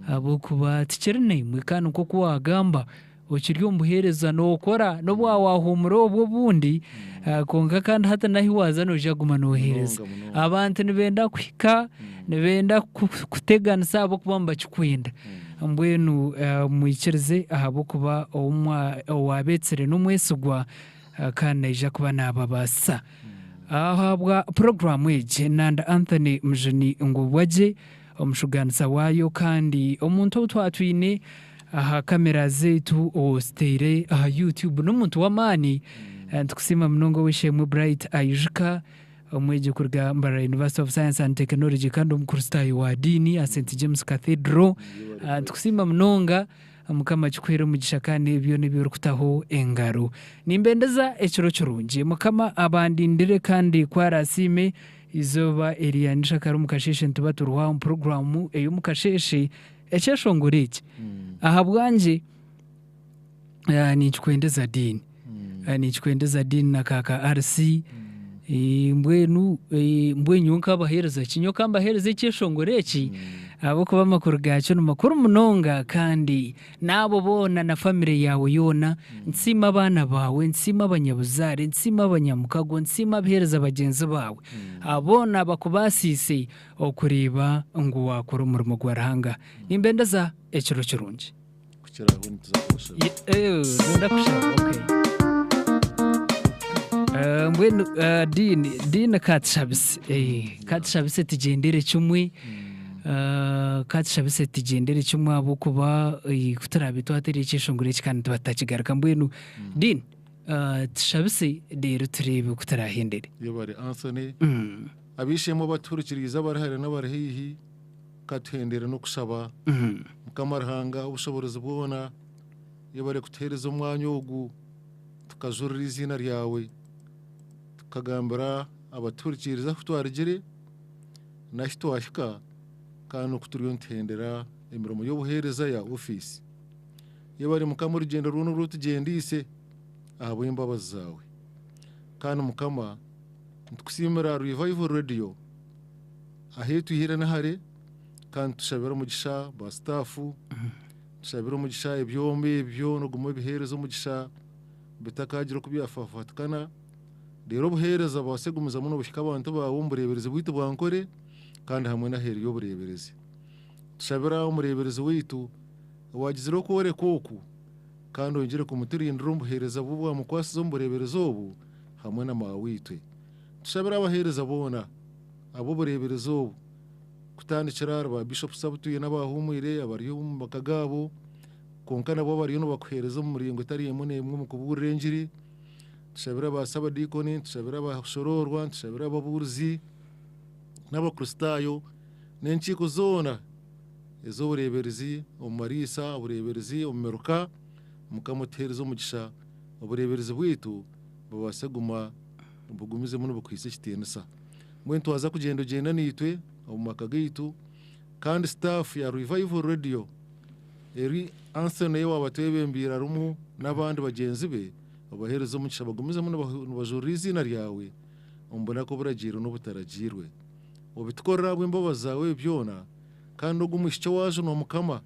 abo kuba tikerene mwikana uko kuwagamba ukiryo mbuhereza no ukora no bwawahumuro obwo bundi konka kandi hata nahi waza no jaguma no hereza abantu nibenda kwika nibenda kutegana sabo kubamba kikwenda mbwenu mwikirize ahabo kuba wabetsere no mwesugwa kandi ija kuba nababasa ahabwa programu eje nanda Anthony Mjeni ngubwaje omushuganisa wayo kandi omuntu twatwine aha kamera zetu ostere aha YouTube n'umuntu w'amani tukusima mnongo wishemwe Bright Ayushka omweje kurga Mbara University of Science and Technology kandi omukristayo wa dini a St James Cathedral tukusima mnonga mukama kikwera mugisha kandi ibyo nibyo kutaho engaro nimbendeza ekiro kirungi mukama abandindire kandi kwarasime izoba eriyanisha karu mukasheshe ntubaturwa mu programu eyo mukasheshe echeshongoreki ahabwanje nikikwendeza dini nikikwendeza dini na kaka RC mbwenu mbwenyunka bahereza kinyoka mbahereza echeshongoreki abo kuba makuru gacho no makuru munonga kandi nabo bona na family yawe yona nsima abana bawe nsima abanyabuzare nsima abanyamukago nsima bihereza bagenzi bawe abona bakubasise okureba ngo wakora umurimo gwarahanga nimbendeza ekiro kirungi kukira aho ntuzakosha ndakushaka okay mbwenu dini katshabise tigendere chumwe katshabise tigendere chumwe abo kuba kutarabito atari cyeshongure cyane tubatakigaruka mbwenu din tshabise dero turebe kutarahendere yobare Anthony abishemo baturukiriza barahare n'abarahihi kathendere no kusaba mukamarhanga ubushobozi bwona yobare kutereza umwanya wogu tukajurira izina ryawe tukagambira abaturikiriza kutwarigire nashito twashika kandi kuturiyo ntendera emirimo y'obuhereza ya office iyo bari mukama urugendo runo rutugendise abo imbabazi zawe kandi mukama ntukusimira Revival Radio ahetu ihira nahare kandi tushabira umugisha ba staff tushabira umugisha ibyombe ibyo no gumo bihereza umugisha bitakagira kubyafafatkana rero buhereza basegumiza muno bushika abantu bawo mburebereze bwite bwankore kandi hamwe na heri yo burebereze tushabira umurebereze witu wagiziro kore koku kandi ongere kumutirindira umbuhereza bubwa mukwasizo mburebereze obu hamwe na mawitwe tushabira abahereza bona abo burebereze obu kutandikira ba bishop sabutuye n'abahumire abariyo mu bakagabo konkana bo bariyo no bakuhereza mu muringo tari yemwe mu kuburengiri tushabira basaba dikoni tushabira bashororwa tushabira ababuruzi n'abakristayo n'enkiko zona ezo bureberezi omarisa ubureberezi omeruka mukamutereza umugisha ubureberezi bwitu babaseguma bugumize muno bukwise kitenesa mwe twaza kugenda nitwe omumaka gaitu kandi staff ya Revival Radio eri ansene wabatwebembira rumu n'abandi bagenzi be abahereza umugisha bagumize muno bajurizi na ryawe ombona ko buragiro no butaragirwe obitkorera bw'imbabazi zawe byona kandi ogumushyo waje no mukama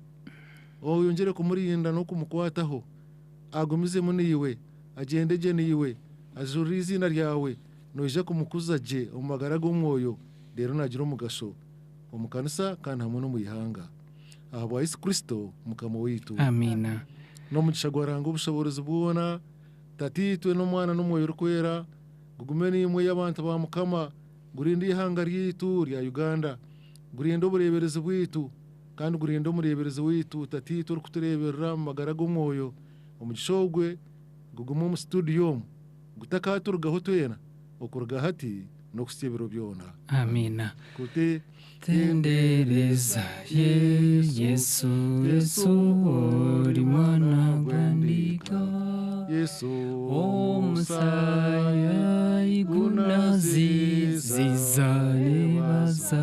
oyongere kumurinda no kumukwataho agumize muniwe agendeje niwe ajurizi na ryawe noje kumukuzaje omagara g'umwoyo rero nagira umugasho omukanisa kandi hamwe no muyihanga abo Yesu Kristo mukama witu amina no mugisha gwaranga ubushobozi bwona tatitwe no mwana no mwoyo rukwera gugumeni imwe y'abantu ba mukama gurinde ihanga ryitu rya Uganda gurinde ubureberezi bwitu kandi gurinde umureberezi witu tatitwe rukutureberera magara g'umwoyo omugishogwe gugumu mu studio gutakaturgaho twena okurga hati no kusibiro byona amina kuti tendereza Yesu uri mwana gwandika Yesu omusaya igunazi zizalebaza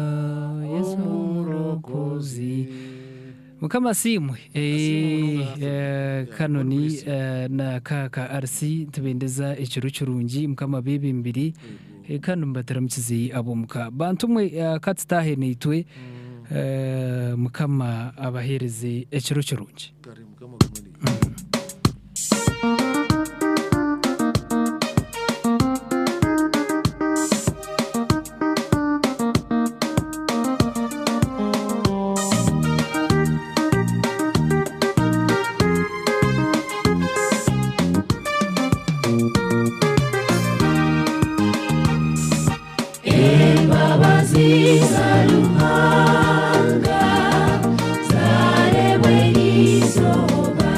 Yesu murokozi mukama simwe kanoni na kaka RC tubendeza ikiru cyurungi mukama bibi mbiri kandi mbataramukizi abo muka bantumwe katstahe nitwe mukama abahereze ikiru cyurungi Babaziza